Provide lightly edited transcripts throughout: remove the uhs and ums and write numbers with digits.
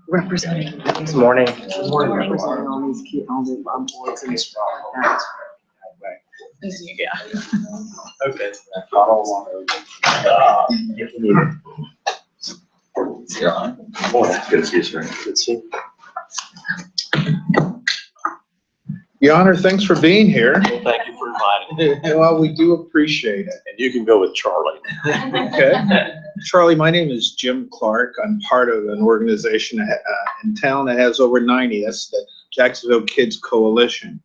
Representing. Good morning. Representing all these key, all the boards and stuff like that. Yeah. Okay. If you need it. Yeah. Oh, good to see you, sir. Good to see you. Your Honor, thanks for being here. Well, thank you for inviting me. Well, we do appreciate it. And you can go with Charlie. Okay. Charlie, my name is Jim Clark. I'm part of an organization in town that has over 90. That's the Jacksonville Kids Coalition.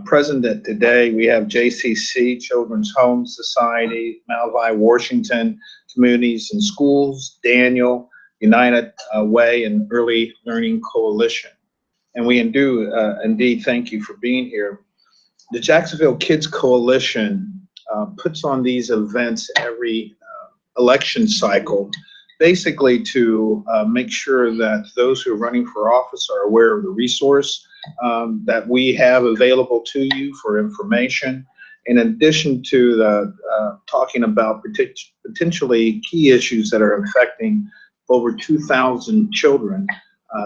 Present today, we have JCC, Children's Home Society, Malvi Washington Communities and Schools, Daniel, United Way, and Early Learning Coalition. And we do indeed thank you for being here. The Jacksonville Kids Coalition puts on these events every election cycle, basically to make sure that those who are running for office are aware of the resource that we have available to you for information. In addition to the talking about potentially key issues that are affecting over 2,000 children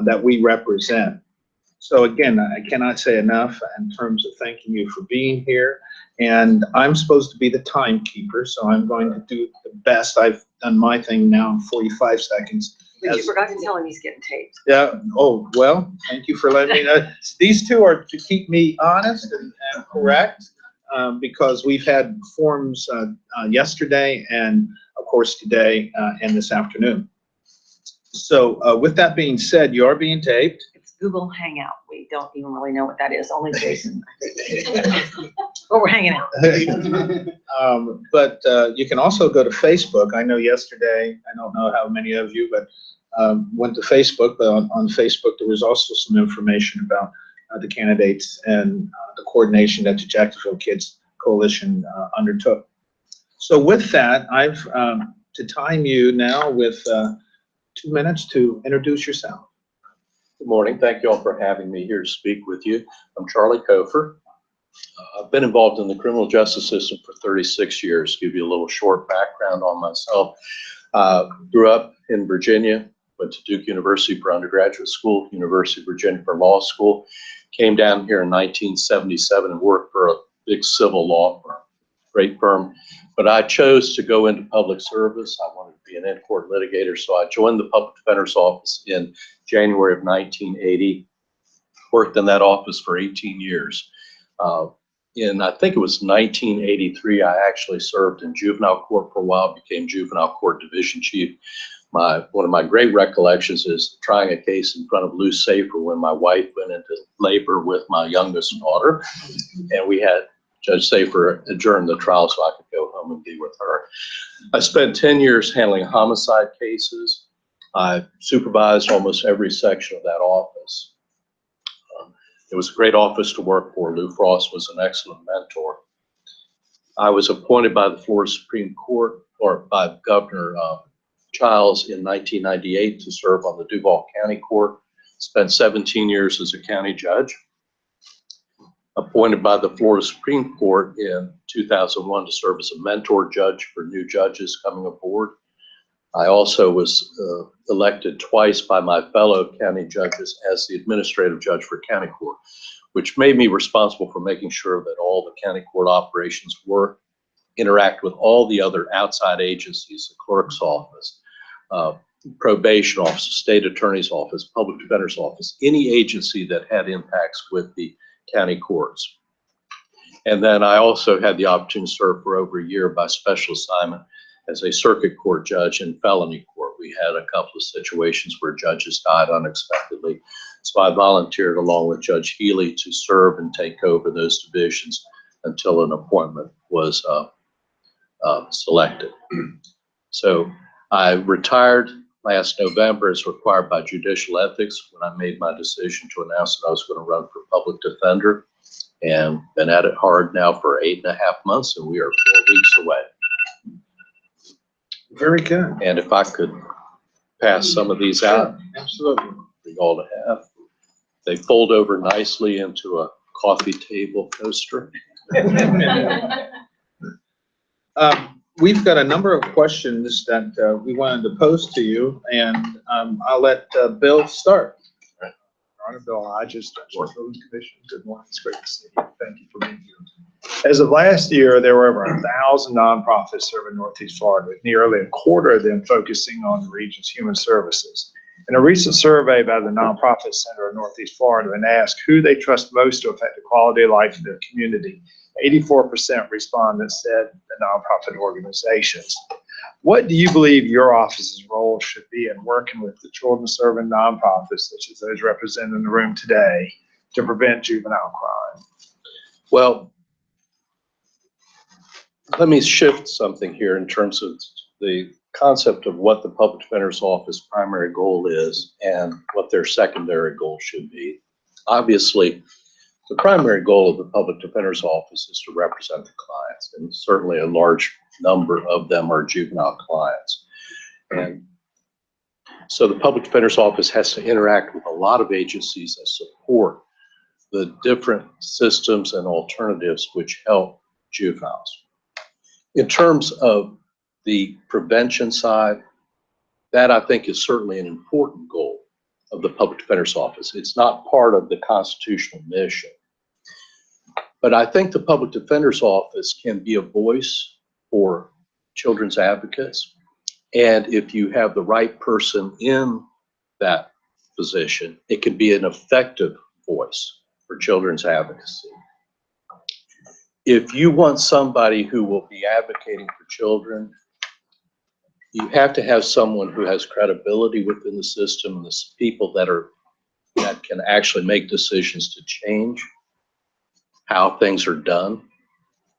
that we represent. So again, I cannot say enough in terms of thanking you for being here. And I'm supposed to be the timekeeper, so I'm going to do the best. I've done my thing now in 45 seconds. But you forgot to tell him he's getting taped. Yeah. Oh, well, thank you for letting me know. These two are to keep me honest and correct because we've had forums yesterday and, of course, today and this afternoon. So with that being said, you are being taped. It's Google Hangout. We don't even really know what that is. Only Jason. But we're hanging out. But you can also go to Facebook. I know yesterday, I don't know how many of you, but went to Facebook. But on Facebook, there was also some information about the candidates and the coordination that the Jacksonville Kids Coalition undertook. So with that, I've to time you now with 2 minutes to introduce yourself. Good morning. Thank you all for having me here to speak with you. I'm Charlie Cofer. I've been involved in the criminal justice system for 36 years. Give you a little short background on myself. Grew up in Virginia, went to Duke University for undergraduate school, University of Virginia for law school. Came down here in 1977 and worked for a big civil law firm, great firm. But I chose to go into public service. I wanted to be an in-court litigator, so I joined the public defender's office in January of 1980. Worked in that office for 18 years. In, I think it was 1983, I actually served in juvenile court for a while, became juvenile court division chief. One of my great recollections is trying a case in front of Lou Safer when my wife went into labor with my youngest daughter, and we had Judge Safer adjourn the trial so I could go home and be with her. I spent 10 years handling homicide cases. I supervised almost every section of that office. It was a great office to work for. Lou Frost was an excellent mentor. I was appointed by the Florida Supreme Court, or by Governor Childs in 1998 to serve on the Duval County Court. Spent 17 years as a county judge. Appointed by the Florida Supreme Court in 2001 to serve as a mentor judge for new judges coming aboard. I also was elected twice by my fellow county judges as the administrative judge for county court, which made me responsible for making sure that all the county court operations interact with all the other outside agencies, the clerk's office, probation office, state attorney's office, public defender's office, any agency that had impacts with the county courts. And then I also had the opportunity to serve for over a year by special assignment as a circuit court judge in felony court. We had a couple of situations where judges died unexpectedly. So I volunteered along with Judge Healy to serve and take over those divisions until an appointment was selected. So I retired last November as required by judicial ethics when I made my decision to announce that I was going to run for public defender, and been at it hard now for 8.5 months, and we are 4 weeks away. Very good. And if I could pass some of these out. Absolutely. For you all to have. They fold over nicely into a coffee table coaster. we've got a number of questions that we wanted to pose to you, and I'll let Bill start. Honor Bill Hodges, Building Commission. Good morning. It's great to see you. Thank you for being here. As of last year, there were over 1,000 nonprofits serving Northeast Florida, with nearly a quarter of them focusing on the region's human services. In a recent survey by the Nonprofit Center of Northeast Florida, and asked who they trust most to affect the quality of life in their community, 84% respondents said the nonprofit organizations. What do you believe your office's role should be in working with the children-serving nonprofits, such as those represented in the room today, to prevent juvenile crime? Well, let me shift something here in terms of the concept of what the public defender's office primary goal is and what their secondary goal should be. Obviously, the primary goal of the public defender's office is to represent the clients, and certainly a large number of them are juvenile clients. And so the public defender's office has to interact with a lot of agencies that support the different systems and alternatives which help juveniles. In terms of the prevention side, that I think is certainly an important goal of the public defender's office. It's not part of the constitutional mission. But I think the public defender's office can be a voice for children's advocates. And if you have the right person in that position, it can be an effective voice for children's advocacy. If you want somebody who will be advocating for children, you have to have someone who has credibility within the system, and the people that can actually make decisions to change how things are done.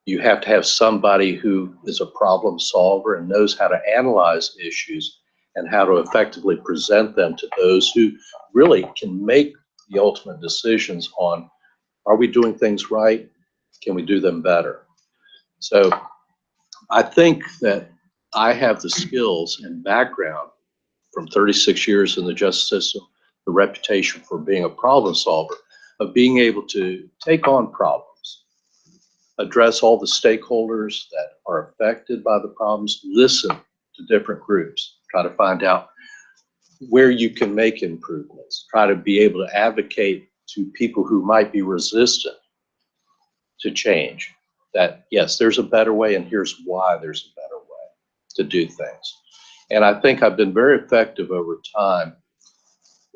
You have to have somebody who is a problem solver and knows how to analyze issues and how to effectively present them to those who really can make the ultimate decisions on, are we doing things right? Can we do them better? So I think that I have the skills and background from 36 years in the justice system, the reputation for being a problem solver, of being able to take on problems, address all the stakeholders that are affected by the problems, listen to different groups, try to find out where you can make improvements, try to be able to advocate to people who might be resistant to change, that yes, there's a better way and here's why there's a better way to do things. And I think I've been very effective over time.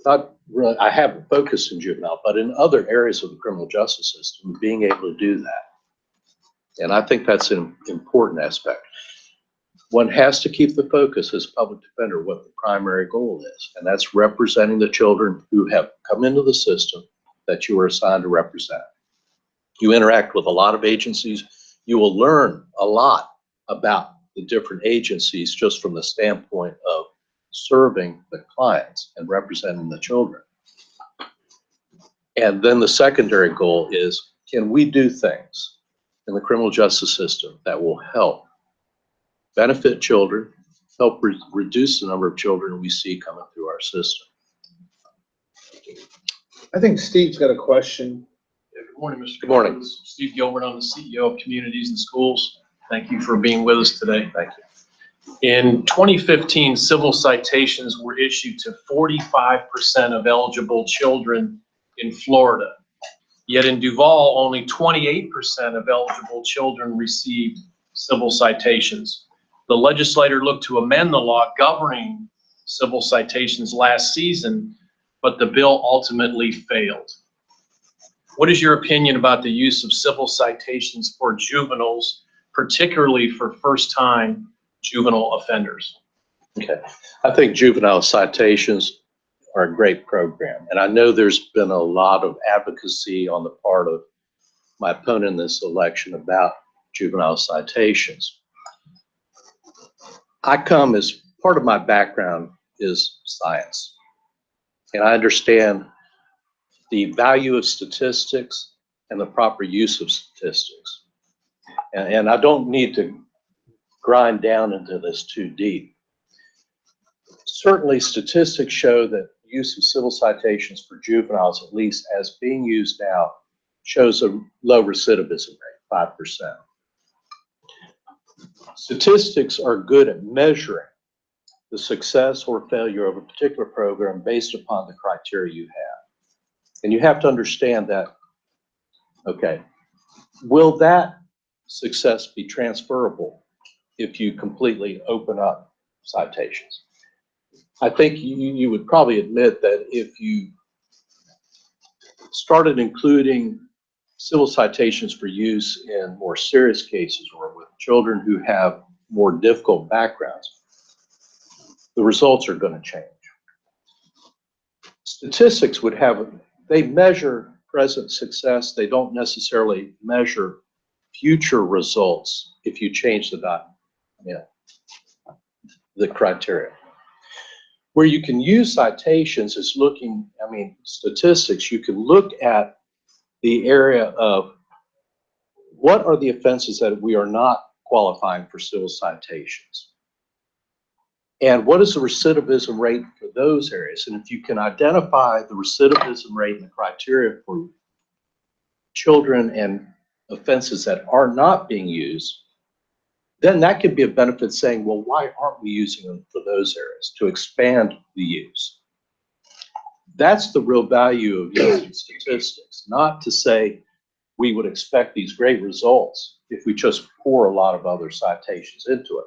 Not really, I haven't focused in juvenile, but in other areas of the criminal justice system, being able to do that. And I think that's an important aspect. One has to keep the focus as public defender what the primary goal is, and that's representing the children who have come into the system that you are assigned to represent. You interact with a lot of agencies. You will learn a lot about the different agencies just from the standpoint of serving the clients and representing the children. And then the secondary goal is, can we do things in the criminal justice system that will help benefit children, help reduce the number of children we see coming through our system? I think Steve's got a question. Good morning, Mr. Good morning. This is Steve Gilbert. I'm the CEO of Communities and Schools. Thank you for being with us today. Thank you. In 2015, civil citations were issued to 45% of eligible children in Florida. Yet in Duval, only 28% of eligible children received civil citations. The legislator looked to amend the law governing civil citations last season, but the bill ultimately failed. What is your opinion about the use of civil citations for juveniles, particularly for first-time juvenile offenders? Okay, I think juvenile citations are a great program, and I know there's been a lot of advocacy on the part of my opponent in this election about juvenile citations. I come as part of my background is science, and I understand the value of statistics and the proper use of statistics. And I don't need to grind down into this too deep. Certainly statistics show that use of civil citations for juveniles, at least as being used now, shows a low recidivism rate, 5%. Statistics are good at measuring the success or failure of a particular program based upon the criteria you have. And you have to understand that, okay, will that success be transferable if you completely open up citations? I think you would probably admit that if you started including civil citations for use in more serious cases or with children who have more difficult backgrounds, the results are going to change. Statistics would have, they measure present success. They don't necessarily measure future results if you change the criteria. Where you can use citations is looking, statistics, you can look at the area of what are the offenses that we are not qualifying for civil citations? And what is the recidivism rate for those areas? And if you can identify the recidivism rate and the criteria for children and offenses that are not being used, then that could be a benefit saying, well, why aren't we using them for those areas to expand the use? That's the real value of using statistics, not to say we would expect these great results if we just pour a lot of other citations into it.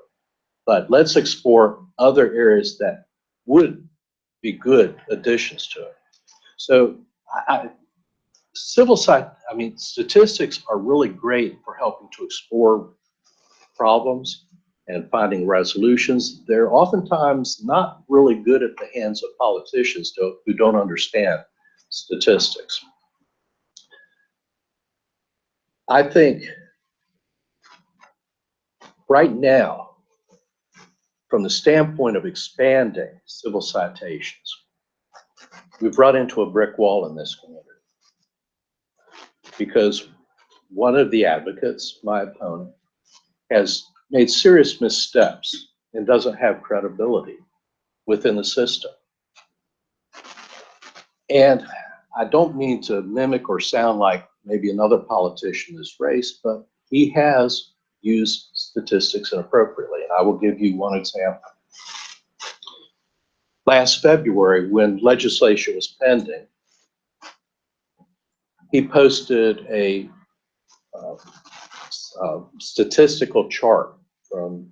But let's explore other areas that would be good additions to it. So statistics are really great for helping to explore problems and finding resolutions. They're oftentimes not really good at the hands of politicians who don't understand statistics. I think right now, from the standpoint of expanding civil citations, we've run into a brick wall in this community. Because one of the advocates, my opponent, has made serious missteps and doesn't have credibility within the system. And I don't mean to mimic or sound like maybe another politician in this race, but he has used statistics inappropriately. And I will give you one example. Last February, when legislation was pending, he posted a statistical chart from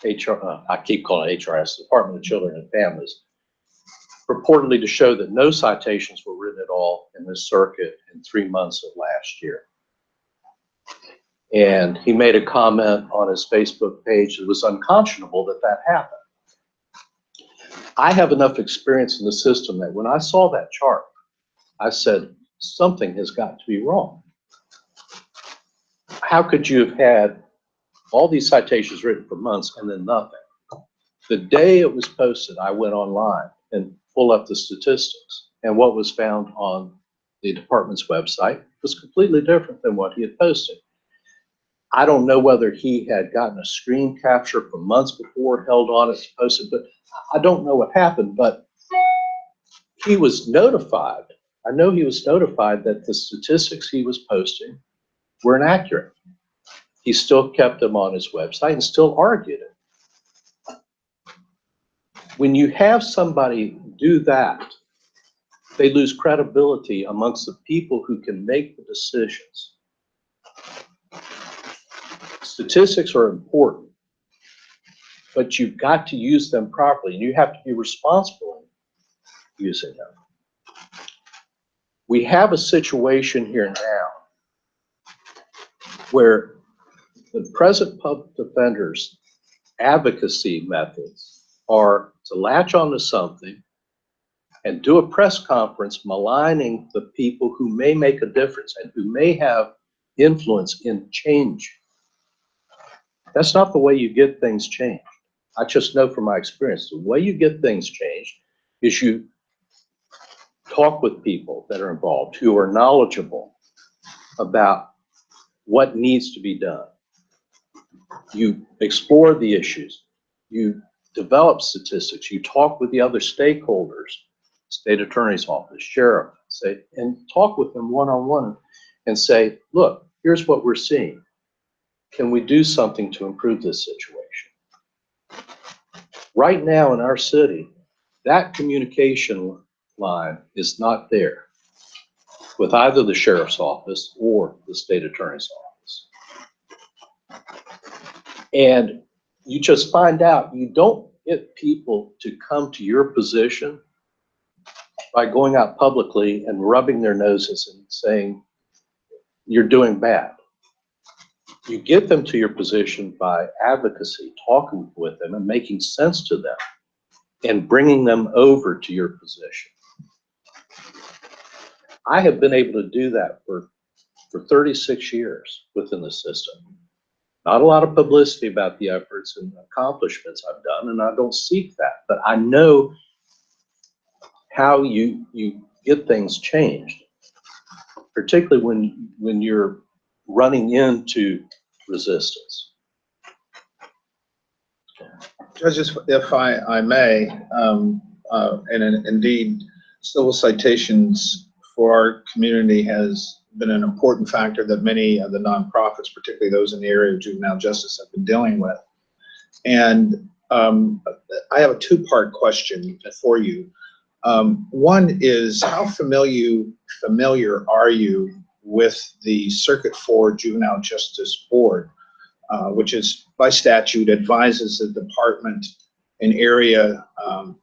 I keep calling it HRS, Department of Children and Families, purportedly to show that no citations were written at all in this circuit in 3 months of last year. And he made a comment on his Facebook page that it was unconscionable that that happened. I have enough experience in the system that when I saw that chart, I said, something has got to be wrong. How could you have had all these citations written for months and then nothing? The day it was posted, I went online and pulled up the statistics, and what was found on the department's website was completely different than what he had posted. I don't know whether he had gotten a screen capture from months before, held on it, posted, but I don't know what happened, but he was notified. I know he was notified that the statistics he was posting were inaccurate. He still kept them on his website and still argued it. When you have somebody do that, they lose credibility amongst the people who can make the decisions. Statistics are important, but you've got to use them properly, and you have to be responsible in using them. We have a situation here now where the present public defender's advocacy methods are to latch onto something and do a press conference maligning the people who may make a difference and who may have influence in change. That's not the way you get things changed. I just know from my experience, the way you get things changed is you talk with people that are involved who are knowledgeable about what needs to be done. You explore the issues, you develop statistics, you talk with the other stakeholders, state attorney's office, sheriff, and talk with them one-on-one and say, look, here's what we're seeing. can we do something to improve this situation? Right now in our city, that communication line is not there with either the sheriff's office or the state attorney's office. And you just find out you don't get people to come to your position by going out publicly and rubbing their noses and saying, you're doing bad. You get them to your position by advocacy, talking with them and making sense to them and bringing them over to your position. I have been able to do that for 36 years within the system. Not a lot of publicity about the efforts and accomplishments I've done, and I don't seek that, but I know how you get things changed, particularly when you're running into resistance. Judges, if I may, and indeed, civil citations for our community has been an important factor that many of the nonprofits, particularly those in the area of juvenile justice, have been dealing with. And I have a two-part question for you. One is, how familiar are you with the Circuit 4 Juvenile Justice Board, which is by statute advises the department and area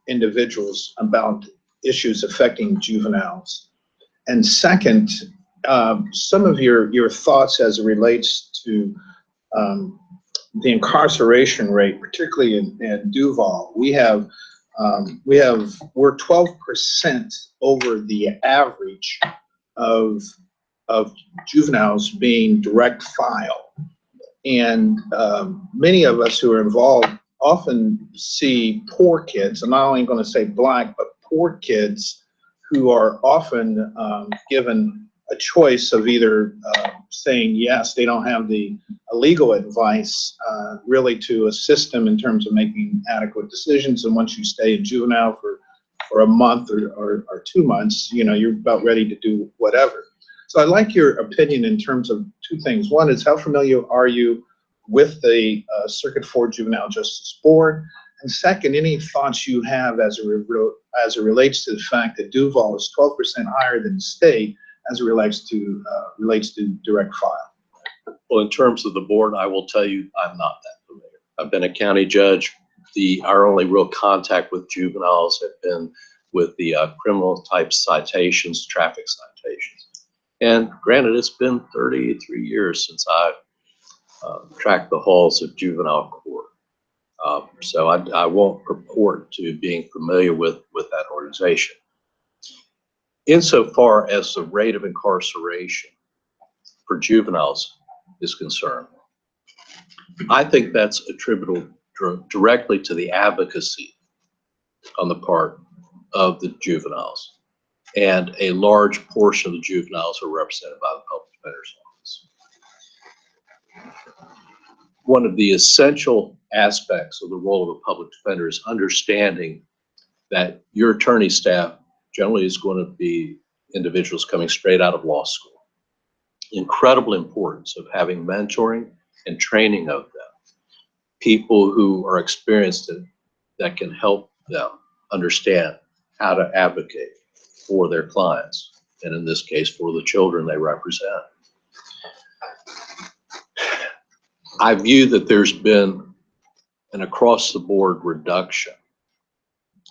individuals about issues affecting juveniles? And second, some of your thoughts as it relates to the incarceration rate, particularly in Duval. We're 12% over the average of juveniles being direct file. And many of us who are involved often see poor kids, I'm not only going to say black, but poor kids who are often given a choice of either saying yes, they don't have the legal advice really to assist them in terms of making adequate decisions. And once you stay in juvenile for a month or 2 months, you know, you're about ready to do whatever. So I'd like your opinion in terms of two things. One is, how familiar are you with the Circuit 4 Juvenile Justice Board? And second, any thoughts you have as it relates to the fact that Duval is 12% higher than the state as it relates to direct file? Well, in terms of the board, I will tell you, I'm not that familiar. I've been a county judge. Our only real contact with juveniles have been with the criminal type citations, traffic citations. And granted, it's been 33 years since I've tracked the halls of juvenile court. So I won't purport to being familiar with that organization. Insofar as the rate of incarceration for juveniles is concerned, I think that's attributable directly to the advocacy on the part of the juveniles. And a large portion of the juveniles are represented by the public defender's office. One of the essential aspects of the role of a public defender is understanding that your attorney staff generally is going to be individuals coming straight out of law school. Incredible importance of having mentoring and training of them. People who are experienced that can help them understand how to advocate for their clients, and in this case, for the children they represent. I view that there's been an across-the-board reduction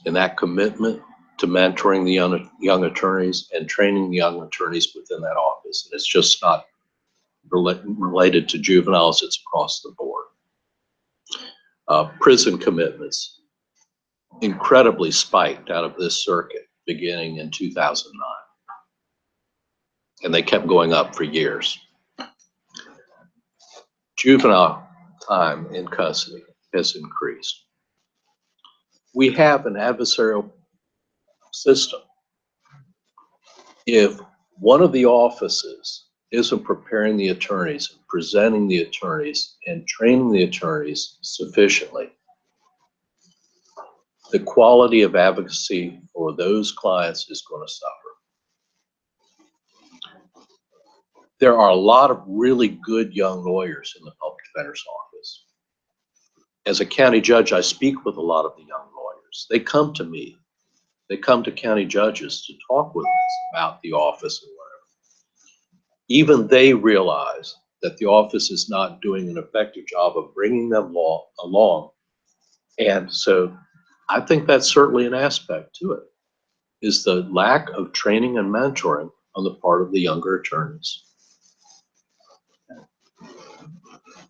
in that commitment to mentoring the young attorneys and training the young attorneys within that office. And it's just not related to juveniles, it's across the board. Prison commitments incredibly spiked out of this circuit beginning in 2009. And they kept going up for years. Juvenile time in custody has increased. We have an adversarial system. If one of the offices isn't preparing the attorneys, presenting the attorneys, and training the attorneys sufficiently, the quality of advocacy for those clients is going to suffer. There are a lot of really good young lawyers in the public defender's office. As a county judge, I speak with a lot of the young lawyers. They come to me. They come to county judges to talk with us about the office and whatever. Even they realize that the office is not doing an effective job of bringing them along. And so I think that's certainly an aspect to it, is the lack of training and mentoring on the part of the younger attorneys.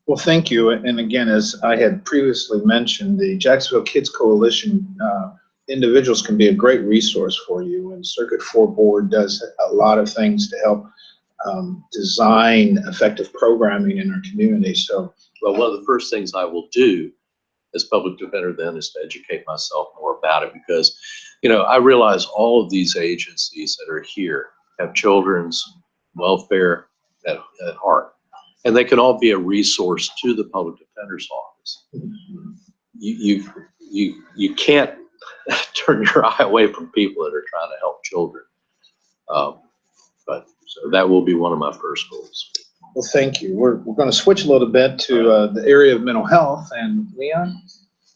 Well, thank you. And again, as I had previously mentioned, the Jacksonville Kids Coalition individuals can be a great resource for you. And Circuit 4 Board does a lot of things to help design effective programming in our community. So, well, one of the first things I will do as public defender then is to educate myself more about it, because, you know, I realize all of these agencies that are here have children's welfare at heart. And they can all be a resource to the public defender's office. You can't turn your eye away from people that are trying to help children. But so that will be one of my first goals. well, thank you. We're going to switch a little bit to the area of mental health. And Leon?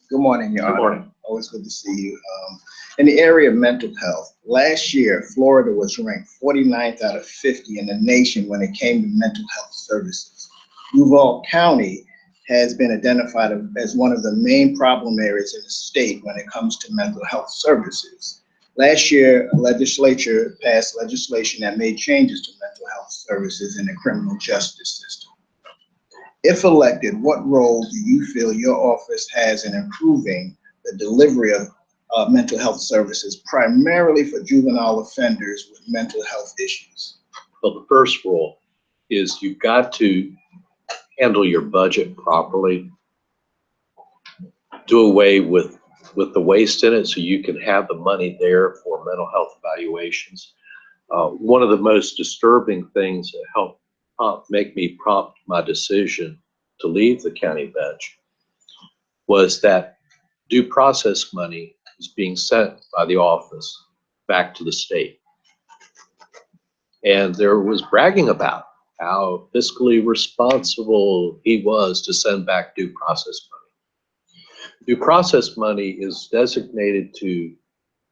Good morning, Your Good Honor. morning. Always good to see you. In the area of mental health, last year, Florida was ranked 49th out of 50 in the nation when it came to mental health services. Duval County has been identified as one of the main problem areas in the state when it comes to mental health services. Last year, a legislature passed legislation that made changes to mental health services in the criminal justice system. If elected, what role do you feel your office has in improving the delivery of mental health services, primarily for juvenile offenders with mental health issues? Well, the first rule is you've got to handle your budget properly, do away with the waste in it so you can have the money there for mental health evaluations. One of the most disturbing things that helped make me prompt my decision to leave the county bench was that due process money is being sent by the office back to the state. And there was bragging about how fiscally responsible he was to send back due process money. Due process money is designated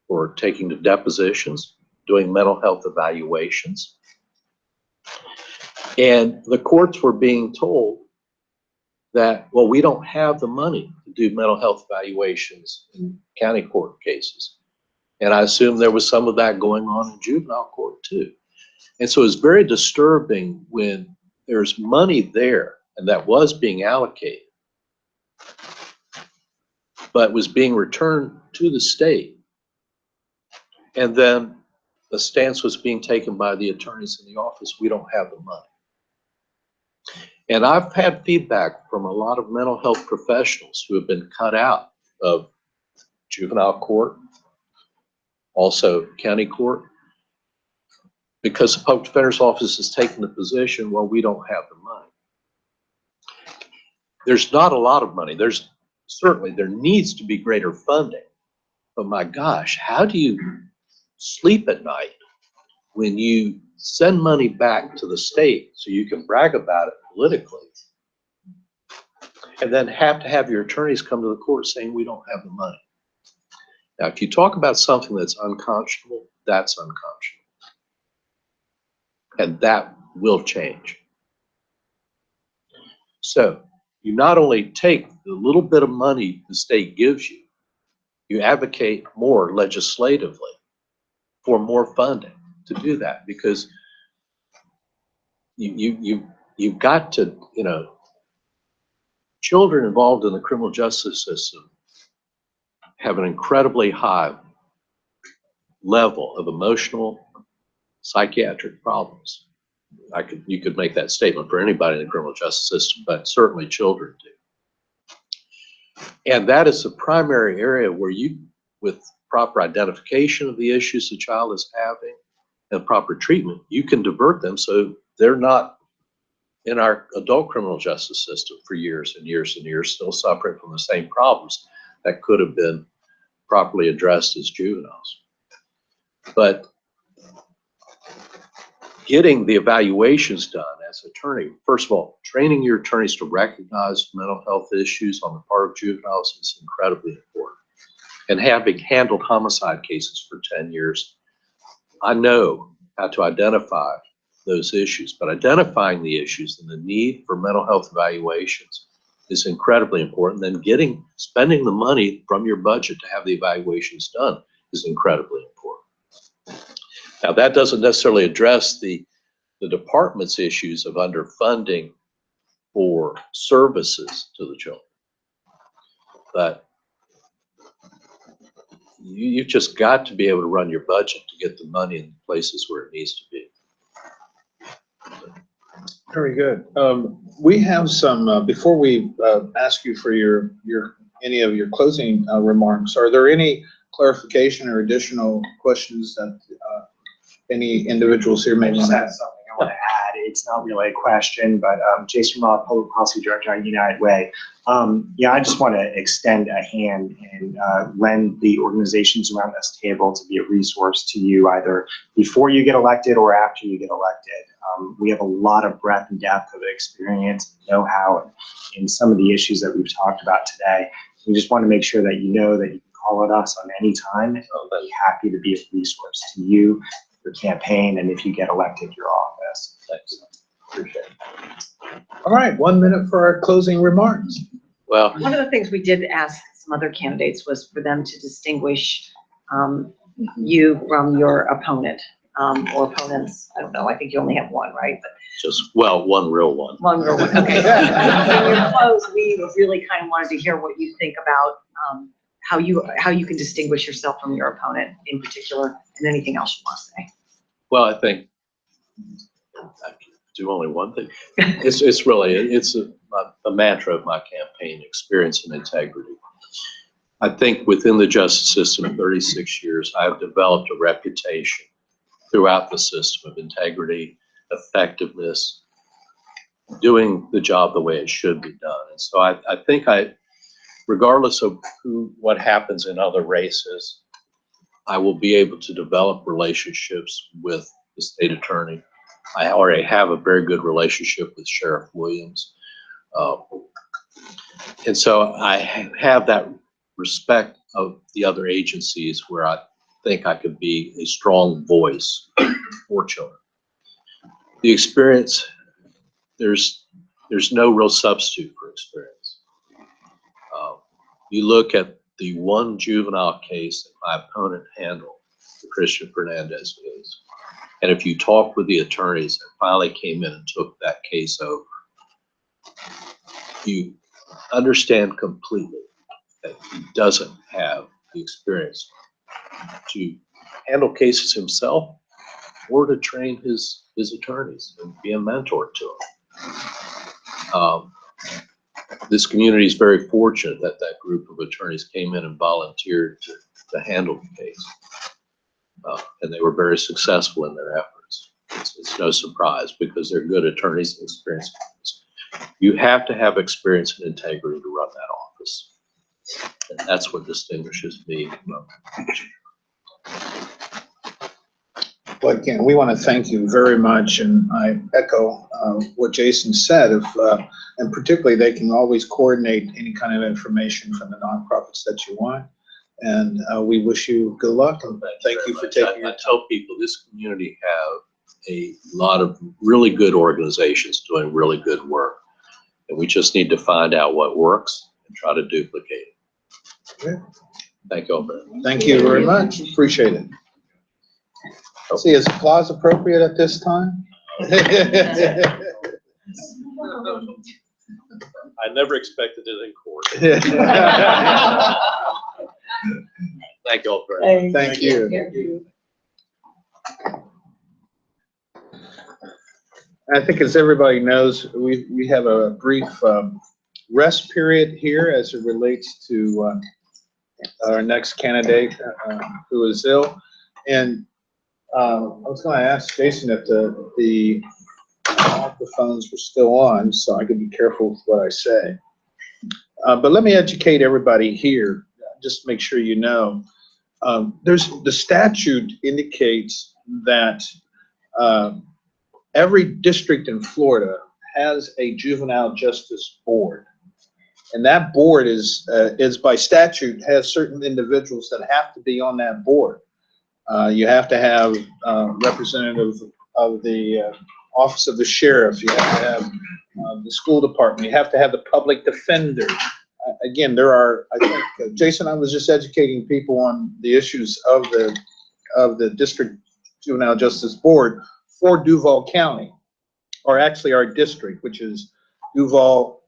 for taking the depositions, doing mental health evaluations. And the courts were being told that, well, we don't have the money to do mental health evaluations in county court cases. And I assume there was some of that going on in juvenile court too. And so it's very disturbing when there's money there and that was being allocated, but was being returned to the state. And then the stance was being taken by the attorneys in the office, we don't have the money. And I've had feedback from a lot of mental health professionals who have been cut out of juvenile court, also county court, because the public defender's office has taken the position, well, we don't have the money. There's not a lot of money. There needs to be greater funding. But my gosh, how do you sleep at night when you send money back to the state so you can brag about it politically, and then have to have your attorneys come to the court saying we don't have the money? Now, if you talk about something that's unconscionable, that's unconscionable. And that will change. So you not only take the little bit of money the state gives you, you advocate more legislatively for more funding to do that, because you've got to, children involved in the criminal justice system have an incredibly high level of emotional, psychiatric problems. You could make that statement for anybody in the criminal justice system, but certainly children do. And that is the primary area where with proper identification of the issues the child is having and proper treatment, you can divert them so they're not in our adult criminal justice system for years and years and years, still suffering from the same problems that could have been properly addressed as juveniles. But getting the evaluations done, as attorney. First of all, training your attorneys to recognize mental health issues on the part of juveniles is incredibly important. And having handled homicide cases for 10 years, I know how to identify those issues, but identifying the issues and the need for mental health evaluations is incredibly important. Then spending the money from your budget to have the evaluations done is incredibly important. Now, that doesn't necessarily address the department's issues of underfunding for services to the children, but you've just got to be able to run your budget to get the money in places where it needs to be. Very good. We have some, before we ask you for any of your closing remarks, are there any clarification or additional questions that any individuals here may I want just to have ask? something I want to add. It's not really a question, but Jason Robb, Public Policy Director at United Way. Yeah, I just want to extend a hand and lend the organizations around this table to be a resource to you either before you get elected or after you get elected. We have a lot of breadth and depth of experience, know-how in some of the issues that we've talked about today. We just want to make sure that you know that you can call on us on any time, and we'll be happy to be a resource to you, your campaign, and if you get elected, your office. Thanks. Appreciate it. All right, 1 minute for our closing remarks. Well, One of the things we did ask some other candidates was for them to distinguish you from your opponent or opponents. I don't know. I think you only have one, right? But one real one. one real one. Okay. When you're close, we really kind of wanted to hear what you think about how you can distinguish yourself from your opponent in particular, and anything else you want to say. Well, I think I can do only one thing. It's really a mantra of my campaign: experience and integrity. I think within the justice system in 36 years, I've developed a reputation throughout the system of integrity, effectiveness, doing the job the way it should be done. And so I think regardless of what happens in other races, I will be able to develop relationships with the state attorney. I already have a very good relationship with Sheriff Williams. And so I have that respect of the other agencies where I think I could be a strong voice for children. The experience, there's no real substitute for experience. You look at the one juvenile case that my opponent handled, the Christian Fernandez case, and if you talk with the attorneys that finally came in and took that case over, you understand completely that he doesn't have the experience to handle cases himself or to train his attorneys and be a mentor to them. This community is very fortunate that that group of attorneys came in and volunteered to handle the case. And they were very successful in their efforts. It's no surprise because they're good attorneys and experienced attorneys. You have to have experience and integrity to run that office. And that's what distinguishes me from Well, again, we want to thank you very much, and I echo what Jason said. And particularly, they can always coordinate any kind of information from the nonprofits that you want. And we wish you good luck, and thank you for taking your I tell people this community have a lot of really good organizations doing really good work. And we just need to find out what works and try to duplicate it. Okay. Thank you all very much. Thank you very much. Appreciate it. See, is applause appropriate at this time? I never expected it in court. Thank you all very much. Thank you. I think as everybody knows, we have a brief rest period here as it relates to our next candidate who is ill. And I was going to ask Jason if the microphones were still on, so I could be careful with what I say. But let me educate everybody here, just to make sure you know. The statute indicates that every district in Florida has a juvenile justice board. And that board is by statute, has certain individuals that have to be on that board. You have to have representatives of the office of the sheriff. You have to have the school department. You have to have the public defender. Again, there are, I think, Jason, I was just educating people on the issues of the district juvenile justice board for Duval County, or actually our district, which is Duval,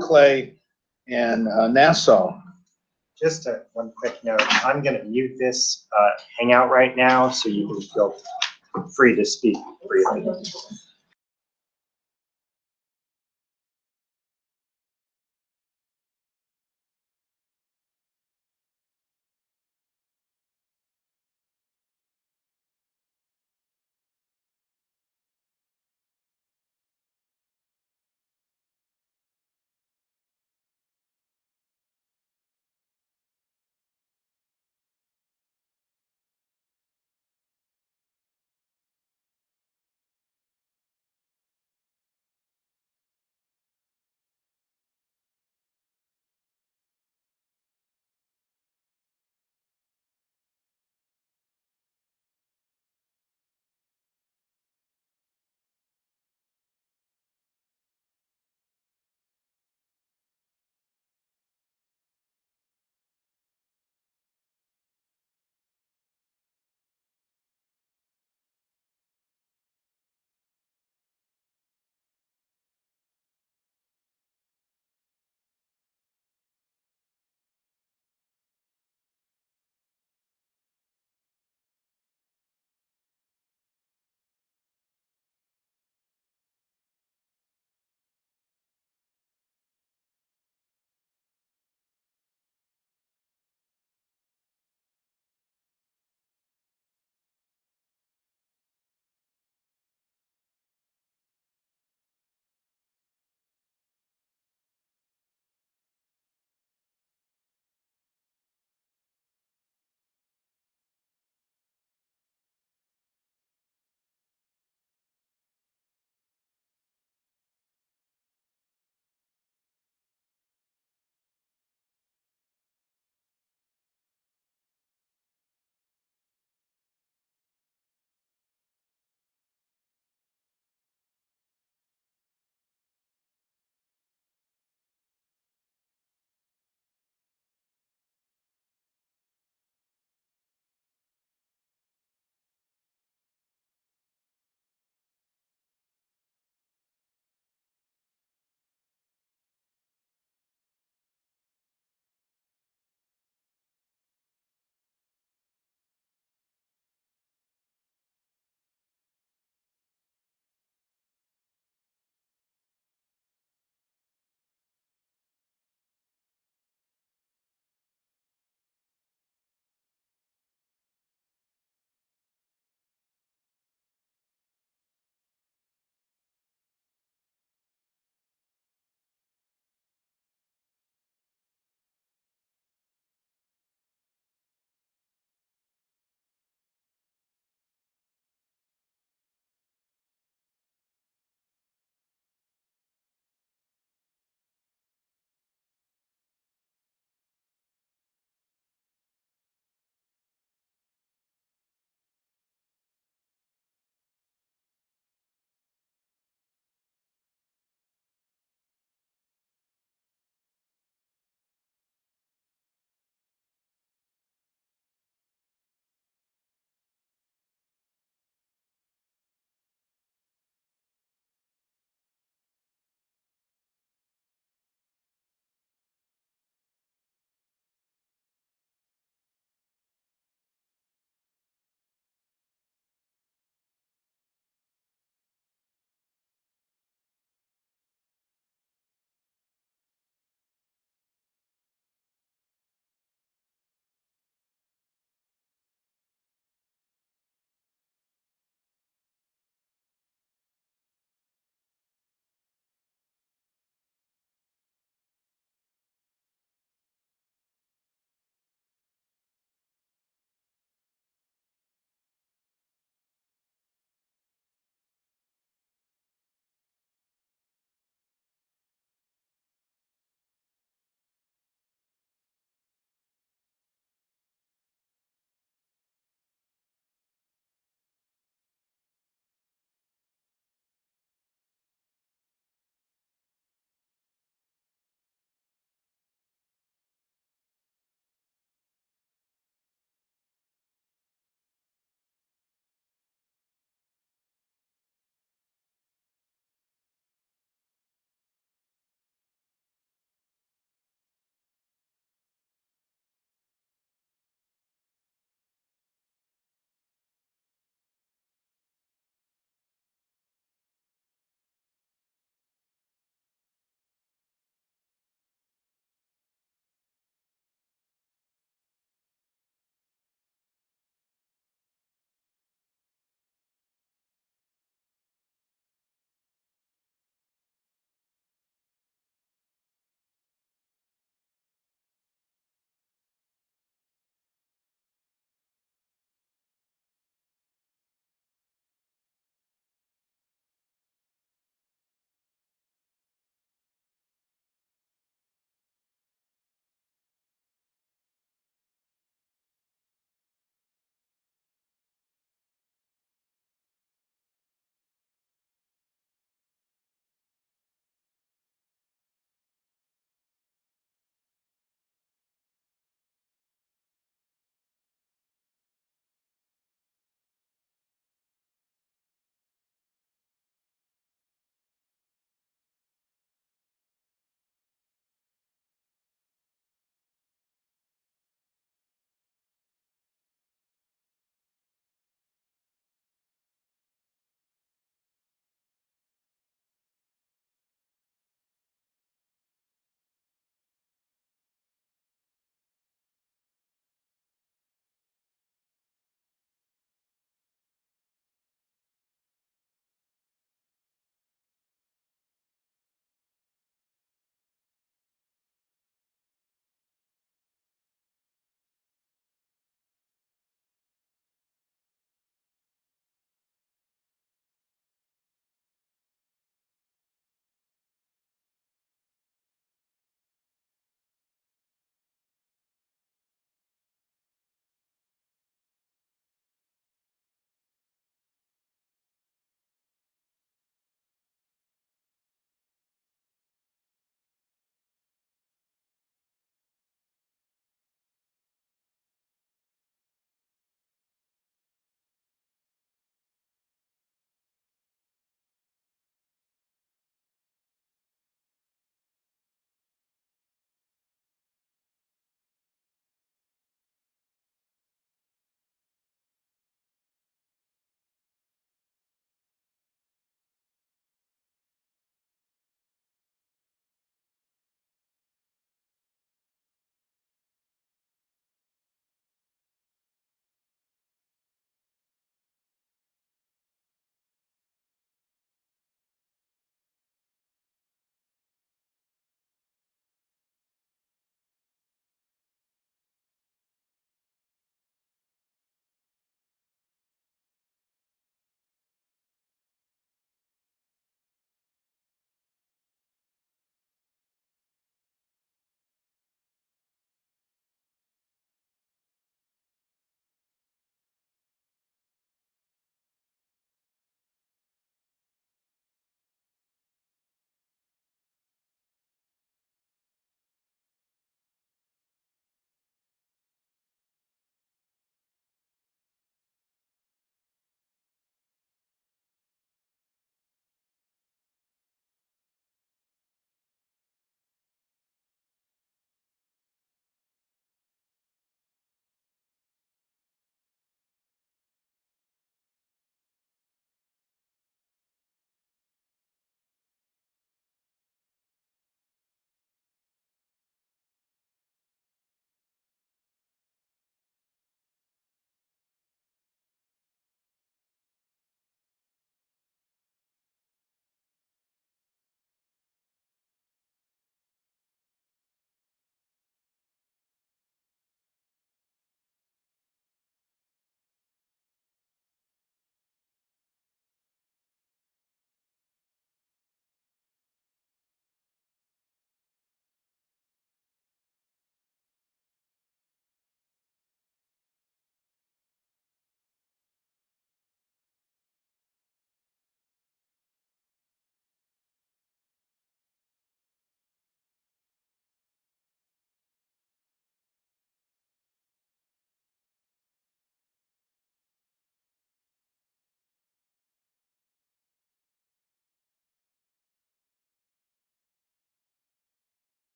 Clay, and Nassau. Just one quick note, I'm going to mute this Hangout right now, so you can feel free to speak freely.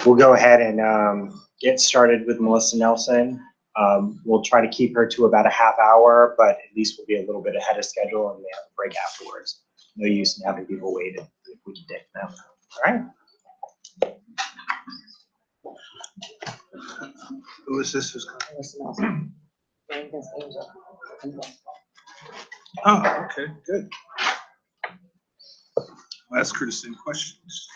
we'll go ahead and get started with Melissa Nelson. We'll try to keep her to about a half hour, but at least we'll be a little bit ahead of schedule and we have a break afterwards. No use in having people wait if we can take them. All right. Who is this? Who's coming? Oh, okay, good. I'll ask her the same questions.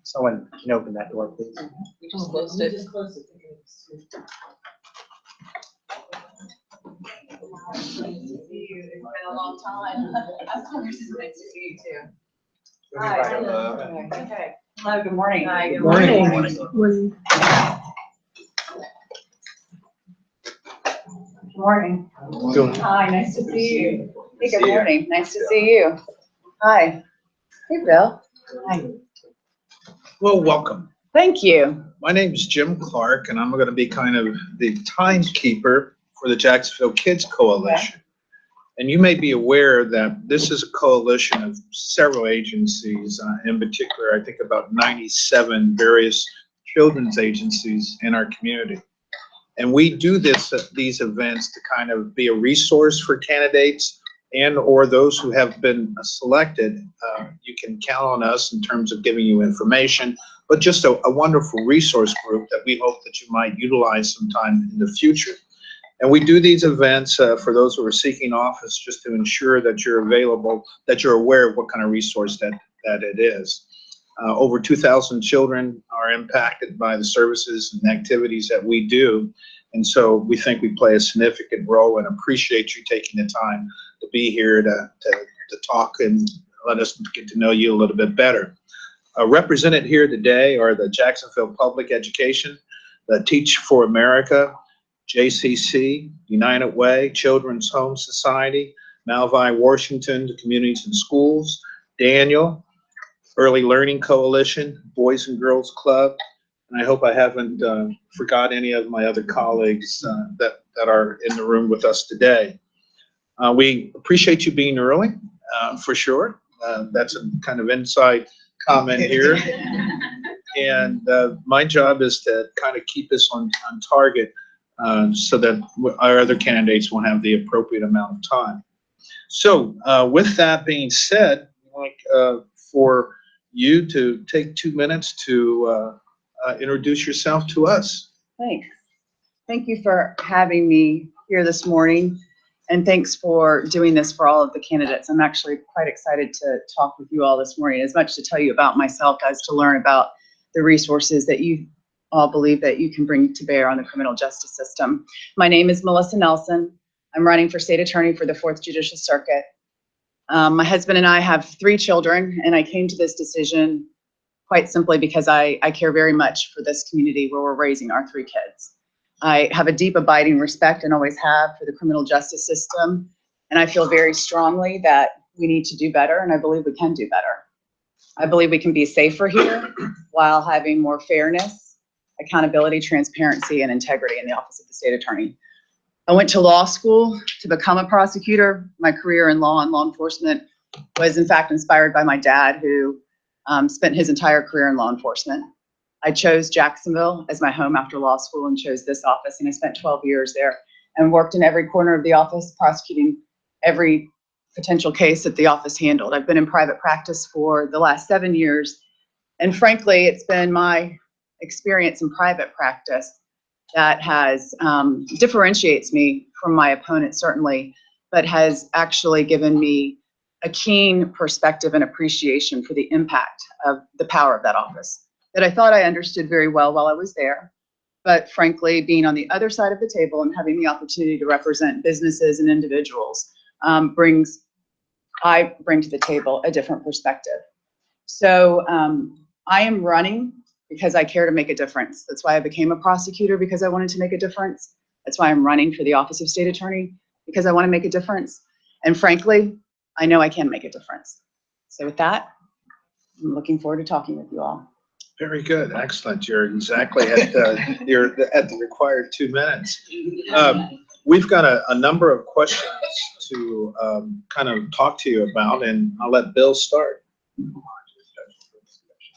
Someone can open that door, please. We just closed it. Nice to see you. It's been a long time. Of course, it's nice to see you too. Hi. Okay. Hello, good morning. Hi, good Morning. morning. Good morning. Doing- Hi, nice to see you. Hey, good morning. Nice to see you. Hi. Hey, Bill. Hi. Well, welcome. Thank you. My name is Jim Clark, and I'm going to be kind of the timekeeper for the Jacksonville Kids Coalition. And you may be aware that this is a coalition of several agencies, in particular, I think about 97 various children's agencies in our community. And we do these events to kind of be a resource for candidates and or those who have been selected. You can count on us in terms of giving you information, but just a wonderful resource group that we hope that you might utilize sometime in the future. And we do these events for those who are seeking office just to ensure that you're available, that you're aware of what kind of resource that it is. Over 2,000 children are impacted by the services and activities that we do. And so we think we play a significant role and appreciate you taking the time to be here to talk and let us get to know you a little bit better. Represented here today are the Jacksonville Public Education, the Teach for America, JCC, United Way, Children's Home Society, Malvi Washington, the Communities and Schools, Daniel, Early Learning Coalition, Boys and Girls Club, and I hope I haven't forgot any of my other colleagues that are in the room with us today. We appreciate you being early, for sure. That's a kind of inside comment here. And my job is to kind of keep us on target so that our other candidates will have the appropriate amount of time. So with that being said, I'd like for you to take 2 minutes to introduce yourself to us. Thanks. Thank you for having me here this morning. And thanks for doing this for all of the candidates. I'm actually quite excited to talk with you all this morning, as much to tell you about myself as to learn about the resources that you all believe that you can bring to bear on the criminal justice system. My name is Melissa Nelson. I'm running for state attorney for the 4th Judicial Circuit. My husband and I have 3 children, and I came to this decision quite simply because I care very much for this community where we're raising our 3 kids. I have a deep abiding respect and always have for the criminal justice system. And I feel very strongly that we need to do better, and I believe we can do better. I believe we can be safer here while having more fairness, accountability, transparency, and integrity in the office of the state attorney. I went to law school to become a prosecutor. My career in law and law enforcement was in fact inspired by my dad, who spent his entire career in law enforcement. I chose Jacksonville as my home after law school and chose this office, and I spent 12 years there and worked in every corner of the office, prosecuting every potential case that the office handled. I've been in private practice for the last 7 years, and frankly, it's been my experience in private practice that has differentiates me from my opponent, certainly, but has actually given me a keen perspective and appreciation for the impact of the power of that office that I thought I understood very well while I was there. But frankly, being on the other side of the table and having the opportunity to represent businesses and individuals I bring to the table a different perspective. So I am running because I care to make a difference. That's why I became a prosecutor, because I wanted to make a difference. That's why I'm running for the office of state attorney, because I want to make a difference. And frankly, I know I can make a difference. So with that, I'm looking forward to talking with you all. Very good, excellent. You're exactly at the required 2 minutes. We've got a number of questions to kind of talk to you about, and I'll let Bill start.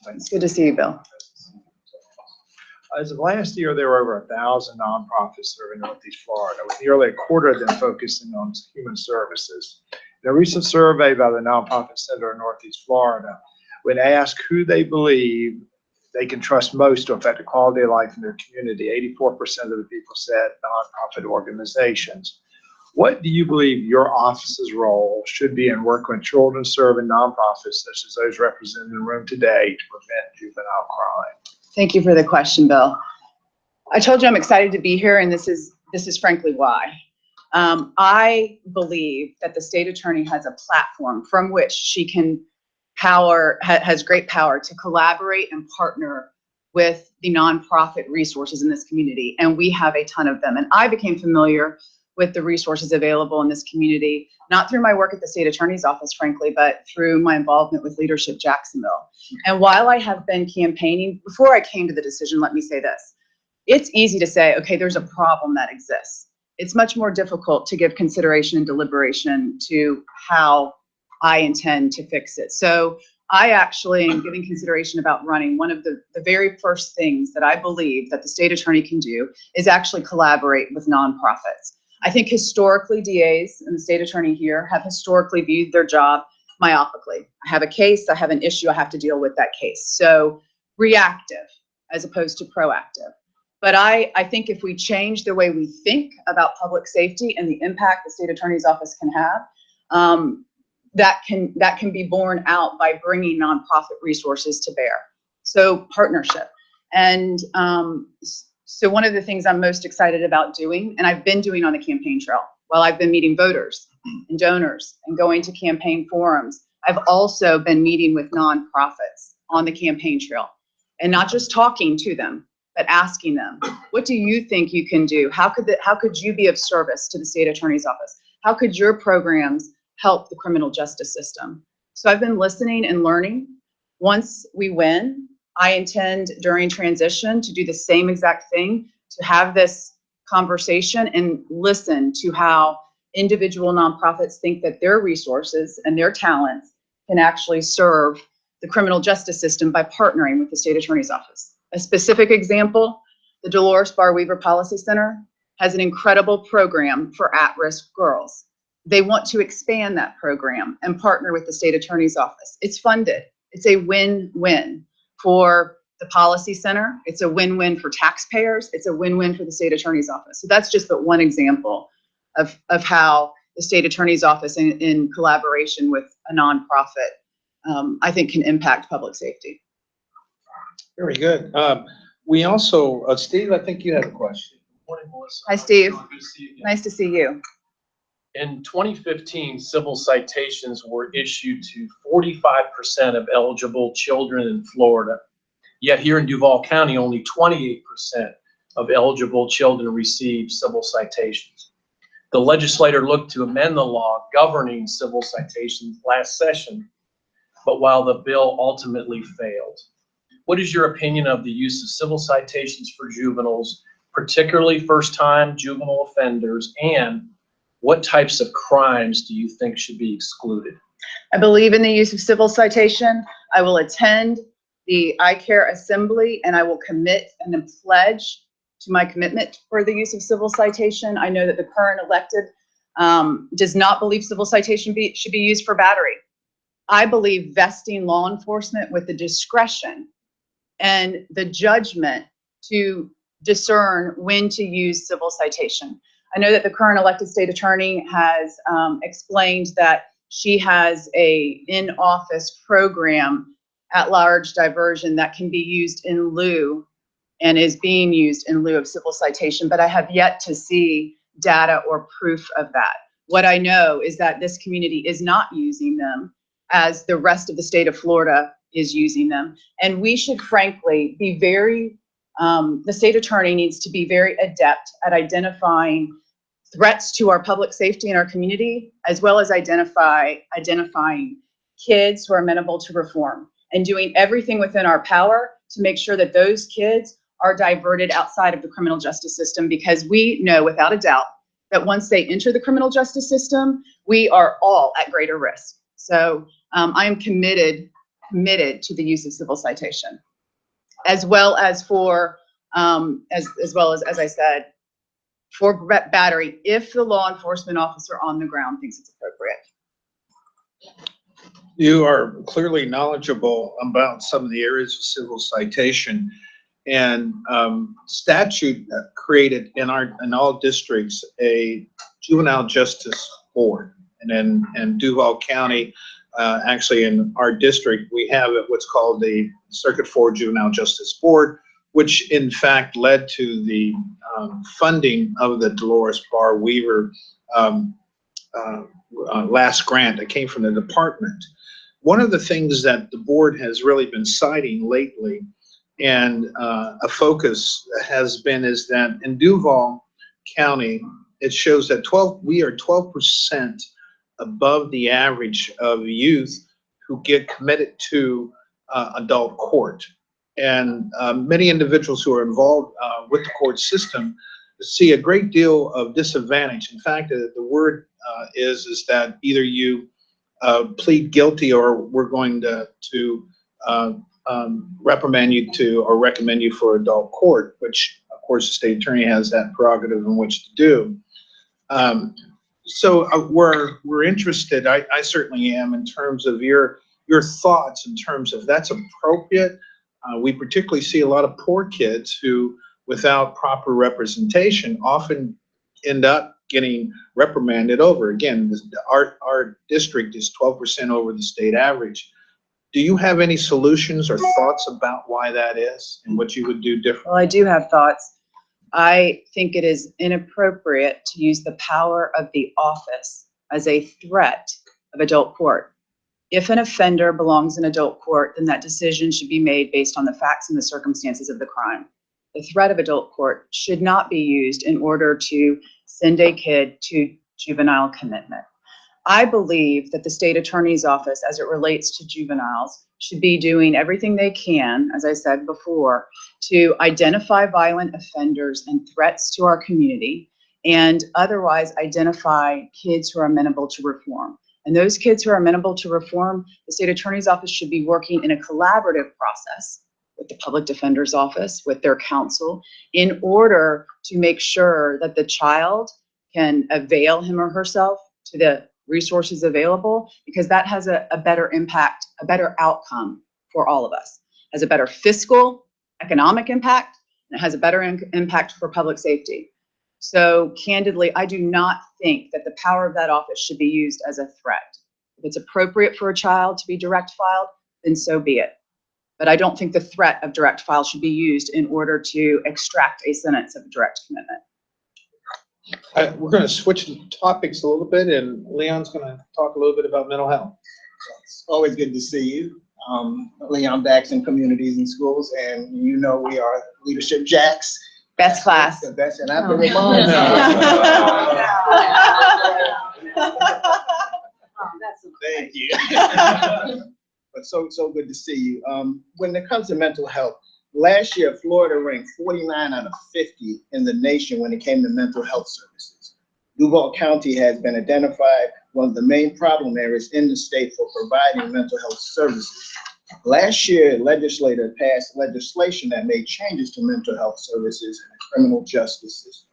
It's good to see you, Bill. As of last year, there were over 1,000 nonprofits serving Northeast Florida, with nearly a quarter of them focusing on human services. In a recent survey by the Nonprofit Center of Northeast Florida, when asked who they believe they can trust most to affect the quality of life in their community, 84% of the people said nonprofit organizations. What do you believe your office's role should be in working with children serving nonprofits such as those represented in the room today to prevent juvenile crime? Thank you for the question, Bill. I told you I'm excited to be here, and this is frankly why. I believe that the state attorney has a platform from which she can has great power to collaborate and partner with the nonprofit resources in this community, and we have a ton of them. And I became familiar with the resources available in this community, not through my work at the state attorney's office, frankly, but through my involvement with Leadership Jacksonville. And while I have been campaigning, before I came to the decision, let me say this. It's easy to say, okay, there's a problem that exists. It's much more difficult to give consideration and deliberation to how I intend to fix it. So I actually am giving consideration about running. One of the very first things that I believe that the state attorney can do is actually collaborate with nonprofits. I think historically DAs and the state attorney here have historically viewed their job myopically. I have a case, I have an issue, I have to deal with that case. So reactive as opposed to proactive. But I think if we change the way we think about public safety and the impact the state attorney's office can have, that can be borne out by bringing nonprofit resources to bear. So partnership. And so one of the things I'm most excited about doing, and I've been doing on the campaign trail, while I've been meeting voters and donors and going to campaign forums, I've also been meeting with nonprofits on the campaign trail, and not just talking to them, but asking them, what do you think you can do? How could you be of service to the state attorney's office? How could your programs help the criminal justice system? So I've been listening and learning. Once we win, I intend during transition to do the same exact thing, to have this conversation and listen to how individual nonprofits think that their resources and their talents can actually serve the criminal justice system by partnering with the state attorney's office. A specific example, the Dolores Barr Weaver Policy Center has an incredible program for at-risk girls. They want to expand that program and partner with the state attorney's office. It's funded. It's a win-win for the policy center. It's a win-win for taxpayers. It's a win-win for the state attorney's office. So that's just but one example of how the state attorney's office in collaboration with a nonprofit, I think can impact public safety. Very good. We also, Steve, I think you have a question. Good morning, Melissa. Hi, Steve. Good to see you again. Nice to see you. In 2015, civil citations were issued to 45% of eligible children in Florida. Yet here in Duval County, only 28% of eligible children received civil citations. The legislator looked to amend the law governing civil citations last session, but while the bill ultimately failed. What is your opinion of the use of civil citations for juveniles, particularly first-time juvenile offenders, and what types of crimes do you think should be excluded? I believe in the use of civil citation. I will attend the iCare assembly, and I will commit and then pledge to my commitment for the use of civil citation. I know that the current elected does not believe civil citation should be used for battery. I believe vesting law enforcement with the discretion and the judgment to discern when to use civil citation. I know that the current elected state attorney has explained that she has a in-office program at large diversion that can be used in lieu and is being used in lieu of civil citation, but I have yet to see data or proof of that. What I know is that this community is not using them as the rest of the state of Florida is using them. And we should frankly be very, the state attorney needs to be very adept at identifying threats to our public safety in our community, as well as identifying kids who are amenable to reform, and doing everything within our power to make sure that those kids are diverted outside of the criminal justice system, because we know without a doubt that once they enter the criminal justice system, we are all at greater risk. So I am committed to the use of civil citation, as well as for, as well as I said, for battery, if the law enforcement officer on the ground thinks it's appropriate. You are clearly knowledgeable about some of the areas of civil citation, and statute created in all districts a juvenile justice board. And in Duval County, actually in our district, we have what's called the Circuit 4 Juvenile Justice Board, which in fact led to the funding of the Dolores Barr Weaver last grant that came from the department. One of the things that the board has really been citing lately, and a focus has been, is that in Duval County, it shows that we are 12% above the average of youth who get committed to adult court. And many individuals who are involved with the court system see a great deal of disadvantage. In fact, the word is that either you plead guilty or we're going to reprimand you to or recommend you for adult court, which of course the state attorney has that prerogative in which to do. So we're interested, I certainly am, in terms of your thoughts in terms of that's appropriate. We particularly see a lot of poor kids who, without proper representation, often end up getting reprimanded over. Again, our district is 12% over the state average. Do you have any solutions or thoughts about why that is and what you would do differently? Well, I do have thoughts. I think it is inappropriate to use the power of the office as a threat of adult court. If an offender belongs in adult court, then that decision should be made based on the facts and the circumstances of the crime. The threat of adult court should not be used in order to send a kid to juvenile commitment. I believe that the state attorney's office, as it relates to juveniles, should be doing everything they can, as I said before, to identify violent offenders and threats to our community, and otherwise identify kids who are amenable to reform. And those kids who are amenable to reform, the state attorney's office should be working in a collaborative process with the public defender's office, with their counsel, in order to make sure that the child can avail him or herself to the resources available, because that has a better impact, a better outcome for all of us. It has a better fiscal, economic impact, and it has a better impact for public safety. So candidly, I do not think that the power of that office should be used as a threat. If it's appropriate for a child to be direct filed, then so be it. But I don't think the threat of direct file should be used in order to extract a sentence of direct commitment. We're going to switch topics a little bit, and Leon's going to talk a little bit about mental health. It's always good to see you. Leon Bax in Communities and Schools, and you know we are Leadership Jacks. Best class. The best, and I've been Thank you. But so good to see you. When it comes to mental health, last year Florida ranked 49 out of 50 in the nation when it came to mental health services. Duval County has been identified one of the main problem areas in the state for providing mental health services. Last year, a legislator passed legislation that made changes to mental health services in the criminal justice system.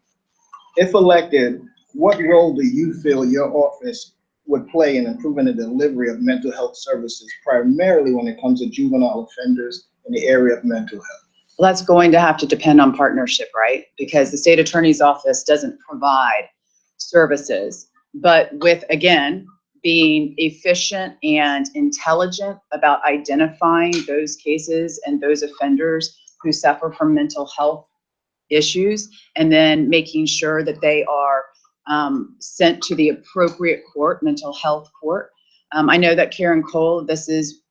If elected, what role do you feel your office would play in improving the delivery of mental health services, primarily when it comes to juvenile offenders in the area of mental health? Well, that's going to have to depend on partnership, right? Because the state attorney's office doesn't provide services, but with, again, being efficient and intelligent about identifying those cases and those offenders who suffer from mental health issues, and then making sure that they are sent to the appropriate court, mental health court. I know that Karen Cole, this is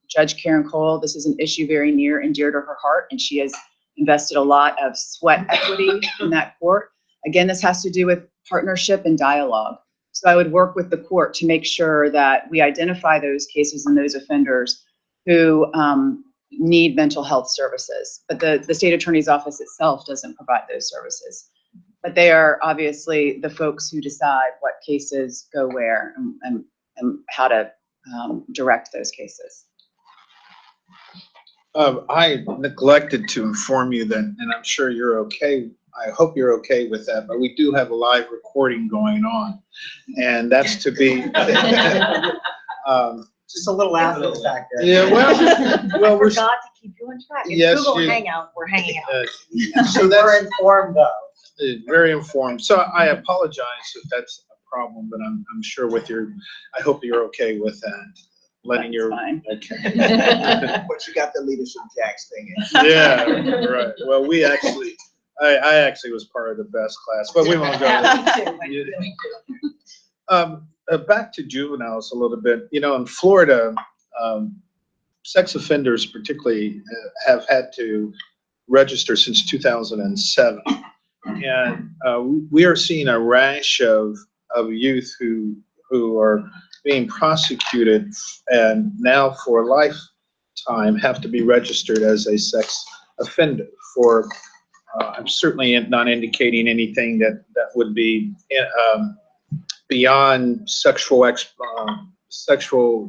Judge Karen Cole, this is an issue very near and dear to her heart, and she has invested a lot of sweat equity in that court. Again, this has to do with partnership and dialogue. So I would work with the court to make sure that we identify those cases and those offenders who need mental health services. But the state attorney's office itself doesn't provide those services. But they are obviously the folks who decide what cases go where and how to direct those cases. I neglected to inform you that, and I'm sure you're okay, I hope you're okay with that, but we do have a live recording going on, and that's to be, Just a little after the fact there. yeah, well, we're, Forgot to keep you on track. It's Yes, Google you- Hangout, we're hanging out. so We're that's informed though. very informed. So I apologize if that's a problem, but I'm sure with your, I hope you're okay with that, letting your, Fine. okay. But you got the leadership jacks thing in. Yeah, right. Well, we actually, I actually was part of the best class, but we won't go there. Me too. Back to juveniles a little bit. You know, in Florida, sex offenders particularly have had to register since 2007. And we are seeing a rash of youth who are being prosecuted and now for lifetime have to be registered as a sex offender for, I'm certainly not indicating anything that would be beyond sexual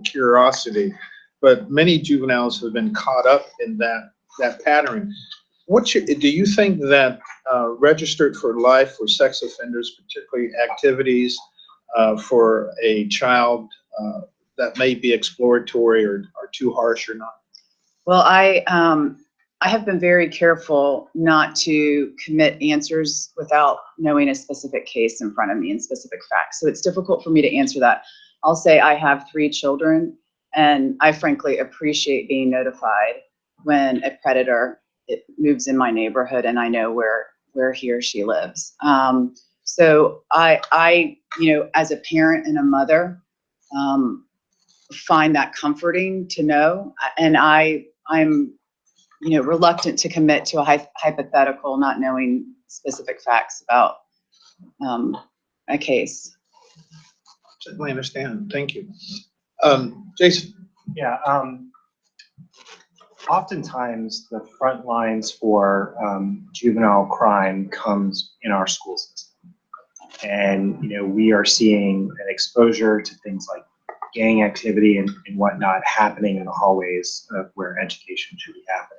curiosity, but many juveniles have been caught up in that pattern. Do you think that registered for life for sex offenders, particularly activities for a child that may be exploratory or too harsh or not? Well, I have been very careful not to commit answers without knowing a specific case in front of me and specific facts. So it's difficult for me to answer that. I'll say I have 3 children, and I frankly appreciate being notified when a predator moves in my neighborhood and I know where he or she lives. So I, you know, as a parent and a mother, find that comforting to know, and I'm, you know, reluctant to commit to a hypothetical, not knowing specific facts about a case. Certainly understand. Thank you. Jason. Yeah, oftentimes the front lines for juvenile crime comes in our school system. And, you know, we are seeing an exposure to things like gang activity and whatnot happening in the hallways of where education should be happening.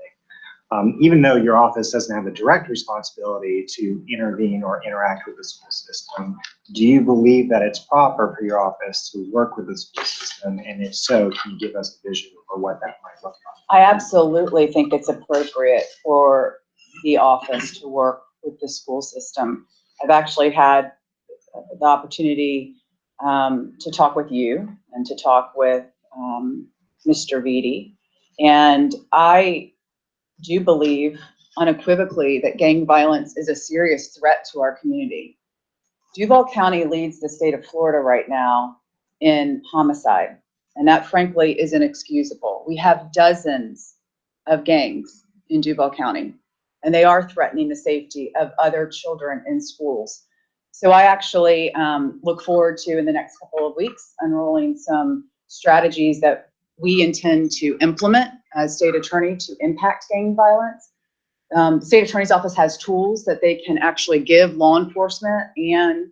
Even though your office doesn't have a direct responsibility to intervene or interact with the school system, do you believe that it's proper for your office to work with the school system? And if so, can you give us a vision for what that might look like? I absolutely think it's appropriate for the office to work with the school system. I've actually had the opportunity to talk with you and to talk with Mr. Vitti. And I do believe unequivocally that gang violence is a serious threat to our community. Duval County leads the state of Florida right now in homicide, and that frankly is inexcusable. We have dozens of gangs in Duval County, and they are threatening the safety of other children in schools. So I actually look forward to, in the next couple of weeks, unrolling some strategies that we intend to implement as state attorney to impact gang violence. The state attorney's office has tools that they can actually give law enforcement and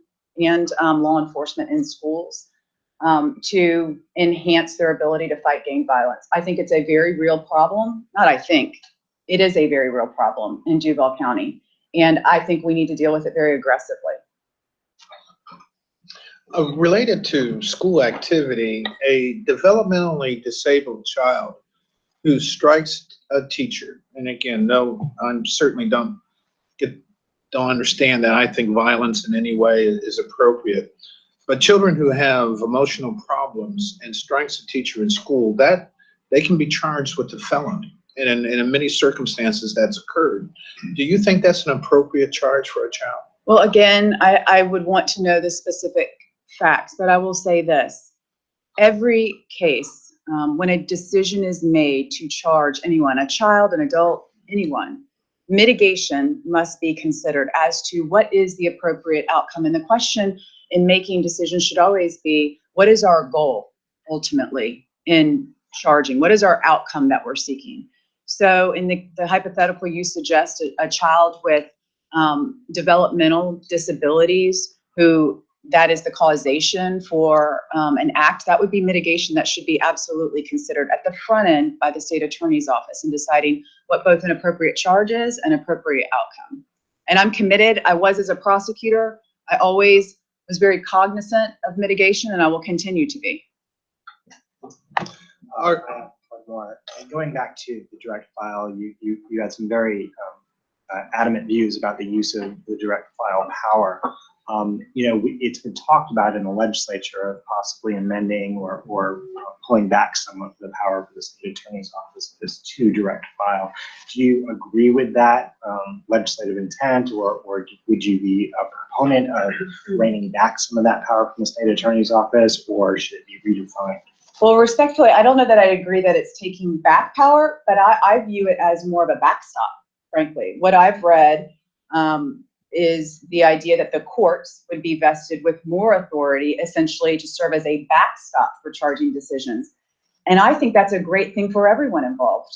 law enforcement in schools to enhance their ability to fight gang violence. I think it's a very real problem. Not I think, it is a very real problem in Duval County. And I think we need to deal with it very aggressively. Related to school activity, a developmentally disabled child who strikes a teacher, and again, no, I certainly don't understand that. I think violence in any way is appropriate. But children who have emotional problems and strikes a teacher in school, that they can be charged with a felony. And in many circumstances that's occurred. Do you think that's an appropriate charge for a child? Well, again, I would want to know the specific facts, but I will say this. Every case, when a decision is made to charge anyone, a child, an adult, anyone, mitigation must be considered as to what is the appropriate outcome. And the question in making decisions should always be, what is our goal ultimately in charging? What is our outcome that we're seeking? So in the hypothetical you suggest, a child with developmental disabilities who that is the causation for an act, that would be mitigation that should be absolutely considered at the front end by the state attorney's office in deciding what both an appropriate charge is and appropriate outcome. And I'm committed. I was as a prosecutor. I always was very cognizant of mitigation, and I will continue to be. Going back to the direct file, you had some very adamant views about the use of the direct file power. It's been talked about in the legislature, possibly amending or pulling back some of the power of the state attorney's office to direct file. Do you agree with that legislative intent, or would you be a proponent of reining back some of that power from the state attorney's office, or should it be redefined? Well, respectfully, I don't know that I agree that it's taking back power, but I view it as more of a backstop, frankly. What I've read is the idea that the courts would be vested with more authority, essentially to serve as a backstop for charging decisions. And I think that's a great thing for everyone involved,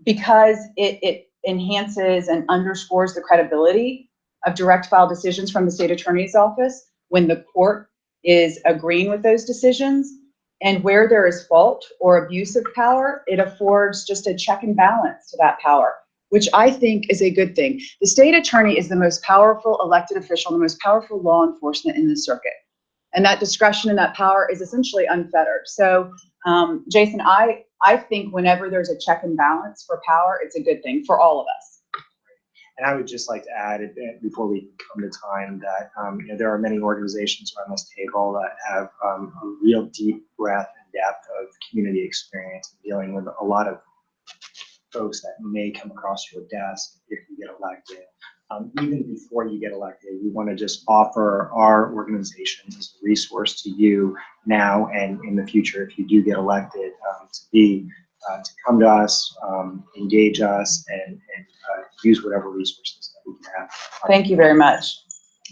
because it enhances and underscores the credibility of direct file decisions from the state attorney's office when the court is agreeing with those decisions. And where there is fault or abuse of power, it affords just a check and balance to that power, which I think is a good thing. The state attorney is the most powerful elected official, the most powerful law enforcement in the circuit. And that discretion and that power is essentially unfettered. So, Jason, I think whenever there's a check and balance for power, it's a good thing for all of us. And I would just like to add, before we come to time, that there are many organizations around this table that have a real deep breadth and depth of community experience in dealing with a lot of folks that may come across your desk if you get elected. Even before you get elected, we want to just offer our organizations as a resource to you now and in the future if you do get elected, to come to us, engage us, and use whatever resources that we can have. Thank you very much.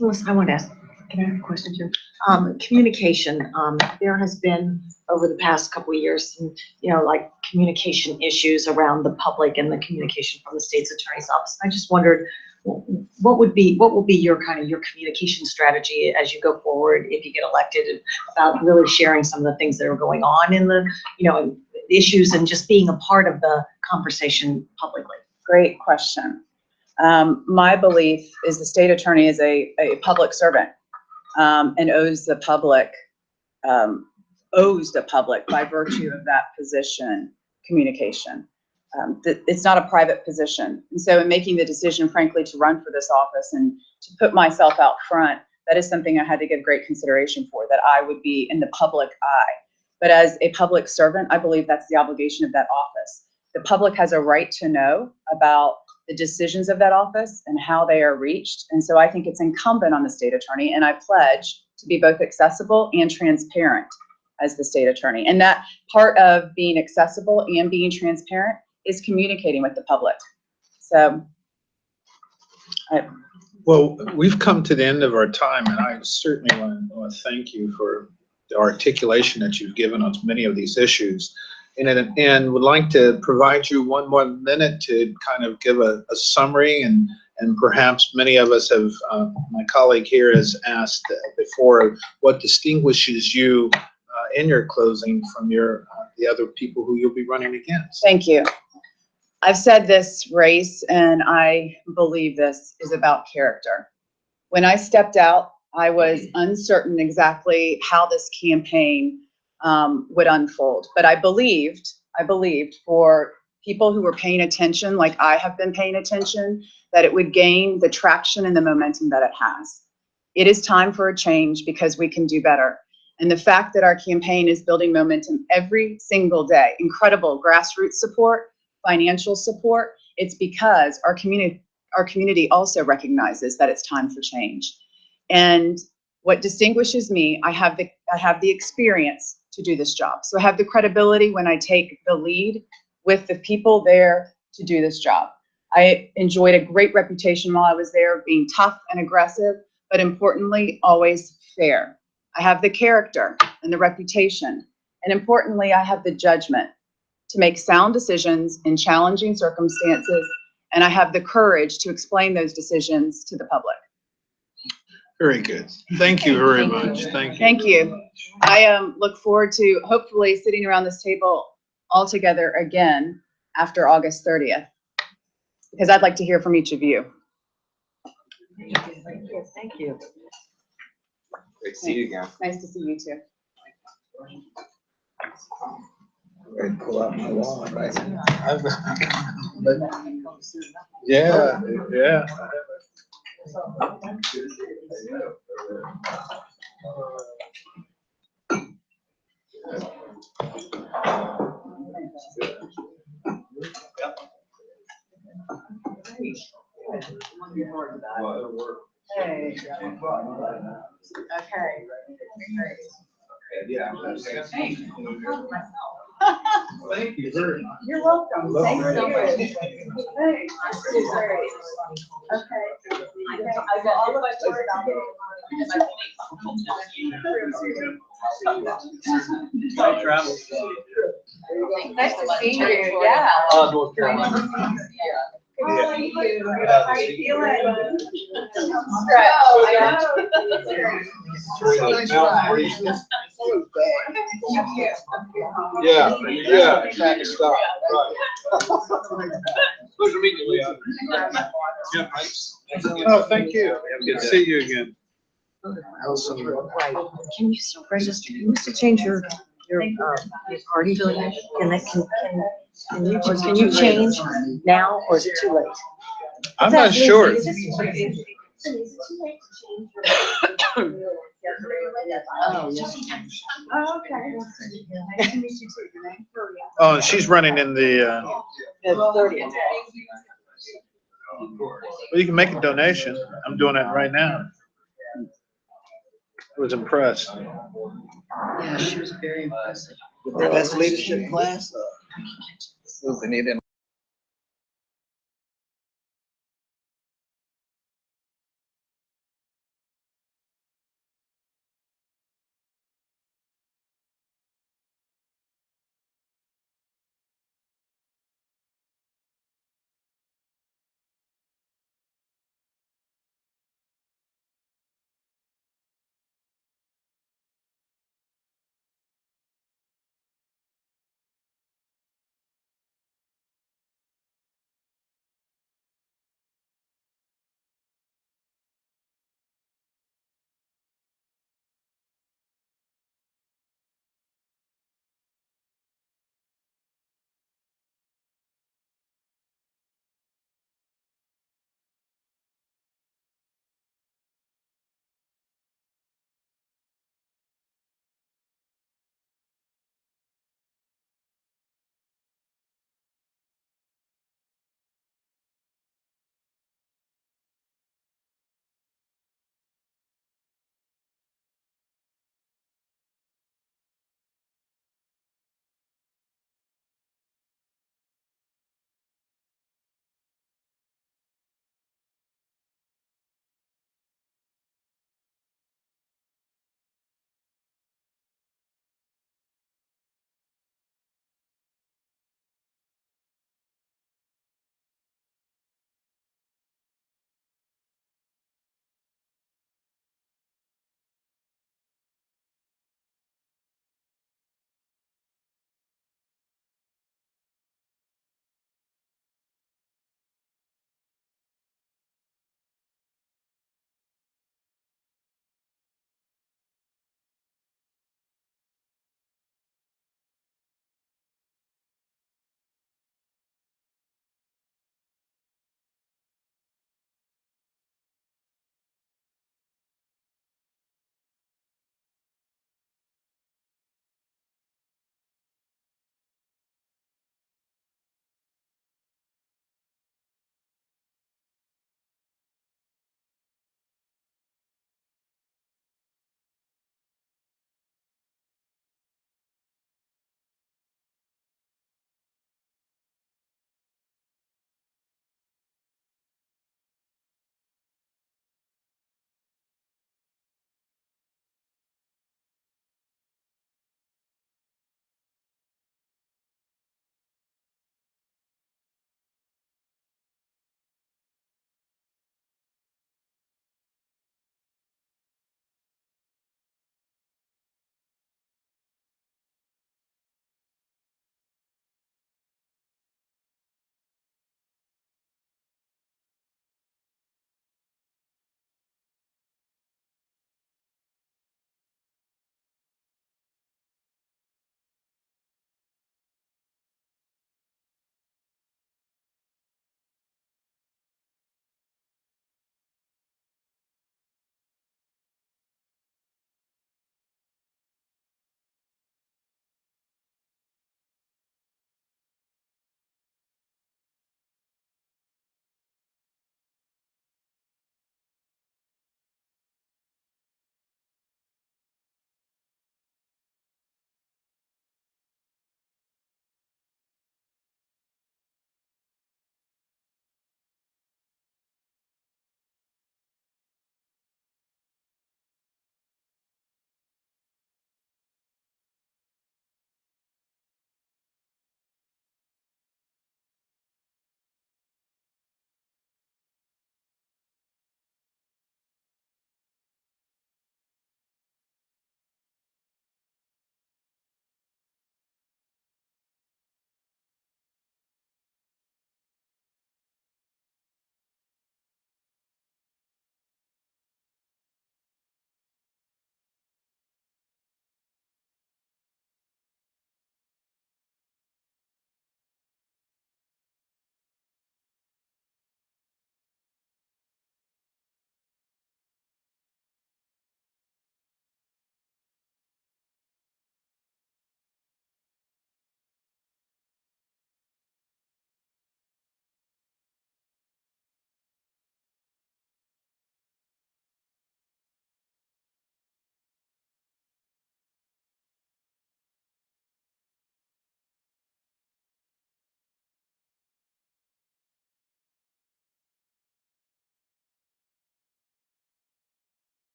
Melissa, I want to ask, can I have a question too? Communication, there has been over the past couple of years, some, like communication issues around the public and the communication from the state's attorney's office. I just wondered, what will be your communication strategy as you go forward if you get elected, about really sharing some of the things that are going on in the, issues and just being a part of the conversation publicly? Great question. My belief is the state attorney is a public servant and owes the public by virtue of that position communication. It's not a private position. And so in making the decision, frankly, to run for this office and to put myself out front, that is something I had to give great consideration for, that I would be in the public eye. But as a public servant, I believe that's the obligation of that office. The public has a right to know about the decisions of that office and how they are reached. And so I think it's incumbent on the state attorney, and I pledge to be both accessible and transparent as the state attorney. And that part of being accessible and being transparent is communicating with the public. So. Well, we've come to the end of our time, and I certainly want to thank you for the articulation that you've given on many of these issues. And would like to provide you one more minute to kind of give a summary, and perhaps many of us have, my colleague here has asked before, what distinguishes you in your closing from the other people who you'll be running against? Thank you. I've said this race, and I believe this is about character. When I stepped out, I was uncertain exactly how this campaign would unfold. But I believed for people who were paying attention, like I have been paying attention, that it would gain the traction and the momentum that it has. It is time for a change because we can do better. And the fact that our campaign is building momentum every single day, incredible grassroots support, financial support, it's because our community also recognizes that it's time for change. And what distinguishes me, I have the experience to do this job. So I have the credibility when I take the lead with the people there to do this job. I enjoyed a great reputation while I was there, being tough and aggressive, but importantly, always fair. I have the character and the reputation. And importantly, I have the judgment to make sound decisions in challenging circumstances, and I have the courage to explain those decisions to the public. Very good. Thank you very much. Thank you. Thank you. I look forward to hopefully sitting around this table all together again after August 30th, because I'd like to hear from each of you. Thank you. Great to see you again. Nice to see you too. Ready to pull out my wallet, right? Yeah, yeah. Hey. Okay. Thank you very much. You're welcome. Thanks so much. Thanks. This is great. Okay. I'll look forward to Safe travel. Nice to see you. Yeah. North Carolina. How are you? How you feeling? Yeah, yeah. Stop. Pleasure meeting you, Leon. Oh, thank you. Good to see you again. Right. Can you still register, can you still change your party affiliation? Can you change now, or is it too late? I'm not sure. Oh, yes. Okay. Nice to meet you too. Your name? Oh, and she's running in the, The 30th. well, you can make a donation. I'm doing that right now. I was impressed. Yeah, she was very impressive. Best leadership class. They need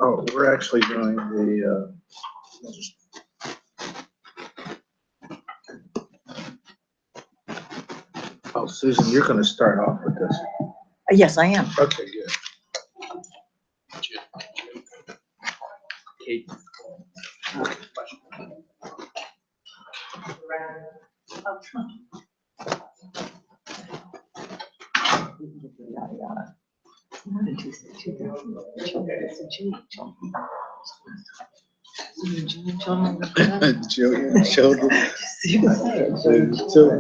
Oh, we're actually doing the, oh, Susan, you're gonna start off with this. Yes, I am. Okay, good. Kate. More than 2,000 children.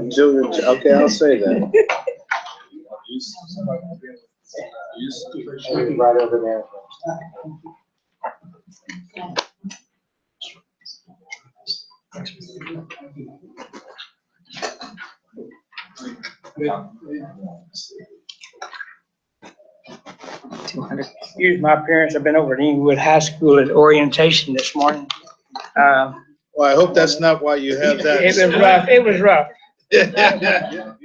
Children. Okay, I'll say that. Right over there. Excuse my appearance. I've been over at Inglewood High School at orientation this morning. Well, I hope that's not why you have that. It was rough. It was rough. Yeah.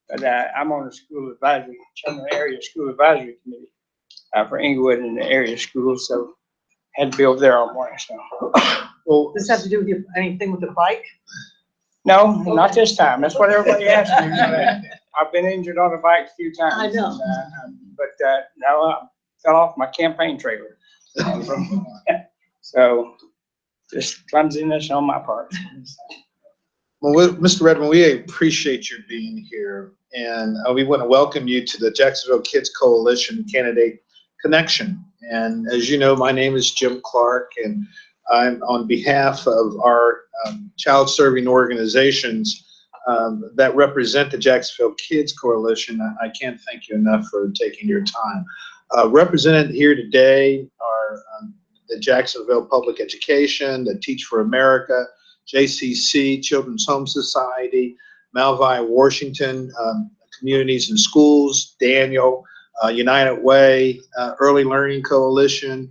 But I'm on the school advisory, chairman of the area school advisory committee for Inglewood and the area schools. So had to be over there all morning. So Well, Does this have to do with anything with the bike? no, not this time. That's what everybody asks me. I've been injured on a bike a few times. I know. But no, I fell off my campaign trailer. So just clumsiness on my part. Well, Mr. Redman, we appreciate your being here, and we want to welcome you to the Jacksonville Kids Coalition Candidate Connection. And as you know, my name is Jim Clark, and I'm on behalf of our child-serving organizations that represent the Jacksonville Kids Coalition. I can't thank you enough for taking your time. Represented here today are the Jacksonville Public Education, the Teach for America, JCC, Children's Home Society, Malvi Washington, Communities and Schools, Daniel, United Way, Early Learning Coalition,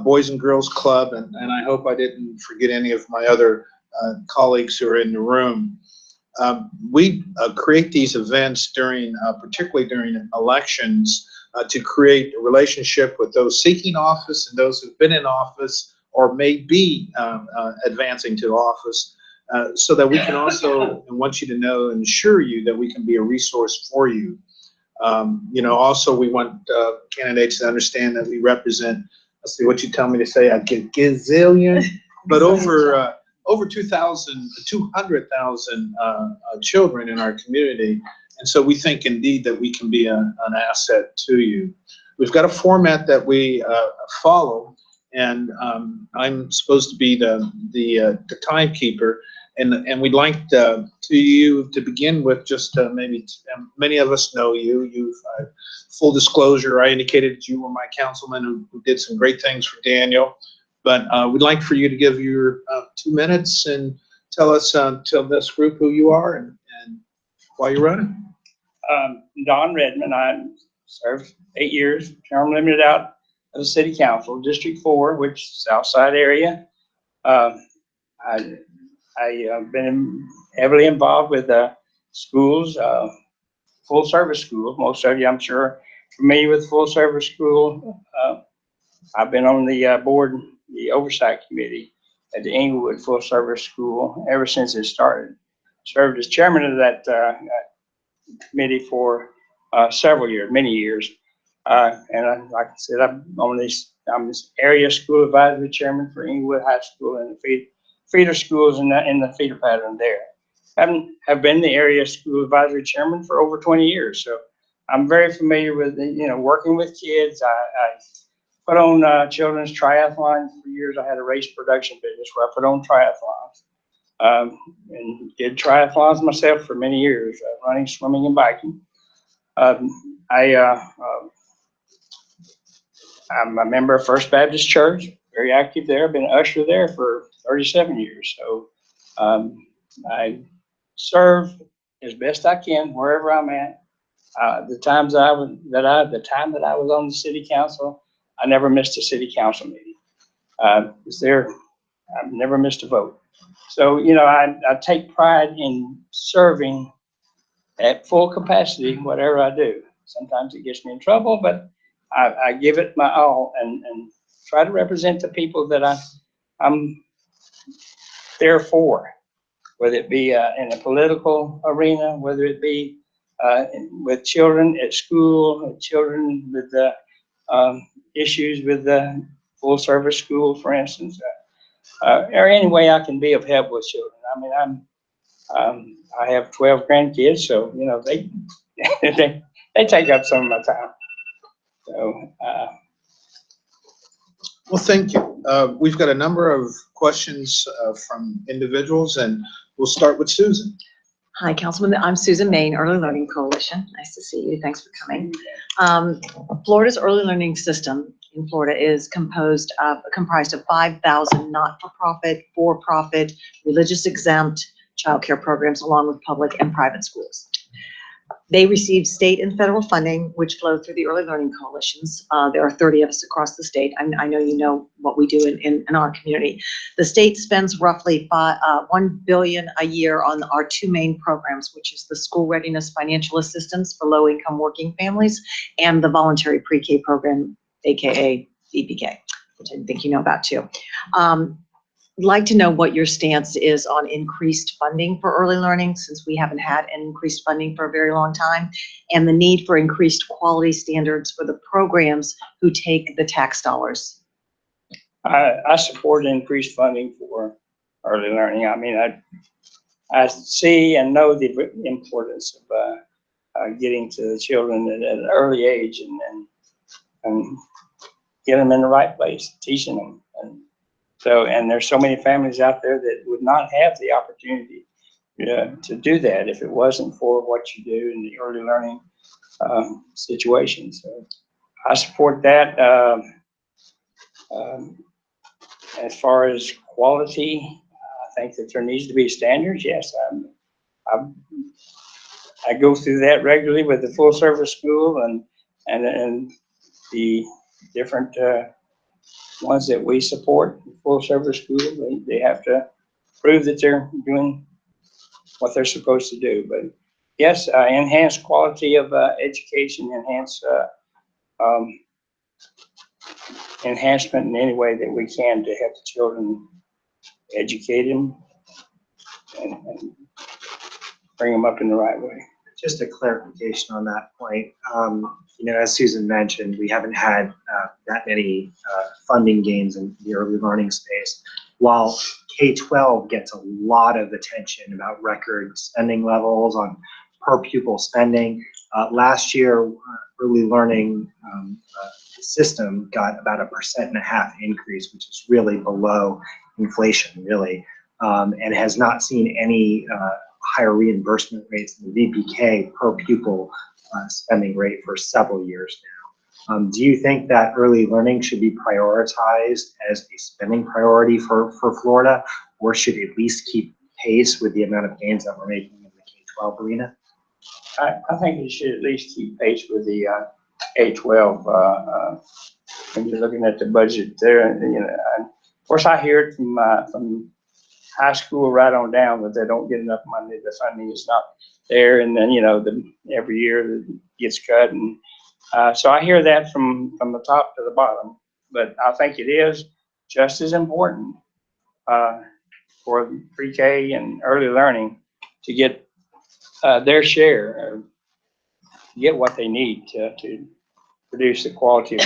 Boys and Girls Club, and I hope I didn't forget any of my other colleagues who are in the room. We create these events during, particularly during elections, to create a relationship with those seeking office and those who've been in office or may be advancing to office, so that we can also, and want you to know and assure you that we can be a resource for you. You know, also we want candidates to understand that we represent, let's see what you tell me to say, a gazillion, but over 200,000 children in our community. And so we think indeed that we can be an asset to you. We've got a format that we follow, and I'm supposed to be the timekeeper. And we'd like you to begin with just maybe, many of us know you. You've, full disclosure, I indicated that you were my councilman who did some great things for Daniel. But we'd like for you to give your 2 minutes and tell us, tell this group who you are and why you're running. Don Redman, I served 8 years, term limited out of the city council, District 4, which is Southside area. I've been heavily involved with schools, full service schools. Most of you, I'm sure, familiar with full service school. I've been on the board, the oversight committee at the Inglewood Full Service School ever since it started. Served as chairman of that committee for several years, many years. Like I said, I'm this area school advisory chairman for Inglewood High School and the feeder schools in the feeder pattern there. Have been the area school advisory chairman for over 20 years. So I'm very familiar with, working with kids. I put on children's triathlons for years. I had a race production business where I put on triathlons. And did triathlons myself for many years, running, swimming, and biking. I'm a member of First Baptist Church, very active there. I've been an usher there for 37 years. So I serve as best I can wherever I'm at. The time that I was on the city council, I never missed a city council meeting. I've never missed a vote. So, I take pride in serving at full capacity, whatever I do. Sometimes it gets me in trouble, but I give it my all and try to represent the people that I'm there for, whether it be in a political arena, whether it be with children at school, children with issues with the full service school, for instance, or any way I can be of help with children. I mean, I have 12 grandkids, so they they take up some of my time. So. Well, thank you. We've got a number of questions from individuals, and we'll start with Susan. Hi, Councilman. I'm Susan Main, Early Learning Coalition. Nice to see you. Thanks for coming. Florida's early learning system in Florida is comprised of 5,000 not-for-profit, for-profit, religious exempt childcare programs, along with public and private schools. They receive state and federal funding, which flow through the early learning coalitions. There are 30 of us across the state. I know you know what we do in our community. The state spends roughly $1 billion a year on our two main programs, which is the School Readiness Financial Assistance for Low-Income Working Families and the Voluntary Pre-K program, aka VPK, which I think you know about too. I'd like to know what your stance is on increased funding for early learning, since we haven't had increased funding for a very long time, and the need for increased quality standards for the programs who take the tax dollars. I support increased funding for early learning. I mean, I see and know the importance of getting to the children at an early age and get them in the right place, teaching them. And there's so many families out there that would not have the opportunity to do that if it wasn't for what you do in the early learning situation. So I support that. As far as quality, I think that there needs to be standards. Yes, I go through that regularly with the full service school and the different ones that we support, full service school. They have to prove that they're doing what they're supposed to do. But yes, enhance quality of education, enhancement in any way that we can to help the children, educate them and bring them up in the right way. Just a clarification on that point. As Susan mentioned, we haven't had that many funding gains in the early learning space. While K-12 gets a lot of attention about record spending levels on per pupil spending, last year early learning system got about 1.5% increase, which is really below inflation, really, and has not seen any higher reimbursement rates than the VPK per pupil spending rate for several years now. Do you think that early learning should be prioritized as a spending priority for Florida, or should it at least keep pace with the amount of gains that we're making in the K-12 arena? I think it should at least keep pace with the K-12. When you're looking at the budget there, of course I hear it from high school right on down that they don't get enough money. The funding is not there, and then every year it gets cut, and so I hear that from the top to the bottom. But I think it is just as important for pre-K and early learning to get their share, get what they need to produce the quality.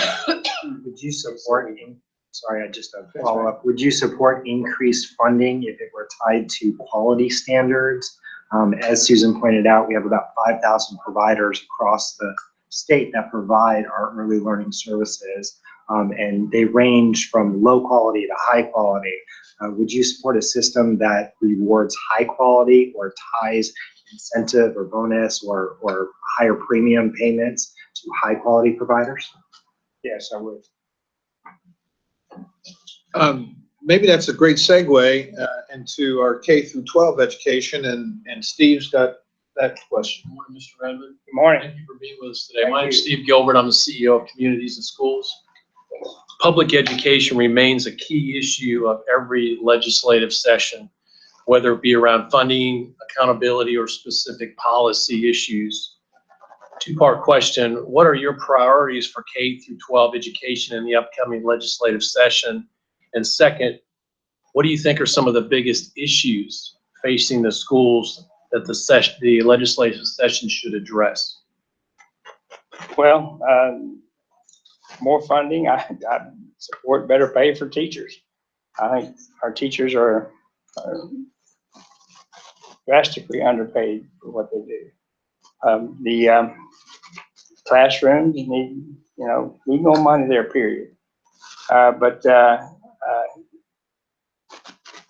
Would you support? Sorry, I just a follow up. Would you support increased funding if it were tied to quality standards? As Susan pointed out, we have about 5,000 providers across state that provide our early learning services, and they range from low quality to high quality. Would you support a system that rewards high quality or ties incentive or bonus or higher premium payments to high quality providers? Yes, I would. Maybe that's a great segue into our K through 12 education, and Steve's got that question. Good morning, Mr. Redman. Good morning. Thank you for being with us today. My name is Steve Gilbert. I'm the CEO of Communities and Schools. Public education remains a key issue of every legislative session, whether it be around funding, accountability, or specific policy issues. Two-part question: what are your priorities for K through 12 education in the upcoming legislative session? And second, what do you think are some of the biggest issues facing the schools that the legislative session should address? Well, more funding. I support better pay for teachers. I think our teachers are drastically underpaid for what they do. The classrooms need more money there, period. But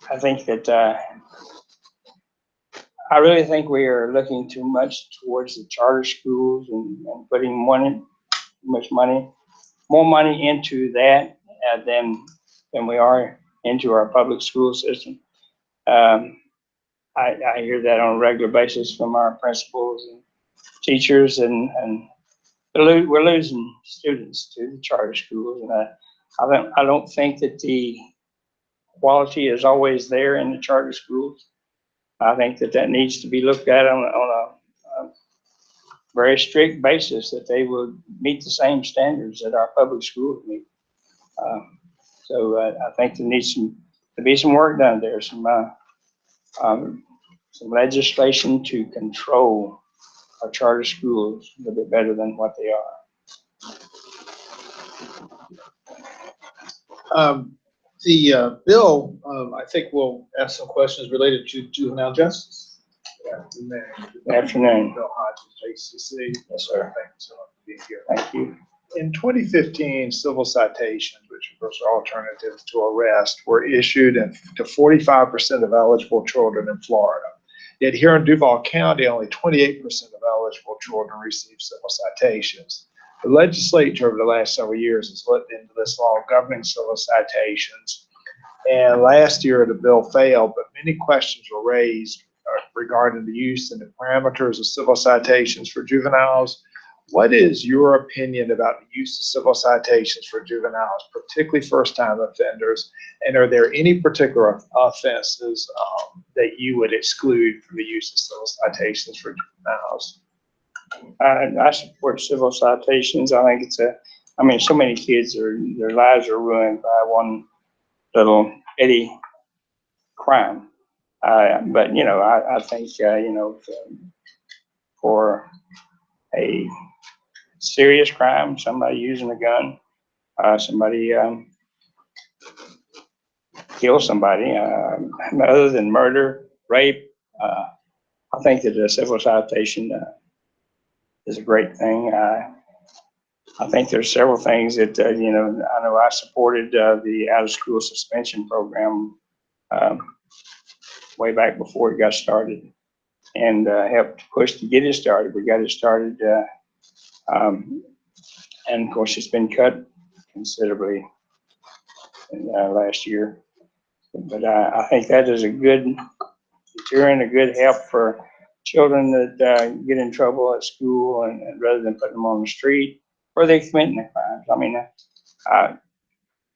I think that I really think we are looking too much towards the charter schools and putting more money into that than we are into our public school system. I hear that on a regular basis from our principals and teachers, and we're losing students to the charter schools, and I don't think that the quality is always there in the charter schools. I think that needs to be looked at on a very strict basis, that they will meet the same standards that our public schools meet. So I think there needs to be some work done there, some legislation to control our charter schools a little bit better than what they are. The bill, I think we'll ask some questions related to juvenile justice. Good afternoon. Bill Hodges, JCC. Yes, sir. Thank you so much for being here. Thank you. In 2015, civil citations, which of course are alternatives to arrest, were issued to 45% of eligible children in Florida. Yet here in Duval County, only 28% of eligible children receive civil citations. The legislature over the last several years has looked into this law governing civil citations, and last year the bill failed, but many questions were raised regarding the use and the parameters of civil citations for juveniles. What is your opinion about the use of civil citations for juveniles, particularly first-time offenders? And are there any particular offenses that you would exclude from the use of civil citations for juveniles? I support civil citations. I think so many kids their lives are ruined by one little petty crime. But I think for a serious crime, somebody using a gun, somebody kill somebody, other than murder, rape, I think that a civil citation is a great thing. I think there's several things that, I know I supported the out-of-school suspension program way back before it got started, and helped push to get it started. We got it started, and of course it's been cut considerably last year. But I think that is a good deterrent, a good help for children that get in trouble at school, and rather than putting them on the street or they committing the crimes. I mean,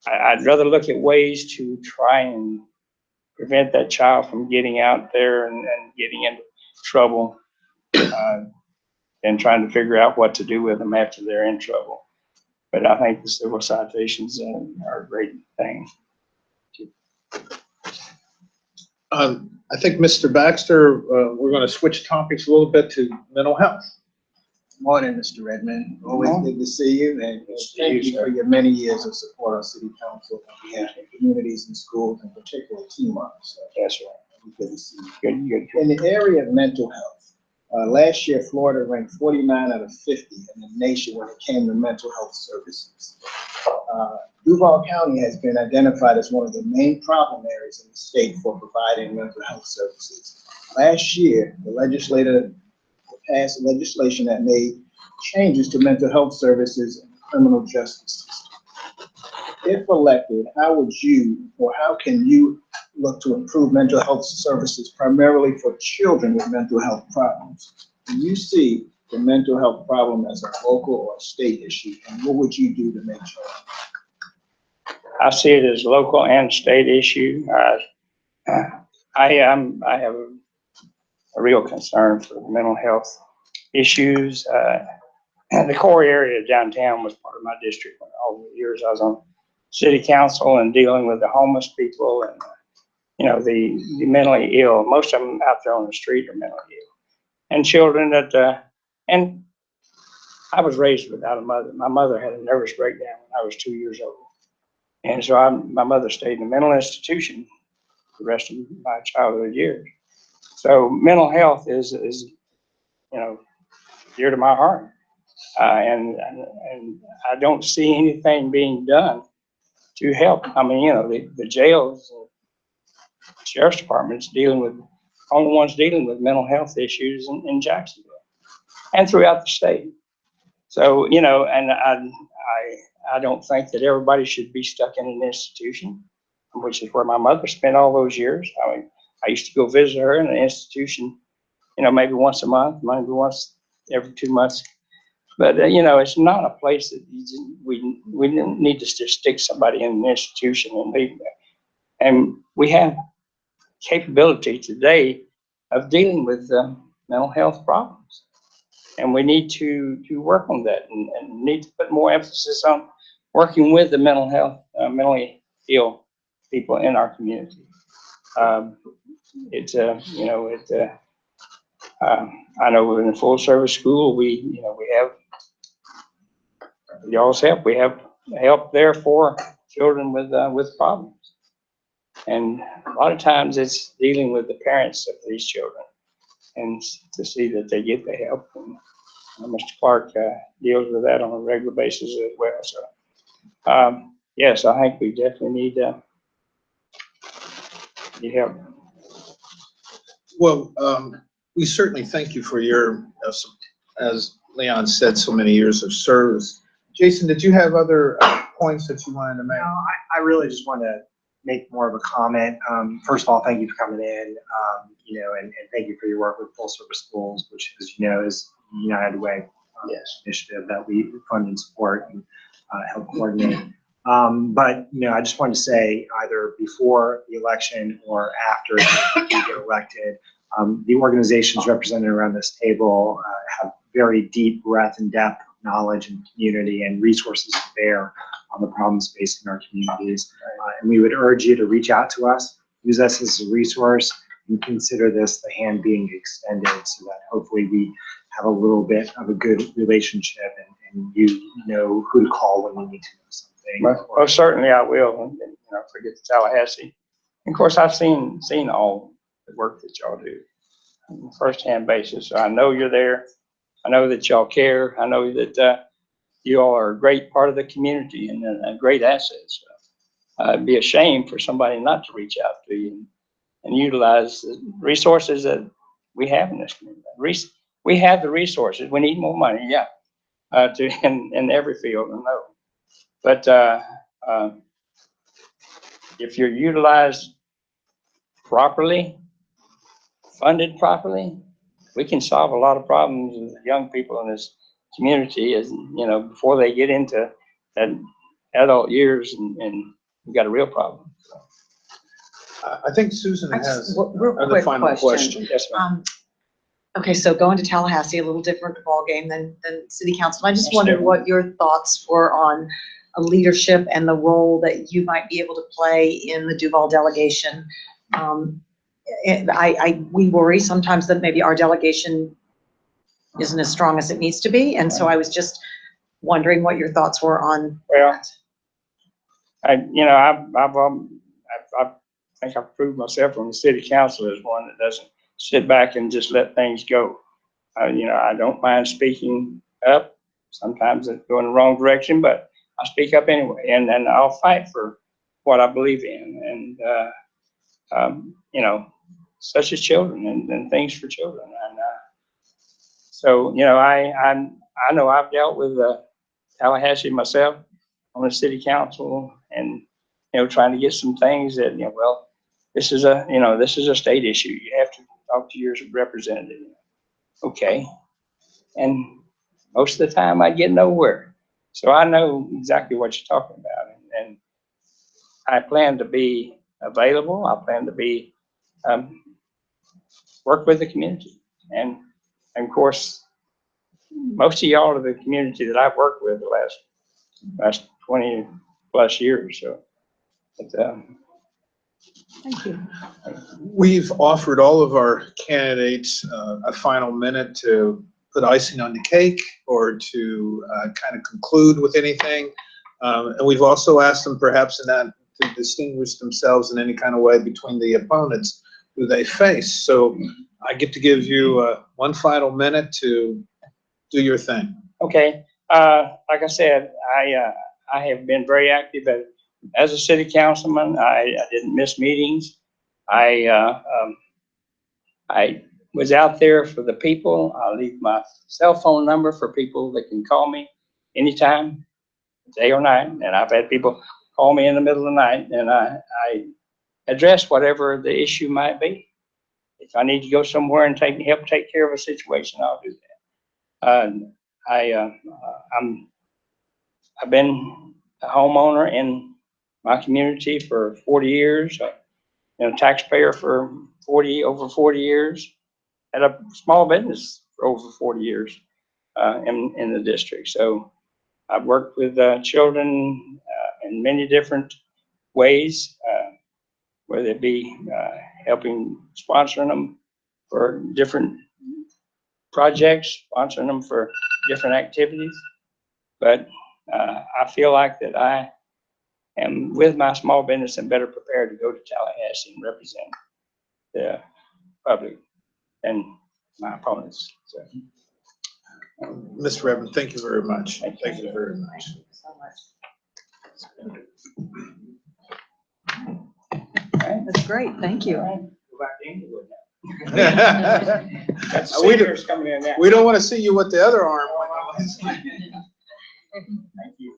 I'd rather look at ways to try and prevent that child from getting out there and getting into trouble, and trying to figure out what to do with them after they're in trouble. But I think the civil citations are a great thing. I think, Mr. Baxter, we're going to switch topics a little bit to mental health. Morning, Mr. Redman. Always good to see you, and thank you for your many years of support on City Council on behalf of communities and schools, and particularly Teamwork. So That's right. good to see you. Good. In the area of mental health, Last year, Florida ranked 49 out of 50 in the nation when it came to mental health services. Duval County has been identified as one of the main problem areas in the state for providing mental health services. Last year, the legislature passed legislation that made changes to mental health services in the criminal justice system. If elected, how would you, or how can you look to improve mental health services primarily for children with mental health problems? Do you see the mental health problem as a local or a state issue, and what would you do to make sure? I see it as local and state issue. I have a real concern for mental health issues. The core area of downtown was part of my district when all the years I was on city council and dealing with the homeless people and the mentally ill. Most of them out there on the street are mentally ill, and children that and I was raised without a mother. My mother had a nervous breakdown when I was 2 years old, and so my mother stayed in a mental institution the rest of my childhood years. So mental health is dear to my heart, and I don't see anything being done to help. I mean, the jails, sheriff's departments only ones dealing with mental health issues in Jacksonville and throughout the state. So, and I don't think that everybody should be stuck in an institution, which is where my mother spent all those years. I mean, I used to go visit her in an institution, maybe once a month, maybe once every 2 months. But, it's not a place that we need to just stick somebody in an institution and leave them. And we have capability today of dealing with mental health problems. And we need to work on that and need to put more emphasis on working with the mentally ill people in our community. I know in a full service school, we have y'all's help. We have help there for children with problems. And a lot of times it's dealing with the parents of these children and to see that they get the help. And Mr. Clark deals with that on a regular basis as well. So, yes, I think we definitely need help. Well, we certainly thank you for your, as Leon said, so many years of service. Jason, did you have other points that you wanted to make? No, I really just want to make more of a comment. First of all, thank you for coming in, and thank you for your work with full service schools, which, as you know, is United Way initiative that we fund and support and help coordinate. But I just want to say, either before the election or after you get elected, the organizations represented around this table have very deep breadth and depth of knowledge and community and resources to bear on the problems facing our communities. And we would urge you to reach out to us, use us as a resource, and consider this the hand being extended so that hopefully we have a little bit of a good relationship and you know who to call when you need to know something. Well, certainly I will, and forget the Tallahassee. And of course, I've seen all the work that y'all do on a first-hand basis. So I know you're there. I know that y'all care. I know that you all are a great part of the community and a great asset. So it'd be a shame for somebody not to reach out to you and utilize the resources that we have in this community. We have the resources. We need more money, in every field, I know. But if you're utilized properly, funded properly, we can solve a lot of problems with young people in this community, as before they get into that adult years, and we've got a real problem. So. I think Susan has Real the quick final question. Yes, ma'am. Okay, so going to Tallahassee, a little different ballgame than city council. I just wondered what your thoughts were on a leadership and the role that you might be able to play in the Duval delegation. We worry sometimes that maybe our delegation isn't as strong as it needs to be, and so I was just wondering what your thoughts were on that. I think I've proved myself on the city council as one that doesn't sit back and just let things go. I don't mind speaking up. Sometimes I go in the wrong direction, but I speak up anyway, and I'll fight for what I believe in, and such as children and things for children. And so, I know I've dealt with Tallahassee myself on the city council, and trying to get some things that well, this is a state issue. You have to talk to your representative. Okay, and most of the time I get nowhere. So I know exactly what you're talking about, and I plan to be available. I plan to be work with the community, and of course, most of y'all are the community that I've worked with the last 20 plus years. So, Thank you. We've offered all of our candidates a final minute to put icing on the cake or to kind of conclude with anything. And we've also asked them perhaps in that to distinguish themselves in any kind of way between the opponents who they face. So I get to give you one final minute to do your thing. okay. Like I said, I have been very active as a city councilman. I didn't miss meetings. I was out there for the people. I leave my cell phone number for people that can call me anytime, day or night. And I've had people call me in the middle of the night, and I address whatever the issue might be. If I need to go somewhere and help take care of a situation, I'll do that. I've been a homeowner in my community for 40 years. Taxpayer for over 40 years. Had a small business for over 40 years in the district. So I've worked with children in many different ways, whether it be helping sponsoring them for different projects, sponsoring them for different activities. But I feel like that I am with my small business and better prepared to go to Tallahassee and represent the public than my opponents. So, Mr. Redman, thank you very much. Thank you very much. Thank you so much. That's great. Thank you. Go back to Inglewood now. Got We seniors coming in now. We don't want to see you with the other arm. Thank you.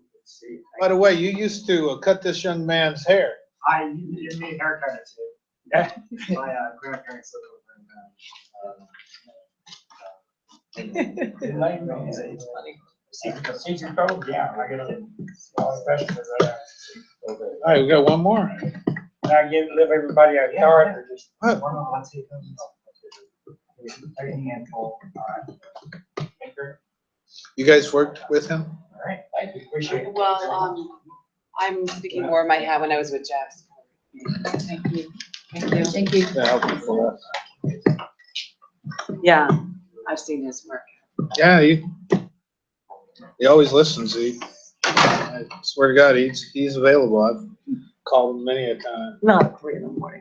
By the way, you used to cut this young man's hair. I made haircut too. Yeah. My grandparents live over It's funny. Senior code? Yeah, I got a special right All right, we got one more. I live everybody a card or just What? one of my take everything in full. You guys worked with him? All right, thank you, appreciate it. Well, I'm speaking more of my hat when I was with Jeff. Thank you. Thank you. Thank you. Yeah, helpful for us. Yeah, I've seen his work. Yeah, he always listens. I swear to God, he's available. I've called him many a time. Not at 3 in the morning.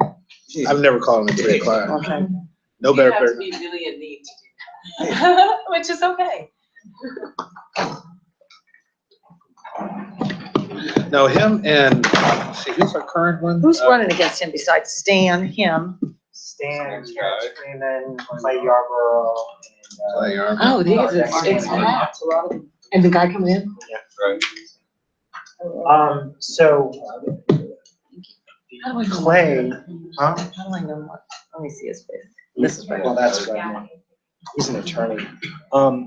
I've never called him at 3 o'clock. Okay. No better You have to person. be really in need to do that, which is okay. No, him and, let's see, who's our current one? Who's running against him besides Stan, him? Stan, Freeman, Clay Yarborough, and Clay Arm. Oh, these are, It's a lot of, and the guy coming in? so How do I know? Clay, huh? How do I know what? Let me see his face. This is right. Well, that's Redman. He's an attorney.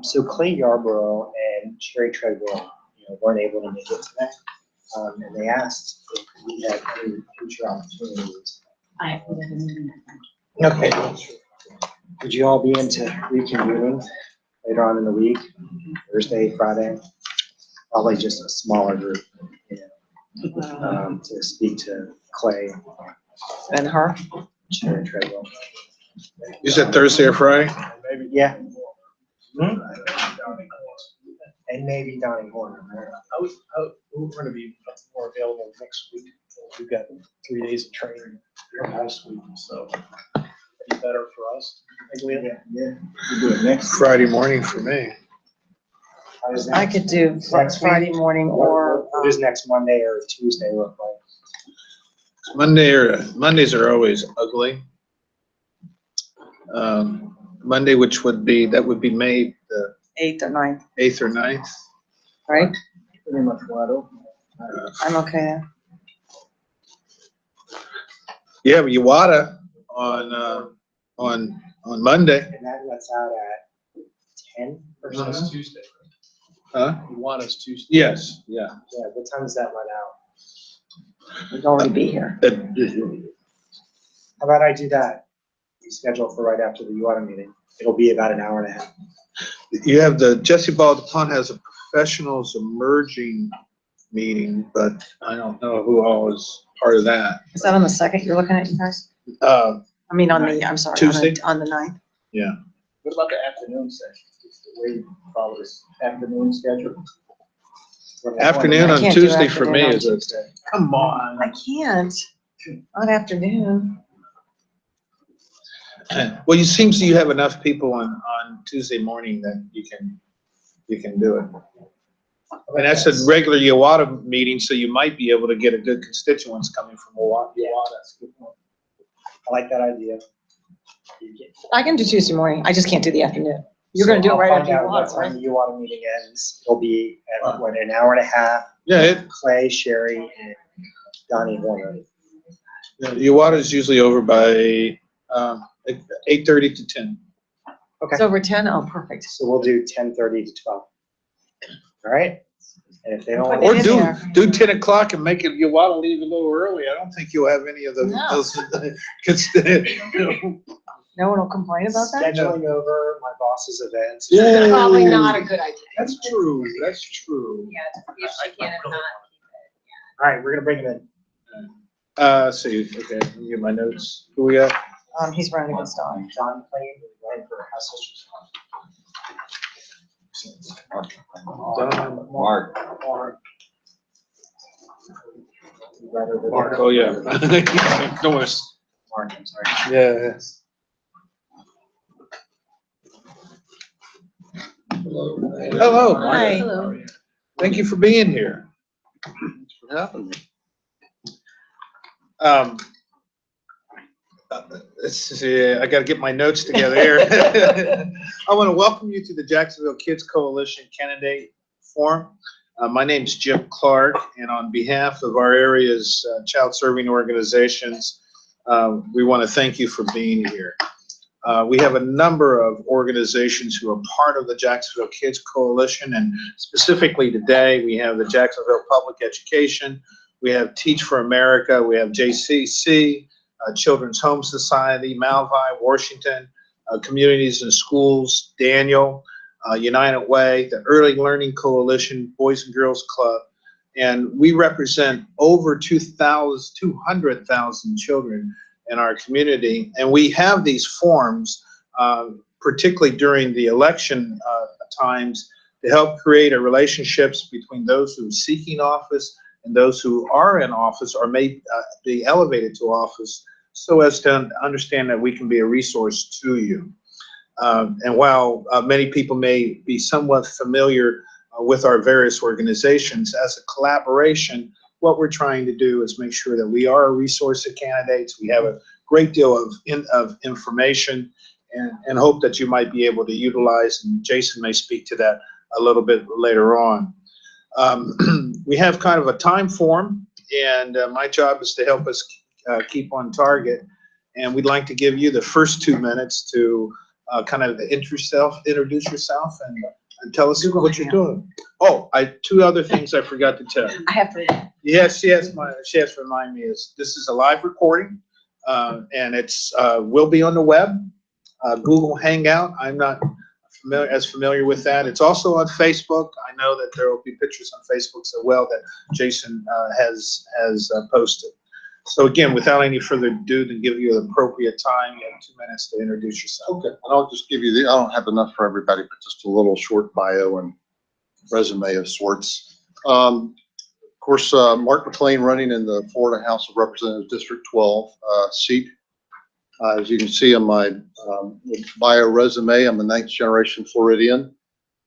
So Clay Yarborough and Sherry Treadwell, weren't able to make it today. And they asked if we had any future opportunities. Okay. Would you all be into reconvening later on in the week, Thursday, Friday? Probably just a smaller group, to speak to Clay, And her? Sherry Treadwell. You said Thursday or Friday? Yeah. And maybe Donnie Horner. We're going to be more available next week. We've got 3 days of training here last week, so be better for us. MacLean? Yeah, we do it next. Friday morning for me. How does I next- could do next Friday week? morning or, What does next Monday or Tuesday look like? Mondays are always ugly. Monday, that would be May the 8th or 9th, 8th or 9th. right? Pretty much wide open. I'm okay there. You have Uwata on Monday, And that lets out at 10 or so? That's Tuesday. huh? You want us Tuesday? Yes, yeah. Yeah, what time does that let out? We'd already be here. How about I do that? We schedule for right after the UATA meeting. It'll be about an hour and a half. You have Jesse Baldepond has a professionals emerging meeting, but I don't know who all is part of that. Is that on the 2nd you're looking at, you guys? Uh, I mean, I'm sorry, Tuesday? on the 9th. What about the afternoon session? Is the way you follow this afternoon schedule? Afternoon I on can't do Tuesday for me afternoon on is a, Tuesday. come on. I can't, not afternoon. Well, it seems you have enough people on Tuesday morning that you can do it. And that's a regular Uwata meeting, so you might be able to get a good constituents coming from Uwata. I like that idea. I can do Tuesday morning, I just can't do the afternoon. You're gonna do it right after you What want, time right? the UATA meeting ends. It'll be at what, an hour and a half. Yeah, Clay, Sherry, and Donnie Warner. Uwata is usually over by 8:30 to 10. It's over 10, oh, perfect. So we'll do 10:30 to 12. All right? And if they don't. Put Or it in there. do 10 o'clock and make it Uwata leave a little early. I don't think you'll have any of No. those. No one will complain about that? Scheduling over my boss's events. Yay. Probably not a good idea. That's true, that's true. Yeah, if she can not. All right, we're gonna bring him in. Let's see, okay, let me get my notes. Who we got? He's running against Don. John MacLean, running for House Don, Mark. Mark, oh, yeah. Don't want to, Mark, I'm sorry. yeah. Hello. Hi. Thank you for being here. Thanks for having me. Let's see, I gotta get my notes together here. I want to welcome you to the Jacksonville Kids Coalition Candidate Forum. My name's Jim Clark, and on behalf of our area's child serving organizations, we want to thank you for being here. We have a number of organizations who are part of the Jacksonville Kids Coalition, and specifically today, we have the Jacksonville Public Education, we have Teach for America, we have JCC, Children's Home Society, Malvi, Washington, Communities and Schools, Daniel, United Way, the Early Learning Coalition, Boys and Girls Club, and we represent over 200,000 children in our community. And we have these forums, particularly during the election times, to help create a relationships between those who are seeking office and those who are in office or may be elevated to office, so as to understand that we can be a resource to you. And while many people may be somewhat familiar with our various organizations, as a collaboration, what we're trying to do is make sure that we are a resource to candidates. We have a great deal of information and hope that you might be able to utilize, and Jason may speak to that a little bit later on. We have kind of a time form, and my job is to help us keep on target. And we'd like to give you the first 2 minutes to kind of introduce yourself and tell us what you're doing. Oh, two other things I forgot to tell you. I have to. Yes, she has to remind me is this is a live recording, and it's will be on the web, Google Hangout. I'm not familiar with that. It's also on Facebook. I know that there will be pictures on Facebook as well that Jason has posted. So again, without any further ado, to give you the appropriate time, you have 2 minutes to introduce yourself. Okay, and I'll just give you I don't have enough for everybody, but just a little short bio and resume of sorts. Of course, Mark MacLean, running in the Florida House of Representatives, District 12 seat. As you can see on my bio resume, I'm a 9th generation Floridian.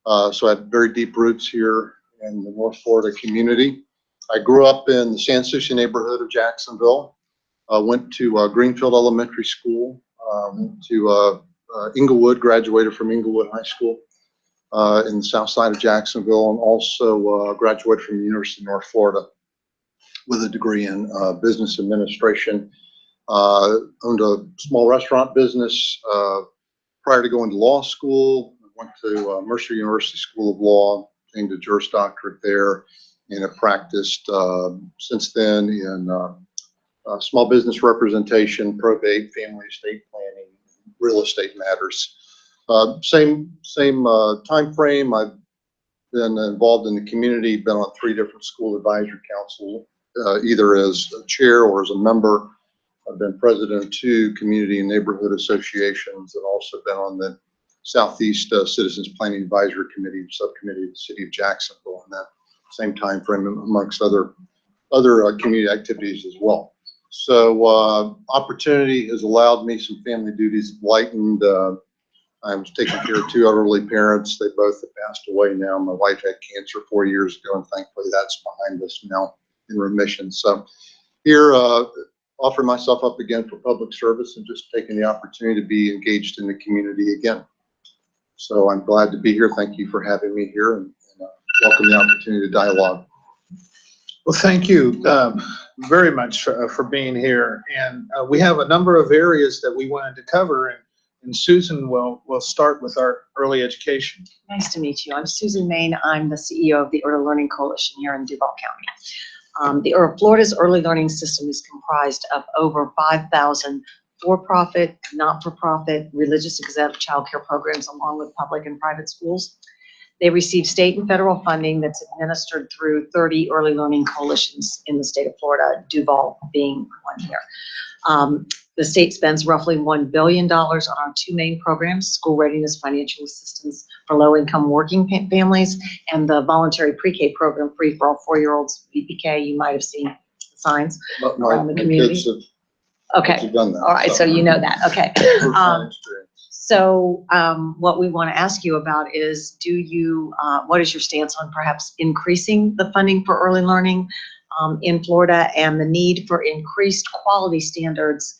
So I have very deep roots here in the North Florida community. I grew up in the San Souci neighborhood of Jacksonville. Went to Greenfield Elementary School, went to Inglewood, graduated from Inglewood High School in the south side of Jacksonville, and also graduated from the University of North Florida with a degree in business administration. Owned a small restaurant business prior to going to law school. Went to Mercer University School of Law, gained a Juris Doctorate there, and have practiced since then in small business representation, probate, family estate planning, real estate matters. Same time frame. I've been involved in the community, been on 3 different school advisory councils, either as a chair or as a member. I've been president of 2 community and neighborhood associations, and also been on the Southeast Citizens Planning Advisory Committee, subcommittee of the city of Jacksonville in that same time frame, amongst other community activities as well. So opportunity has allowed me some family duties lightened. I was taking care of 2 elderly parents. They both have passed away now. My wife had cancer 4 years ago, and thankfully that's behind us now in remission. So here, offer myself up again for public service and just taking the opportunity to be engaged in the community again. So I'm glad to be here. Thank you for having me here, and welcome the opportunity to dialogue. Well, thank you very much for being here. And we have a number of areas that we wanted to cover, and Susan will start with our early education. Nice to meet you. I'm Susan Main. I'm the CEO of the Early Learning Coalition here in Duval County. Florida's early learning system is comprised of over 5,000 for-profit, not-for-profit, religious exempt childcare programs, along with public and private schools. They receive state and federal funding that's administered through 30 early learning coalitions in the state of Florida, Duval being one here. The state spends roughly $1 billion on our 2 main programs: school readiness financial assistance for low-income working families, and the voluntary pre-K program, free for all 4-year-olds, VPK. You might have seen the signs around the community. Kids have Okay. done that. All right, so you know that. Okay. So what we want to ask you about is, what is your stance on perhaps increasing the funding for early learning in Florida, and the need for increased quality standards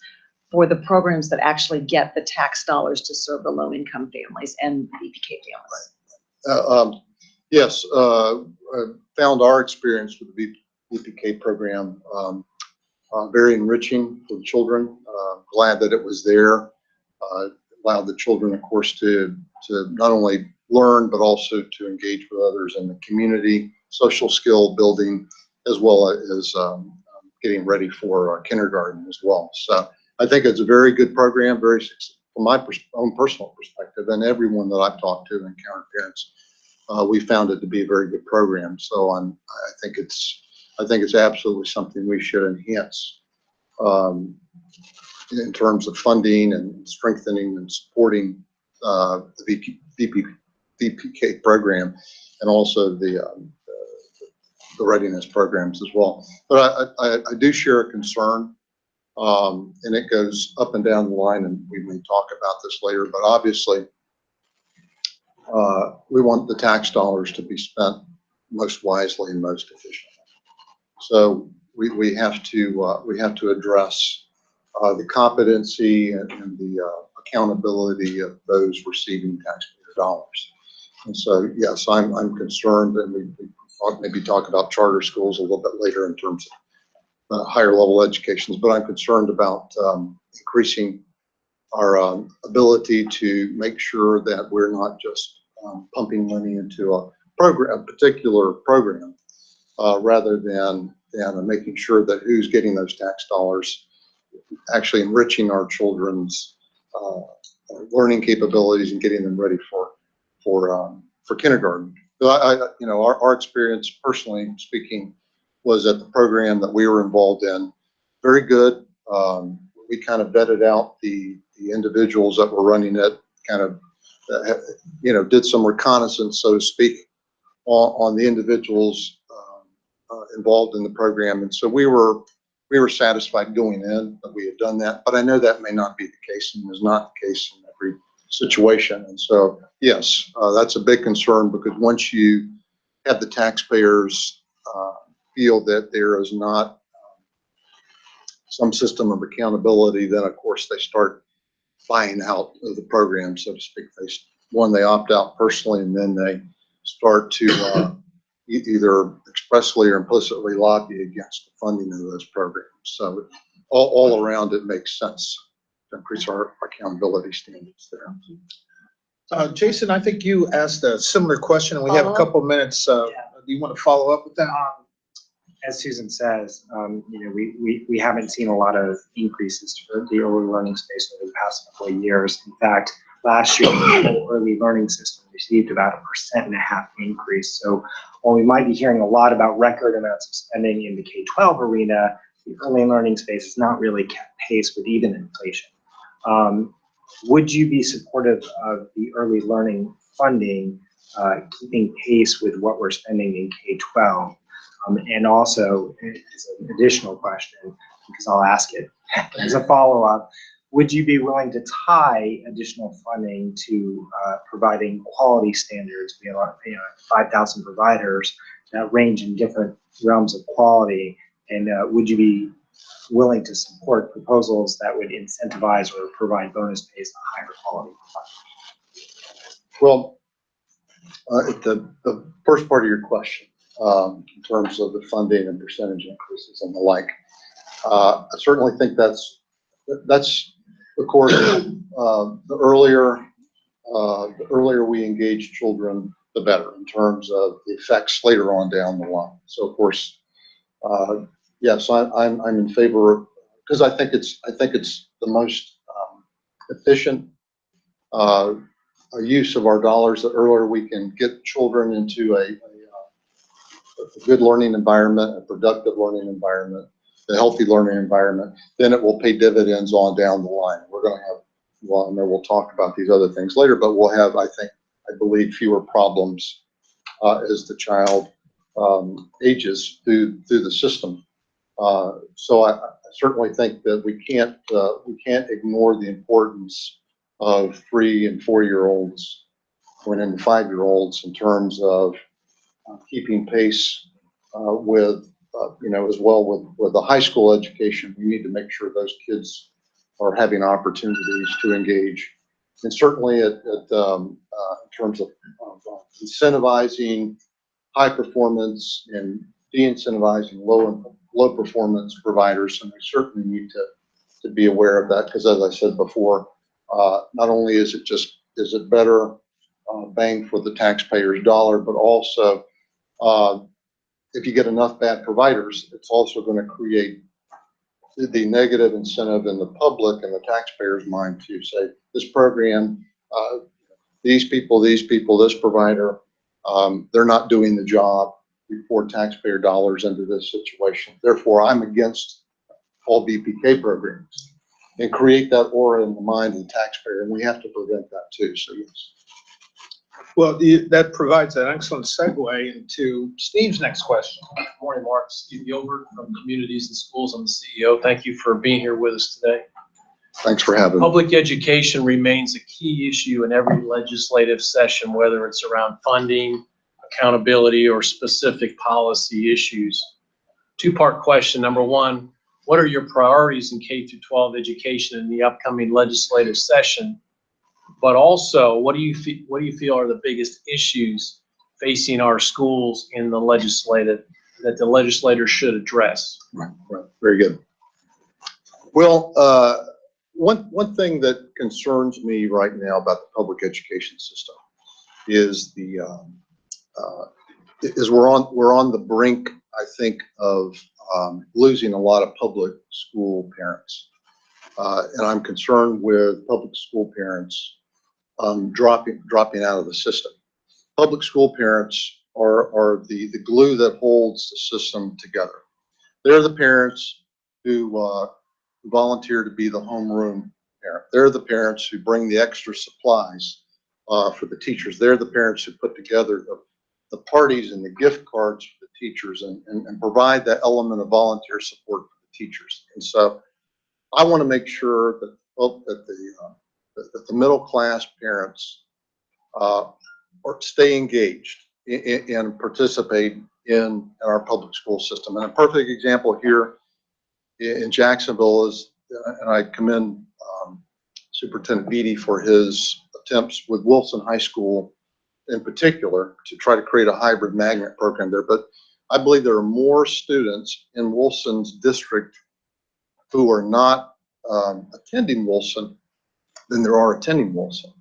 for the programs that actually get the tax dollars to serve the low-income families and VPK families? Yes, I found our experience with the VPK program very enriching for the children. Glad that it was there. Allowed the children, of course, to not only learn, but also to engage with others in the community, social skill building, as well as getting ready for kindergarten as well. So I think it's a very good program, very successful from my own personal perspective, and everyone that I've talked to and encountered parents, we found it to be a very good program. So I think it's absolutely something we should enhance in terms of funding and strengthening and supporting the VPK program, and also the readiness programs as well. But I do share a concern, and it goes up and down the line, and we may talk about this later, but obviously we want the tax dollars to be spent most wisely and most efficiently. So we have to address the competency and the accountability of those receiving taxpayer dollars. And so, yes, I'm concerned, and we maybe talk about charter schools a little bit later in terms of higher level educations, but I'm concerned about increasing our ability to make sure that we're not just pumping money into a particular program, rather than making sure that who's getting those tax dollars actually enriching our children's learning capabilities and getting them ready for kindergarten. So our experience, personally speaking, was that the program that we were involved in, very good. We kind of vetted out the individuals that were running it, kind of did some reconnaissance, so to speak, on the individuals involved in the program. And so we were we were satisfied going in that we had done that, but I know that may not be the case and is not the case in every situation. And so, yes, that's a big concern, because once you have the taxpayers feel that there is not some system of accountability, then of course they start buying out of the program, so to speak. They opt out personally, and then they start to either expressly or implicitly lobby against the funding of those programs. So all around, it makes sense to increase our accountability standards there. Jason, I think you asked a similar question, and we have a couple minutes. Do you want to follow up with that? As Susan says, we haven't seen a lot of increases for the early learning space over the past couple of years. In fact, last year, the whole early learning system received about a 1.5% increase. So while we might be hearing a lot about record amounts of spending in the K-12 arena, the early learning space has not really kept pace with even inflation. Would you be supportive of the early learning funding keeping pace with what we're spending in K-12? And also, as an additional question, because I'll ask it as a follow-up, would you be willing to tie additional funding to providing quality standards? We have 5,000 providers that range in different realms of quality, and would you be willing to support proposals that would incentivize or provide bonus pays on higher quality providers? Well, the first part of your question, in terms of the funding and percentage increases and the like, I certainly think that's of course, the earlier we engage children, the better in terms of the effects later on down the line. So of course, yes, I'm in favor, because I think it's the most efficient use of our dollars. The earlier we can get children into a good learning environment, a productive learning environment, a healthy learning environment, then it will pay dividends on down the line. We're going to have, well, I know we'll talk about these other things later, but we'll have, I believe, fewer problems as the child ages through the system. So I certainly think that we can't ignore the importance of 3- and 4-year-olds going into 5-year-olds in terms of keeping pace with, as well with the high school education. We need to make sure those kids are having opportunities to engage. And certainly in terms of incentivizing high performance and de-incentivizing low performance providers. And we certainly need to be aware of that, because as I said before, not only is it better bang for the taxpayer's dollar, but also if you get enough bad providers, it's also going to create the negative incentive in the public and the taxpayer's mind to say, this program, these people, this provider, they're not doing the job. We pour taxpayer dollars into this situation. Therefore, I'm against all BPK programs, and create that aura in the mind of the taxpayer. And we have to prevent that too. So yes. Well, that provides an excellent segue into Steve's next question. Good morning, Mark. Steve Gilbert from Communities and Schools. I'm the CEO. Thank you for being here with us today. Thanks for having me. Public education remains a key issue in every legislative session, whether it's around funding, accountability, or specific policy issues. Two-part question. Number one, what are your priorities in K-12 education in the upcoming legislative session? But also, what do you feel are the biggest issues facing our schools in the legislative that the legislators should address? Right. Very good. Well, one thing that concerns me right now about the public education system is we're on the brink, I think, of losing a lot of public school parents, and I'm concerned with public school parents dropping out of the system. Public school parents are the glue that holds the system together. They're the parents who volunteer to be the homeroom parent. They're the parents who bring the extra supplies for the teachers. They're the parents who put together the parties and the gift cards for the teachers and provide that element of volunteer support for the teachers. And so I want to make sure that, that the middle class parents or stay engaged and participate in our public school system. And a perfect example here in Jacksonville is, and I commend Superintendent Beatty for his attempts with Wilson High School in particular to try to create a hybrid magnet program there. But I believe there are more students in Wilson's district who are not attending Wilson than there are attending Wilson.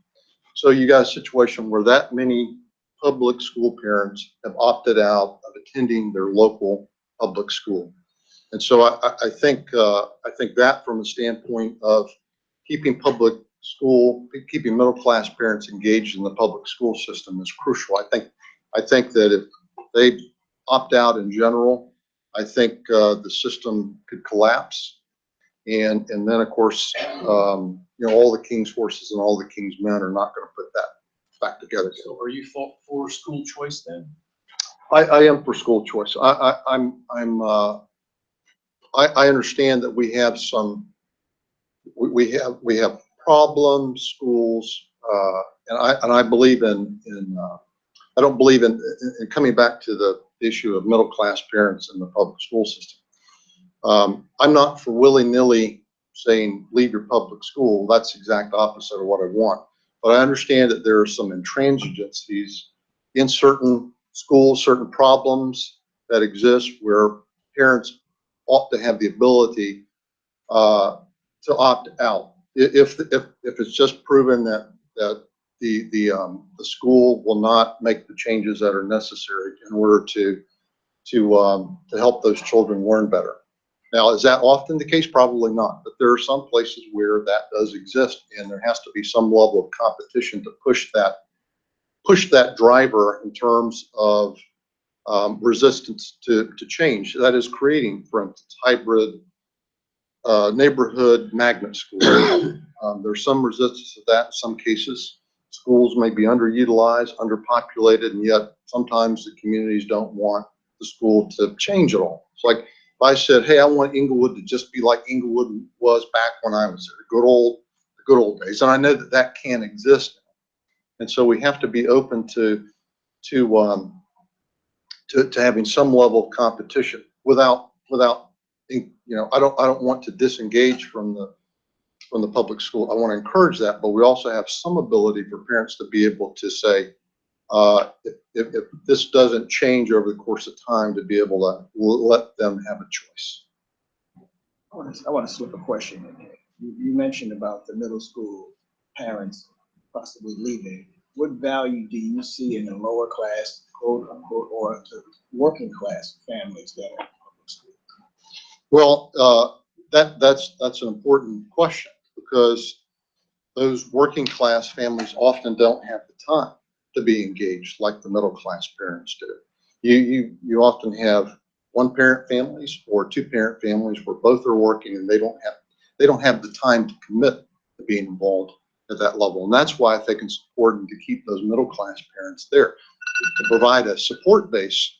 So you got a situation where that many public school parents have opted out of attending their local public school. And so I think that from the standpoint of keeping keeping middle class parents engaged in the public school system is crucial. I think that if they opt out in general, I think the system could collapse. And then of course, all the king's horses and all the king's men are not going to put that back together. So are you for school choice then? I am for school choice. I understand that we have we have problem schools, and I believe in I don't believe in coming back to the issue of middle class parents in the public school system. I'm not for willy-nilly saying leave your public school. That's the exact opposite of what I want. But I understand that there are some intransigencies in certain schools, certain problems that exist where parents ought to have the ability to opt out. If it's just proven that the school will not make the changes that are necessary in order to help those children learn better. Now, is that often the case? Probably not, but there are some places where that does exist, and there has to be some level of competition to push that driver in terms of resistance to change. That is creating, for instance, hybrid neighborhood magnet schools. There's some resistance to that in some cases. Schools may be underutilized, underpopulated, and yet sometimes the communities don't want the school to change at all. It's like if I said, hey, I want Inglewood to just be like Inglewood was back when I was there, the good old days. And I know that that can't exist now. And so we have to be open to having some level of competition without I don't want to disengage from the public school. I want to encourage that, but we also have some ability for parents to be able to say, if this doesn't change over the course of time, to be able to let them have a choice. I want to slip a question in here. You mentioned about the middle school parents possibly leaving. What value do you see in the lower class, quote unquote, or the working class families that are in public school? Well, that's an important question, because those working class families often don't have the time to be engaged like the middle class parents do. You often have one parent families or two parent families where both are working, and they don't have the time to commit to being involved at that level. And that's why I think it's important to keep those middle class parents there, to provide a support base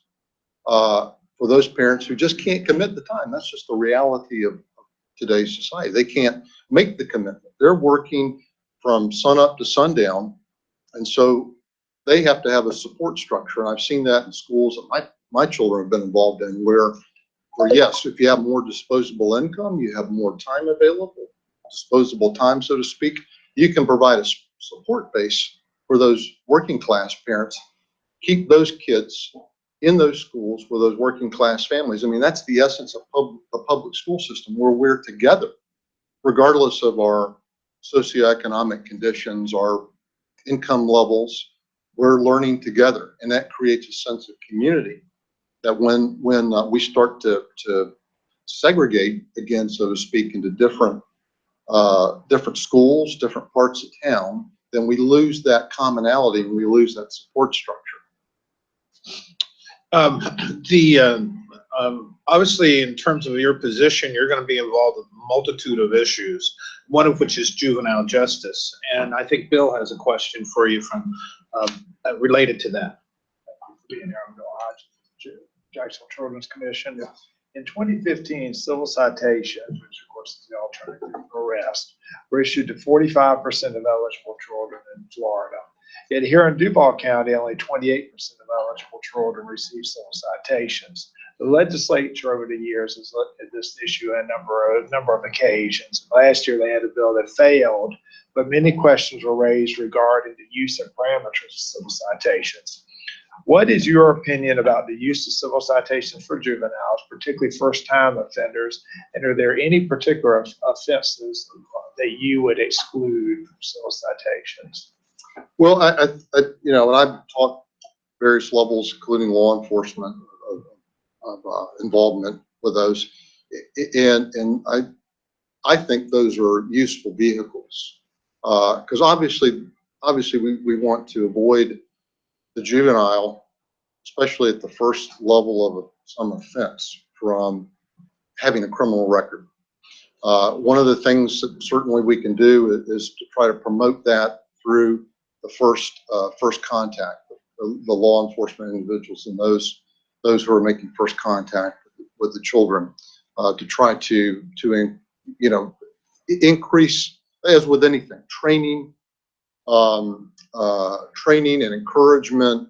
for those parents who just can't commit the time. That's just the reality of today's society. They can't make the commitment. They're working from sun up to sundown, and so they have to have a support structure. And I've seen that in schools that my children have been involved in, where yes, if you have more disposable income, you have more time available, disposable time, so to speak, you can provide a support base for those working class parents, keep those kids in those schools for those working class families. I mean, that's the essence of the public school system, where we're together, regardless of our socioeconomic conditions, our income levels. We're learning together, and that creates a sense of community that when we start to segregate again, so to speak, into different schools, different parts of town, then we lose that commonality and we lose that support structure. Obviously, in terms of your position, you're going to be involved in a multitude of issues, one of which is juvenile justice. And I think Bill has a question for you from related to that. Being here, I'm Bill Hodge, Jacksonville Children's Commission. In 2015, civil citations, which of course is the alternative to arrest, were issued to 45% of eligible children in Florida. Yet here in Duval County, only 28% of eligible children receive civil citations. The legislature over the years has looked at this issue on a number of occasions. Last year, they had a bill that failed, but many questions were raised regarding the use of parameters of civil citations. What is your opinion about the use of civil citations for juveniles, particularly first-time offenders? And are there any particular offenses that you would exclude from civil citations? Well, you know, and I've taught various levels, including law enforcement, of involvement with those, and I think those are useful vehicles, because obviously we want to avoid the juvenile, especially at the first level of some offense, from having a criminal record. One of the things that certainly we can do is to try to promote that through the first contact, the law enforcement individuals and those who are making first contact with the children, to try to you know, increase, as with anything, training and encouragement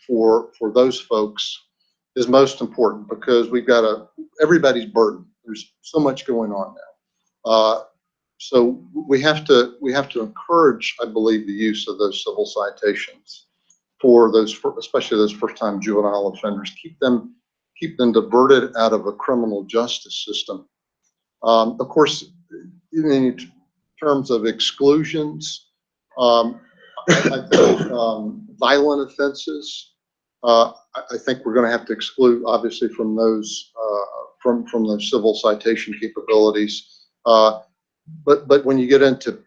for those folks is most important, because we've got everybody's burden. There's so much going on now. So we have to encourage, I believe, the use of those civil citations for those, especially those first-time juvenile offenders. Keep them diverted out of a criminal justice system. Of course, in terms of exclusions, I think violent offenses, I think we're going to have to exclude, obviously, from those civil citation capabilities. But when you get into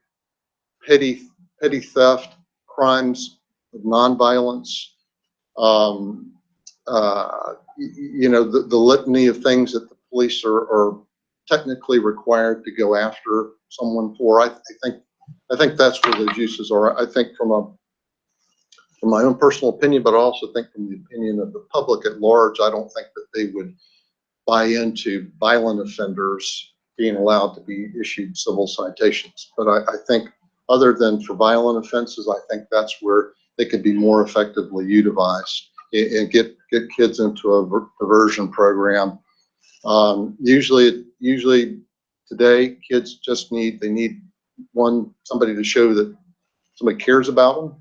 petty theft, crimes of nonviolence, you know, the litany of things that the police are technically required to go after someone for, I think that's where those uses are. I think from my own personal opinion, but I also think from the opinion of the public at large, I don't think that they would buy into violent offenders being allowed to be issued civil citations. But I think other than for violent offenses, I think that's where they could be more effectively utilized and get kids into a diversion program. Usually today, kids just need somebody to show that somebody cares about them,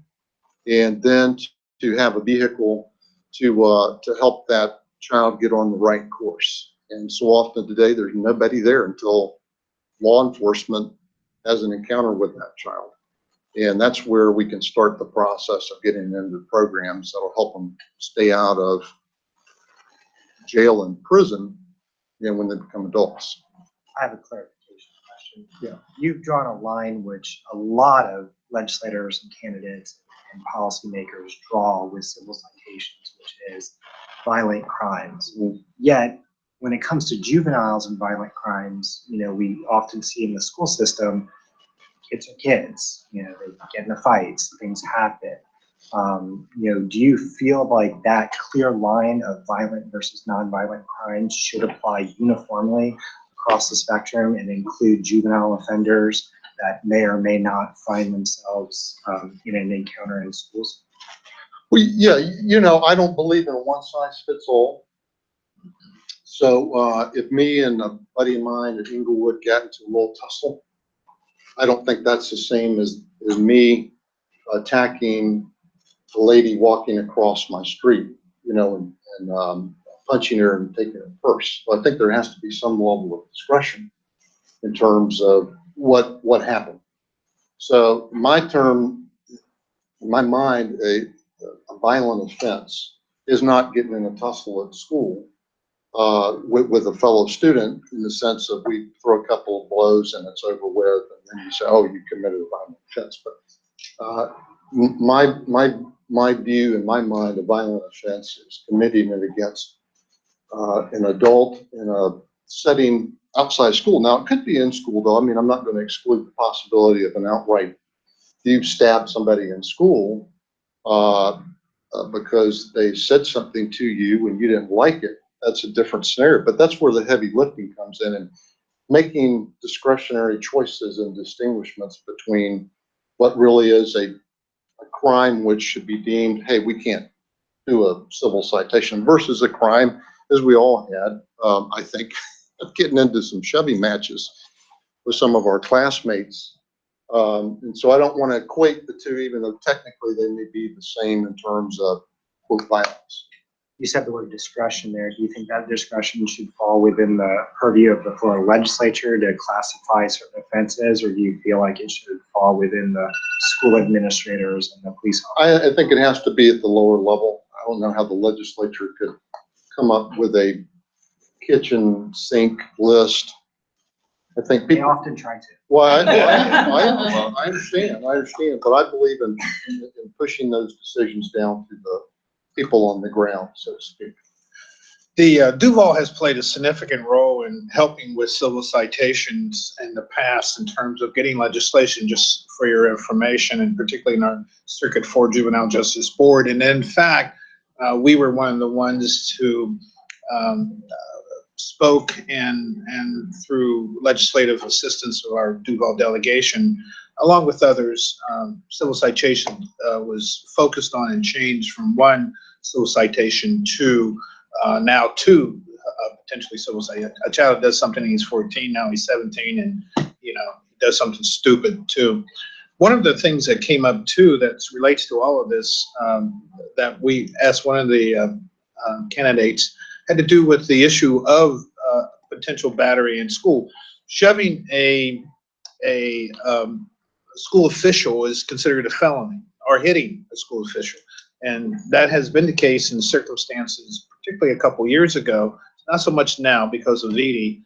and then to have a vehicle to help that child get on the right course. And so often today, there's nobody there until law enforcement has an encounter with that child. And that's where we can start the process of getting into programs that'll help them stay out of jail and prison, you know, when they become adults. I have a clarification question. Yeah. You've drawn a line which a lot of legislators and candidates and policymakers draw with civil citations, which is violent crimes. Mm-hmm. Yet, when it comes to juveniles and violent crimes, you know, we often see in the school system, kids are kids, you know, they get into fights, things happen. You know, do you feel like that clear line of violent versus nonviolent crimes should apply uniformly across the spectrum and include juvenile offenders that may or may not find themselves in an encounter in schools? Well, yeah, you know, I don't believe in a one-size-fits-all. So if me and a buddy of mine at Inglewood got into a little tussle, I don't think that's the same as me attacking a lady walking across my street, you know, and punching her and taking her purse. So I think there has to be some level of discretion in terms of what happened. So in my mind, a violent offense is not getting in a tussle at school with a fellow student, in the sense of we throw a couple of blows and it's over with, and then you say, oh, you committed a violent offense. But my view, in my mind, a violent offense is committing it against an adult in a setting outside school. Now, it could be in school, though. I mean, I'm not going to exclude the possibility of an outright, you stab somebody in school because they said something to you and you didn't like it. that's a different scenario. But that's where the heavy lifting comes in, and making discretionary choices and distinguishments between what really is a crime, which should be deemed, hey, we can't do a civil citation, versus a crime, as we all had, I think, of getting into some shoving matches with some of our classmates. And so I don't want to equate the two, even though technically they may be the same in terms of quote violence. You said the word discretion there. Do you think that discretion should fall within the purview of the Florida legislature to classify certain offenses, or do you feel like it should fall within the school administrators and the police officers? I think it has to be at the lower level. I don't know how the legislature could come up with a kitchen sink list. I think They people, often try to. well, I understand, but I believe in pushing those decisions down to the people on the ground, so to speak. The Duval has played a significant role in helping with civil citations in the past in terms of getting legislation, just for your information, and particularly in our Circuit 4 Juvenile Justice Board. And in fact, we were one of the ones who spoke and through legislative assistance of our Duval delegation, along with others, civil citation was focused on and changed from one civil citation to now two potentially civil citation. A child does something, he's 14, now he's 17, and he does something stupid too. One of the things that came up too that relates to all of this, that we asked one of the candidates, had to do with the issue of potential battery in school. Shoving a school official is considered a felony, or hitting a school official. And that has been the case in circumstances, particularly a couple years ago, not so much now because of VD.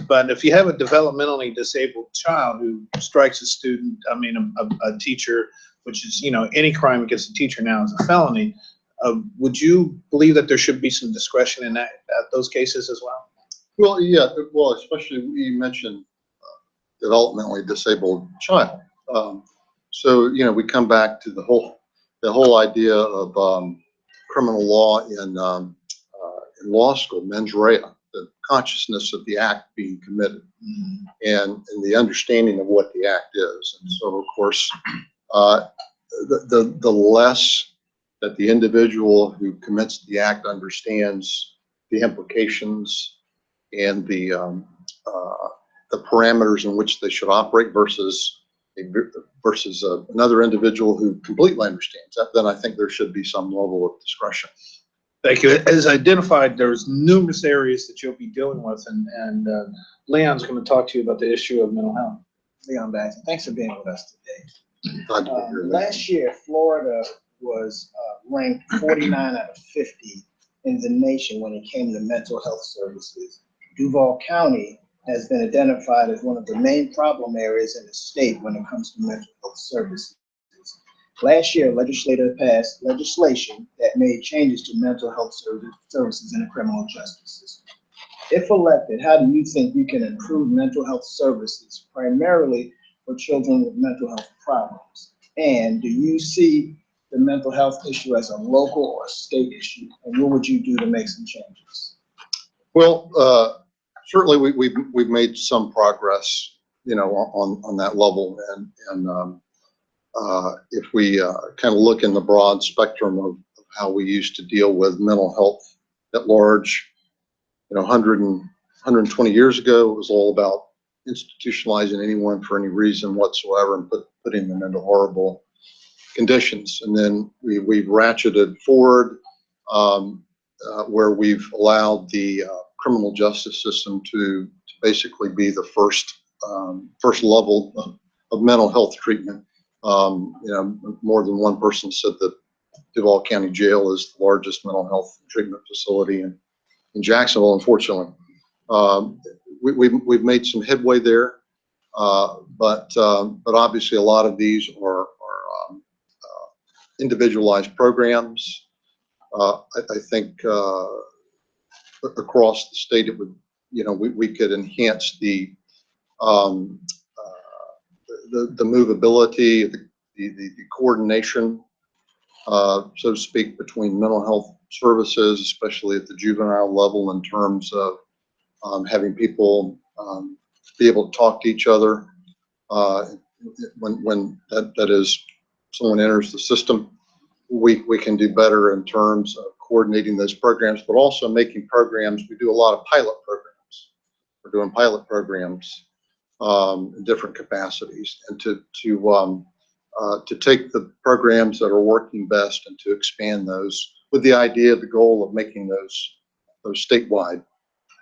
But if you have a developmentally disabled child who strikes a student, a teacher, which is, any crime against a teacher now is a felony, would you believe that there should be some discretion in those cases as well? Well, yeah, well, especially you mentioned developmentally disabled child. So, we come back to the whole idea of criminal law in law school, mens rea, the consciousness of the act being committed, and the understanding of what the act is. And so, of course, the less that the individual who commits the act understands the implications and the parameters in which they should operate versus another individual who completely understands that, then I think there should be some level of discretion. Thank you. As identified, there's numerous areas that you'll be dealing with, and Leon's going to talk to you about the issue of mental health. Leon Baxter, thanks for being with us today. Glad to be here. Last year, Florida was ranked 49 out of 50 in the nation when it came to mental health services. Duval County has been identified as one of the main problem areas in the state when it comes to mental health services. Last year, legislature passed legislation that made changes to mental health services in the criminal justice system. If elected, how do you think you can improve mental health services primarily for children with mental health problems? And do you see the mental health issue as a local or state issue? And what would you do to make some changes? Well, certainly we've made some progress, on that level, and if we kind of look in the broad spectrum of how we used to deal with mental health at large, 120 years ago, it was all about institutionalizing anyone for any reason whatsoever and putting them into horrible conditions. And then we've ratcheted forward where we've allowed the criminal justice system to basically be the first level of mental health treatment. More than one person said that Duval County Jail is the largest mental health treatment facility in Jacksonville, unfortunately. We've made some headway there, but obviously a lot of these are individualized programs. I think across the state, it would, we could enhance the movability, the coordination, so to speak, between mental health services, especially at the juvenile level, in terms of having people be able to talk to each other when that is someone enters the system. We can do better in terms of coordinating those programs, but also making programs. We do a lot of pilot programs. We're doing pilot programs in different capacities, and to take the programs that are working best and to expand those with the idea, the goal of making those statewide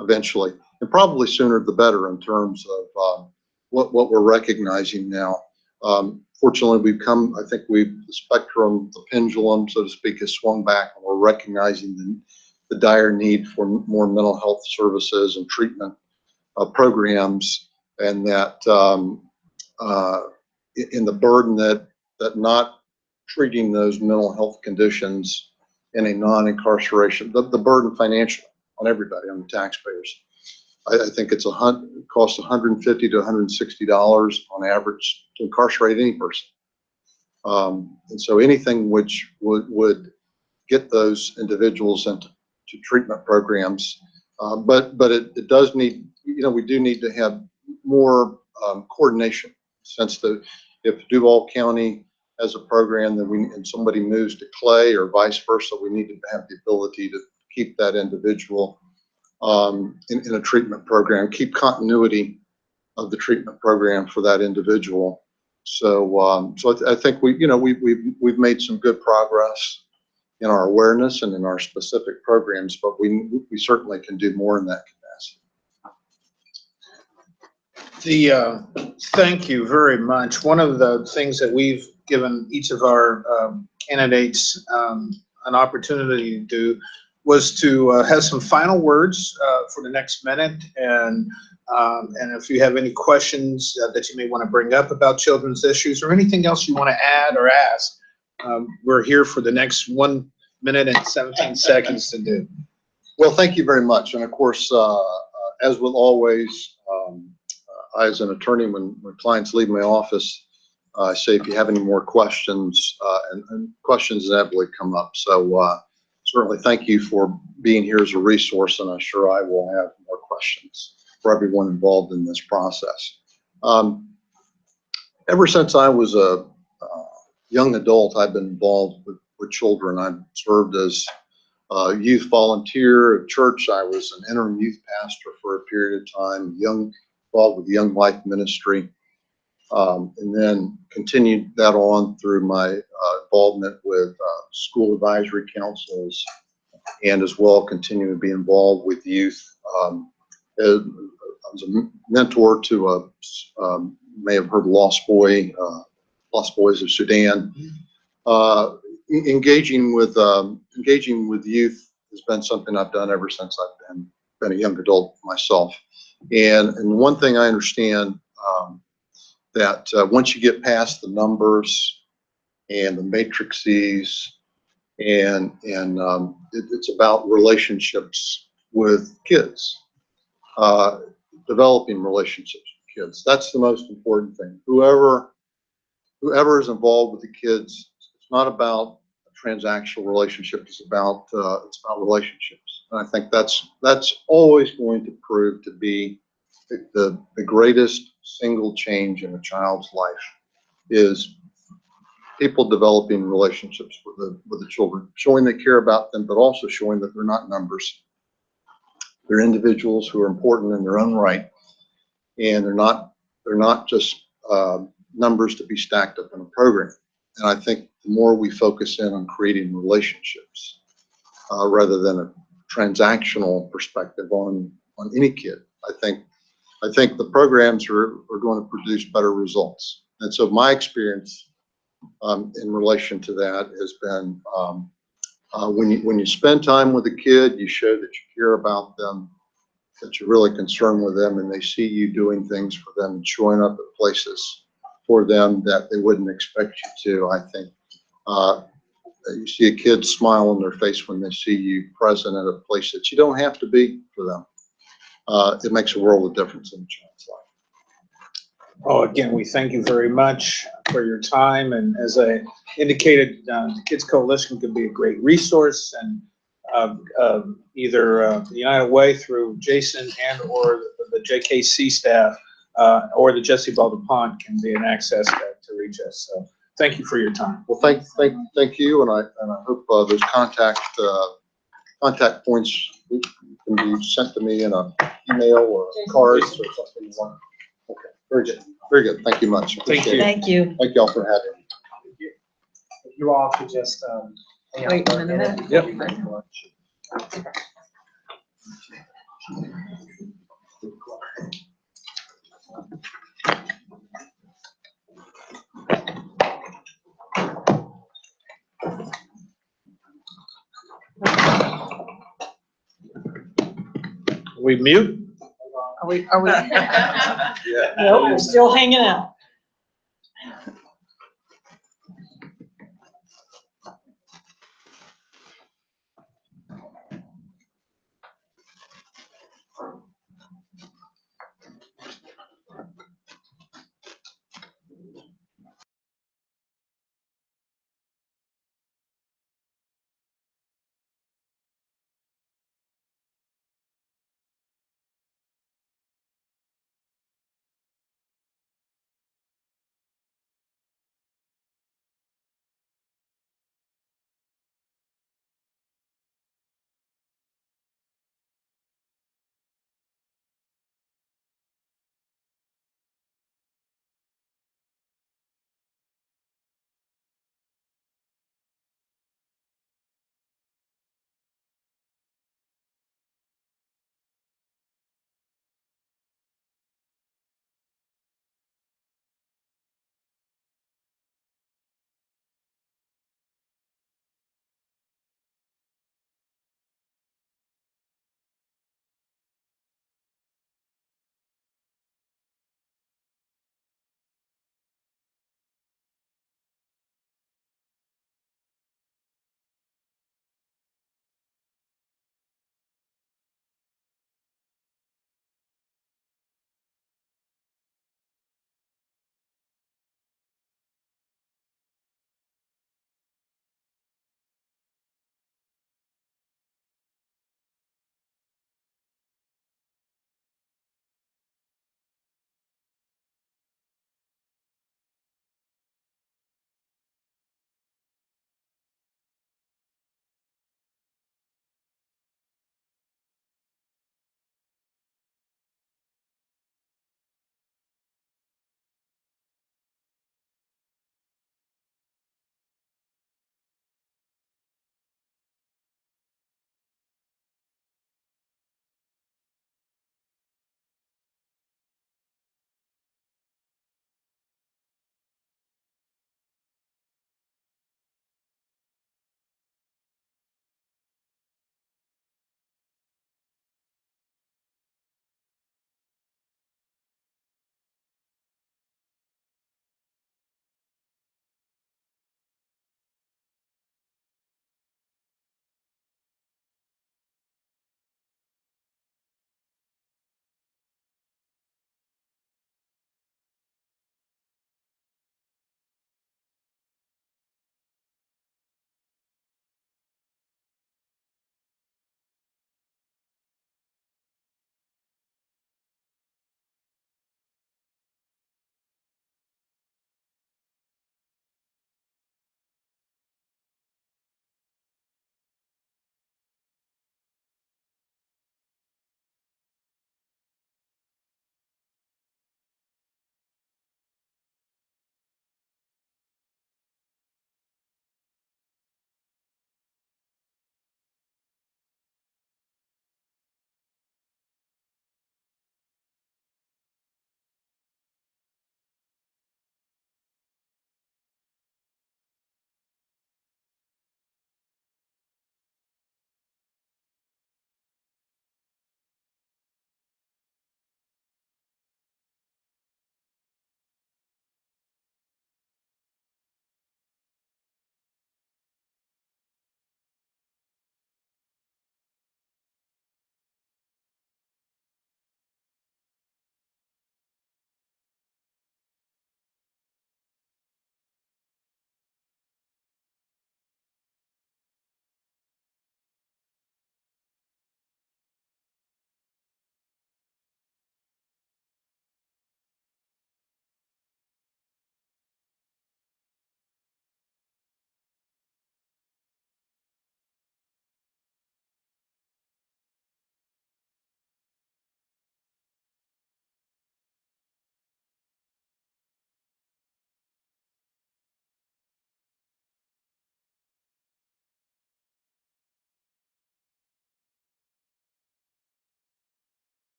eventually, and probably sooner the better in terms of what we're recognizing now. Fortunately, I think the spectrum, the pendulum, so to speak, has swung back, and we're recognizing the dire need for more mental health services and treatment programs, and that in the burden that not treating those mental health conditions in a non-incarceration, the burden financially on everybody, on the taxpayers. I think it costs $150 to $160 on average to incarcerate any person. And so anything which would get those individuals into treatment programs, but it does need, we do need to have more coordination, since if Duval County has a program and somebody moves to Clay or vice versa, we need to have the ability to keep that individual in a treatment program, keep continuity of the treatment program for that individual. So I think we've made some good progress in our awareness and in our specific programs, but we certainly can do more in that capacity. Thank you very much. One of the things that we've given each of our candidates an opportunity to do was to have some final words for the next minute, and if you have any questions that you may want to bring up about children's issues or anything else you want to add or ask, we're here for the next 1 minute and 17 seconds to do. Well, thank you very much. And of course, as with always, I, as an attorney, when clients leave my office, I say, if you have any more questions, and questions inevitably come up. So certainly thank you for being here as a resource, and I'm sure I will have more questions for everyone involved in this process. Ever since I was a young adult, I've been involved with children. I've served as a youth volunteer at church. I was an interim youth pastor for a period of time, involved with the Young Life Ministry, and then continued that on through my involvement with school advisory councils, and as well continue to be involved with youth. I was a mentor to may have heard Lost Boys of Sudan. Engaging with youth has been something I've done ever since I've been a young adult myself. And one thing I understand, that once you get past the numbers and the matrices, and it's about relationships with kids, developing relationships with kids. That's the most important thing. Whoever is involved with the kids, it's not about a transactional relationship. It's about relationships. And I think that's always going to prove to be the greatest single change in a child's life, is people developing relationships with the children, showing they care about them, but also showing that they're not numbers. They're individuals who are important in their own right, and they're not just numbers to be stacked up in a program. And I think the more we focus in on creating relationships, rather than a transactional perspective on any kid, I think the programs are going to produce better results. And so my experience in relation to that has been, when you spend time with a kid, you show that you care about them, that you're really concerned with them, and they see you doing things for them and showing up at places for them that they wouldn't expect you to. I think you see a kid smile on their face when they see you present at a place that you don't have to be for them. It makes a world of difference in a child's life. Oh, again, we thank you very much for your time. And as I indicated, the Kids Coalition can be a great resource. And either the United Way through Jason and or the JKC staff, or the Jesse Baldwin Pond can be an access to reach us. So thank you for your time. Well, thank you, and I hope those contact points can be sent to me in an email or cards or something you want. Okay, very good, very good. Thank you much. Appreciate it. Thank you. Thank y'all for having me. If you all could just, hang out Wait for a minute. Yep. We mute? Are we? Yeah. No, we're still hanging out.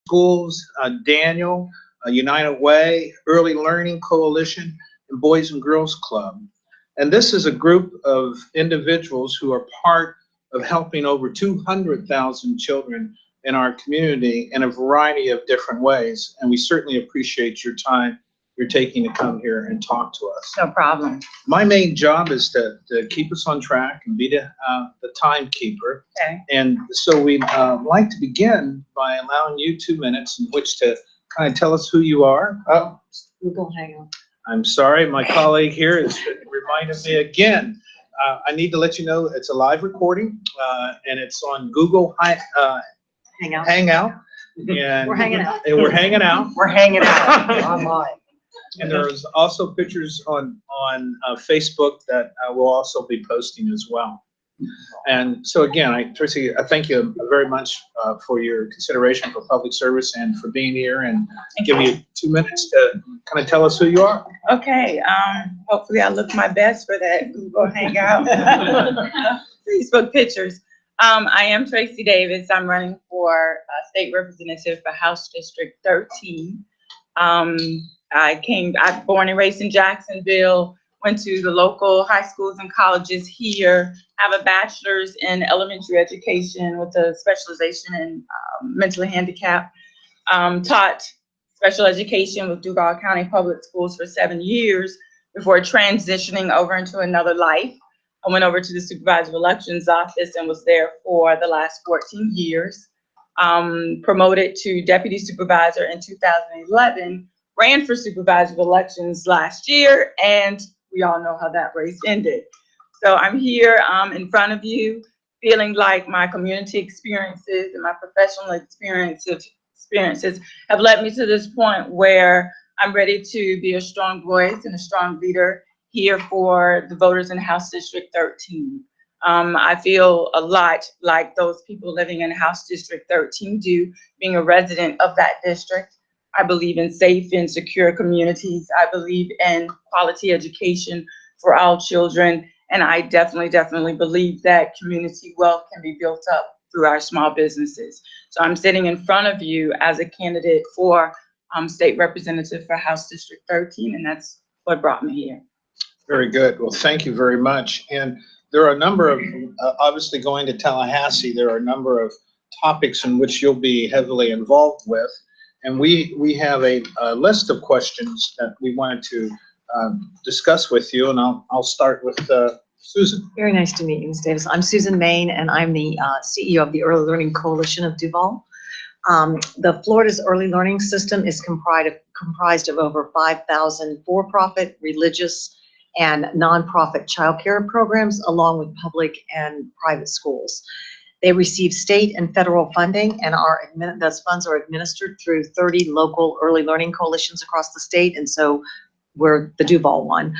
Schools, Daniel, United Way, Early Learning Coalition, and Boys and Girls Club. And this is a group of individuals who are part of helping over 200,000 children in our community in a variety of different ways. And we certainly appreciate your time you're taking to come here and talk to us. No problem. My main job is to keep us on track and be the timekeeper. Okay. And so we'd like to begin by allowing you 2 minutes in which to kind of tell us who you are. Google Hangout. I'm sorry, my colleague here is reminding me again. I need to let you know it's a live recording, and it's on Google Hangout. Hangout. And We're hanging out. And we're hanging out. We're hanging out online. And there's also pictures on Facebook that we'll also be posting as well. And so again, Tracie, I thank you very much for your consideration for public service and for being here and give you 2 minutes to kind of tell us who you are. Okay, hopefully I look my best for that Google Hangout. Facebook pictures. I am Tracie Davis. I'm running for state representative for House District 13. I'm born and raised in Jacksonville, went to the local high schools and colleges here, have a bachelor's in elementary education with a specialization in mentally handicapped, taught special education with Duval County Public Schools for 7 years before transitioning over into another life. I went over to the supervisor of elections office and was there for the last 14 years. Promoted to deputy supervisor in 2011, ran for supervisor of elections last year, and we all know how that race ended. So I'm here in front of you, feeling like my community experiences and my professional experiences have led me to this point where I'm ready to be a strong voice and a strong leader here for the voters in House District 13. I feel a lot like those people living in House District 13 do, being a resident of that district. I believe in safe and secure communities. I believe in quality education for all children. And I definitely believe that community wealth can be built up through our small businesses. So I'm sitting in front of you as a candidate for state representative for House District 13, and that's what brought me here. Very good. Well, thank you very much. And there are a number of, obviously going to Tallahassee, there are a number of topics in which you'll be heavily involved with. And we have a list of questions that we wanted to discuss with you. And I'll start with Susan. Very nice to meet you, Ms. Davis. I'm Susan Main, and I'm the CEO of the Early Learning Coalition of Duval. The Florida's early learning system is comprised of over 5,000 for-profit, religious, and nonprofit childcare programs, along with public and private schools. They receive state and federal funding, and those funds are administered through 30 local early learning coalitions across the state, and so we're the Duval one.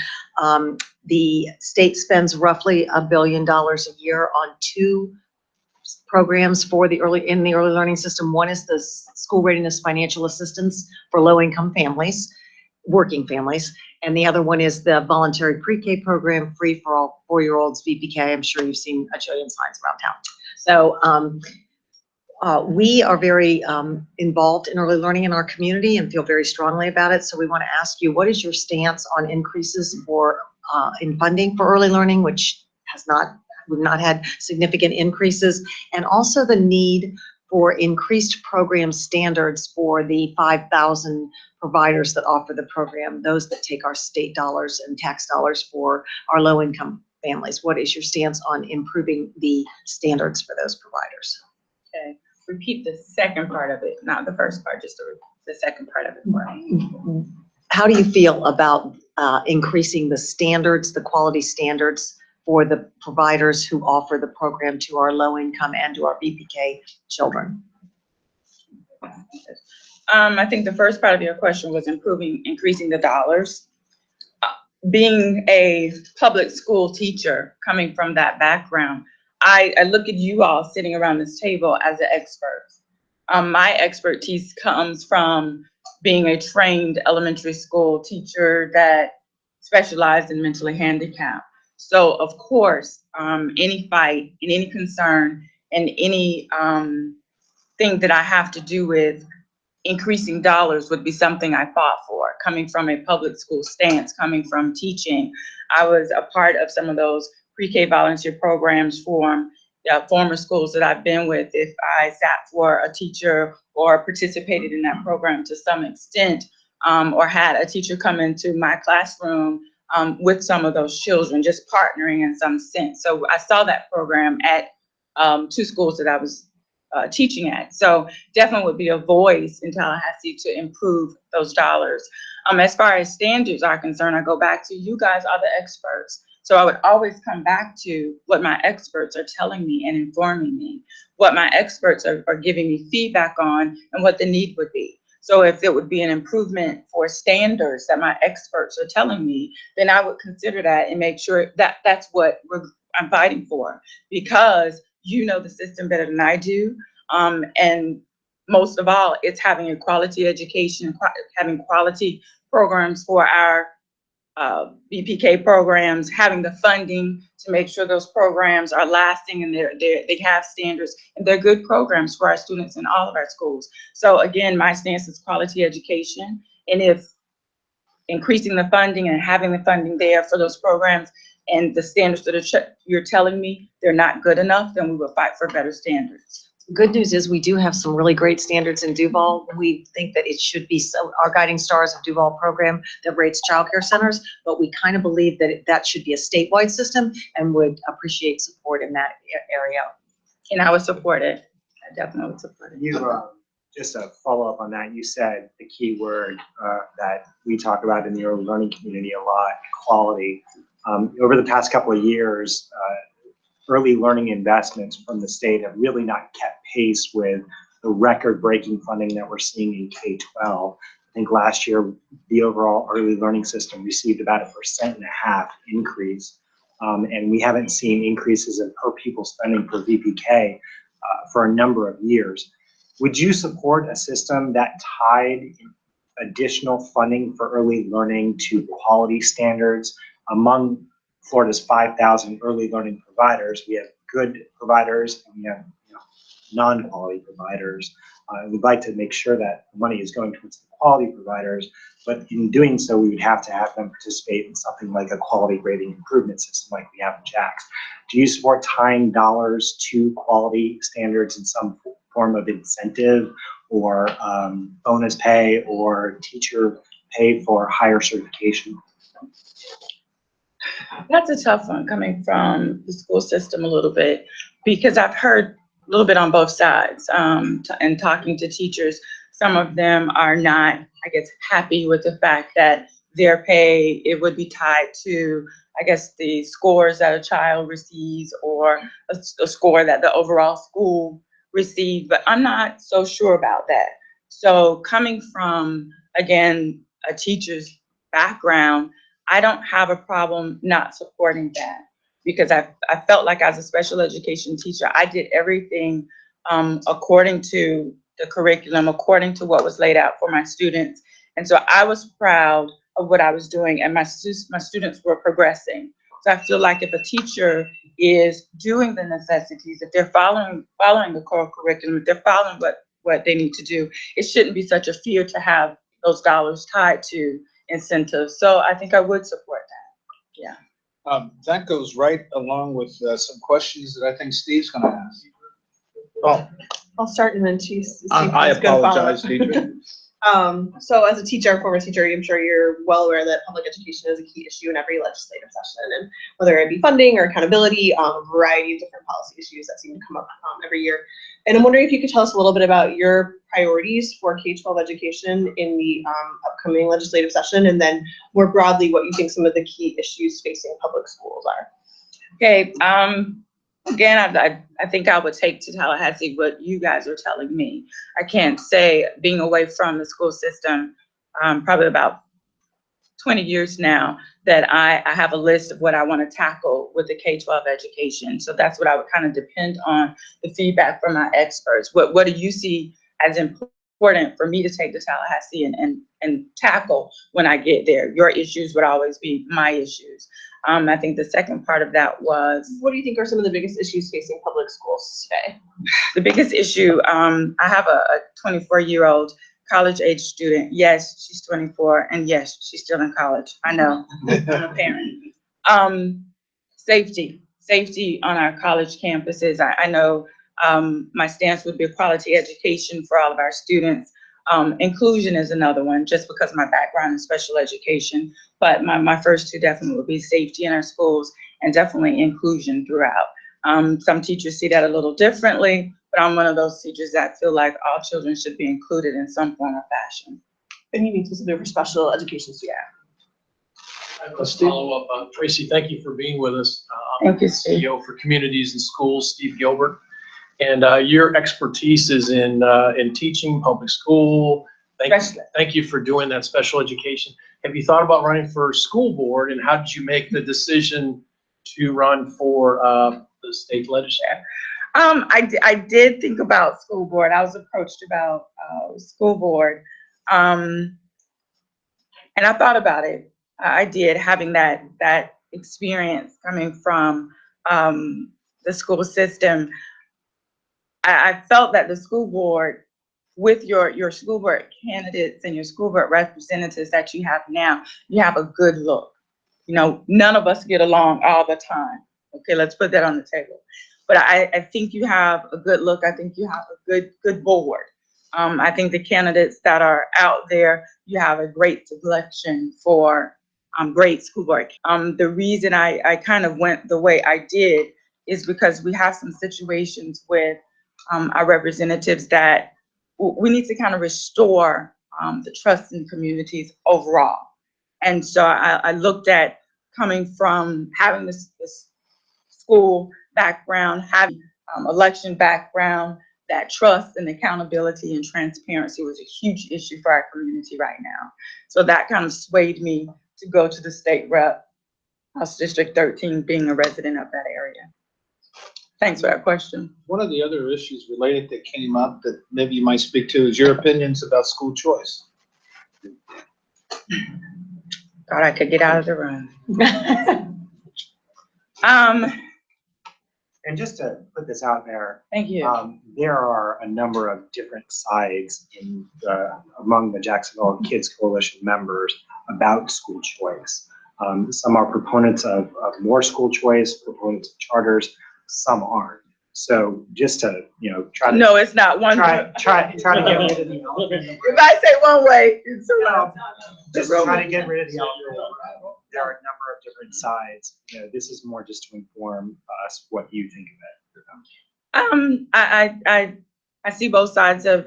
The state spends roughly $1 billion a year on 2 programs for the early learning system. One is the school readiness financial assistance for low-income families, working families, and the other one is the voluntary pre-K program, free for all 4-year-olds, VPK. I'm sure you've seen a jillion signs around town. So we are very involved in early learning in our community and feel very strongly about it. So we want to ask you, what is your stance on increases in funding for early learning, which we've not had significant increases, and also the need for increased program standards for the 5,000 providers that offer the program, those that take our state dollars and tax dollars for our low-income families. What is your stance on improving the standards for those providers? Okay, repeat the second part of it, not the first part, just the second part of it for me. How do you feel about increasing the standards, the quality standards for the providers who offer the program to our low-income and to our VPK children? I think the first part of your question was increasing the dollars. Being a public school teacher, coming from that background, I look at you all sitting around this table as an expert. My expertise comes from being a trained elementary school teacher that specialized in mentally handicapped. So of course, any fight and any concern and any thing that I have to do with increasing dollars would be something I fought for, coming from a public school stance, coming from teaching. I was a part of some of those pre-K volunteer programs for former schools that I've been with. If I sat for a teacher or participated in that program to some extent, or had a teacher come into my classroom with some of those children, just partnering in some sense. So I saw that program at 2 schools that I was teaching at. So definitely would be a voice in Tallahassee to improve those dollars. As far as standards are concerned, I go back to you guys are the experts. So I would always come back to what my experts are telling me and informing me, what my experts are giving me feedback on, and what the need would be. So if it would be an improvement for standards that my experts are telling me, then I would consider that and make sure that that's what I'm fighting for, because you know the system better than I do. And most of all, it's having a quality education, having quality programs for our BPK programs, having the funding to make sure those programs are lasting and they have standards and they're good programs for our students in all of our schools. So again, my stance is quality education. And if increasing the funding and having the funding there for those programs and the standards that you're telling me they're not good enough, then we will fight for better standards. Good news is we do have some really great standards in Duval. We think that it should be so. Our Guiding Stars of Duval program that rates childcare centers, but we kind of believe that that should be a statewide system and would appreciate support in that area. And I would support it. I definitely would support it. You, just a follow up on that, you said the key word that we talk about in the early learning community a lot, quality. Over the past couple of years, early learning investments from the state have really not kept pace with the record-breaking funding that we're seeing in K-12. I think last year, the overall early learning system received about a 1.5% increase. And we haven't seen increases in per pupil spending per VPK for a number of years. Would you support a system that tied additional funding for early learning to quality standards? Among Florida's 5,000 early learning providers, we have good providers and we have non-quality providers. We'd like to make sure that the money is going towards the quality providers, but in doing so, we would have to have them participate in something like a quality grading improvement system like we have in JAX. Do you support tying dollars to quality standards in some form of incentive or bonus pay or teacher pay for higher certification? That's a tough one coming from the school system a little bit, because I've heard a little bit on both sides and talking to teachers. Some of them are not, I guess, happy with the fact that their pay, it would be tied to, I guess, the scores that a child receives or a score that the overall school receives, but I'm not so sure about that. So coming from, again, a teacher's background, I don't have a problem not supporting that, because I felt like as a special education teacher, I did everything according to the curriculum, according to what was laid out for my students. And so I was proud of what I was doing, and my students were progressing. So I feel like if a teacher is doing the necessities, if they're following the core curriculum, if they're following what they need to do, it shouldn't be such a fear to have those dollars tied to incentives. So I think I would support that. Yeah. That goes right along with some questions that I think Steve's going to ask. Oh, I'll start and then she's. I apologize, Deidre. So as a teacher, former teacher, I'm sure you're well aware that public education is a key issue in every legislative session, and whether it be funding or accountability, a variety of different policy issues that seem to come up every year. And I'm wondering if you could tell us a little bit about your priorities for K-12 education in the upcoming legislative session, and then more broadly, what you think some of the key issues facing public schools are. Okay. Again, I think I would take to Tallahassee what you guys are telling me. I can't say, being away from the school system, probably about 20 years now, that I have a list of what I want to tackle with the K-12 education. So that's what I would kind of depend on the feedback from my experts. What do you see as important for me to take to Tallahassee and tackle when I get there? Your issues would always be my issues. I think the second part of that was, what do you think are some of the biggest issues facing public schools today? The biggest issue, I have a 24-year-old college age student. Yes, she's 24, and yes, she's still in college. I know, I'm a parent. Safety on our college campuses. I know my stance would be quality education for all of our students. Inclusion is another one, just because of my background in special education. But my first two definitely would be safety in our schools and definitely inclusion throughout. Some teachers see that a little differently, but I'm one of those teachers that feel like all children should be included in some form or fashion. And you need specific for special education students. Let's follow up. Tracie, thank you for being with us. Thank you, Steve. CEO for Communities and Schools, Steve Gilbert. And your expertise is in teaching, public school. Thank you for doing that special education. Have you thought about running for school board, and how did you make the decision to run for the state legislature? I did think about school board. I was approached about school board. And I thought about it. I did, having that experience coming from the school system. I felt that the school board, with your school board candidates and your school board representatives that you have now, you have a good look. You know, none of us get along all the time. Okay, let's put that on the table. But I think you have a good look. I think you have a good board. I think the candidates that are out there, you have a great selection for great school board. The reason I kind of went the way I did is because we have some situations with our representatives that we need to kind of restore the trust in communities overall. And so I looked at coming from having this school background, having election background, that trust and accountability and transparency was a huge issue for our community right now. So that kind of swayed me to go to the state rep, House District 13, being a resident of that area. Thanks for that question. One of the other issues related that came up that maybe you might speak to is your opinions about school choice. Thought I could get out of the room. And just to put this out there, Thank you. there are a number of different sides among the Jacksonville Kids Coalition members about school choice. Some are proponents of more school choice, proponents of charters, some aren't. So just to, try to. No, it's not one. Try to get rid of the elephant. If I say one way, it's Just try to get rid of the elephant. There are a number of different sides. This is more just to inform us what you think of it. I see both sides of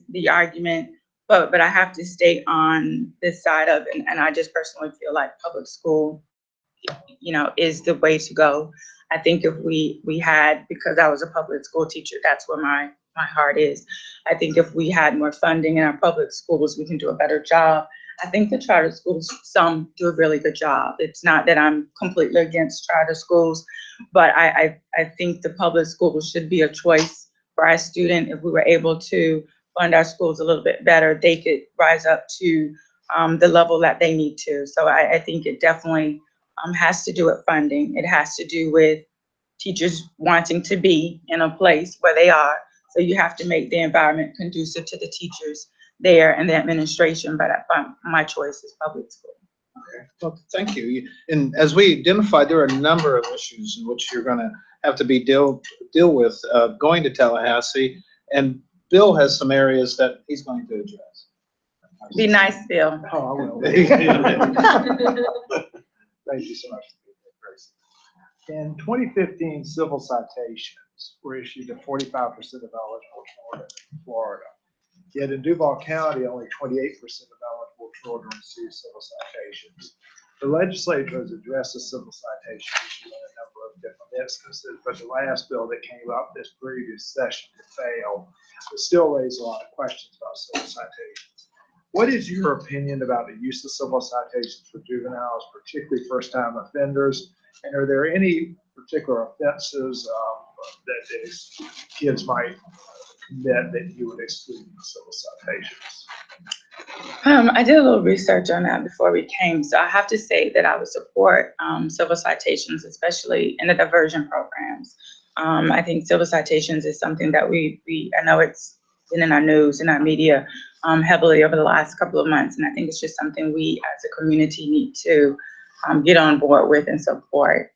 the argument, but I have to stay on this side of it, and I just personally feel like public school, is the way to go. I think if we had, because I was a public school teacher, that's where my heart is. I think if we had more funding in our public schools, we can do a better job. I think the charter schools, some do a really good job. It's not that I'm completely against charter schools, but I think the public schools should be a choice for our student. If we were able to fund our schools a little bit better, they could rise up to the level that they need to. So I think it definitely has to do with funding. It has to do with teachers wanting to be in a place where they are. So you have to make the environment conducive to the teachers there and the administration, but my choice is public school. Okay, well, thank you. And as we identified, there are a number of issues in which you're going to have to be deal with going to Tallahassee, and Bill has some areas that he's going to address. Be nice, Bill. Oh, I will. Thank you so much. In 2015, civil citations were issued to 45% of eligible Florida. Yet in Duval County, only 28% of eligible children receive civil citations. The legislature has addressed the civil citation issue in a number of different instances, but the last bill that came up this previous session failed. It still raises a lot of questions about civil citations. What is your opinion about the use of civil citations for juveniles, particularly first-time offenders? And are there any particular offenses that these kids might commit that you would exclude from civil citations? I did a little research on that before we came, so I have to say that I would support civil citations, especially in the diversion programs. I think civil citations is something that I know it's been in our news, in our media, heavily over the last couple of months. And I think it's just something we as a community need to get on board with and support.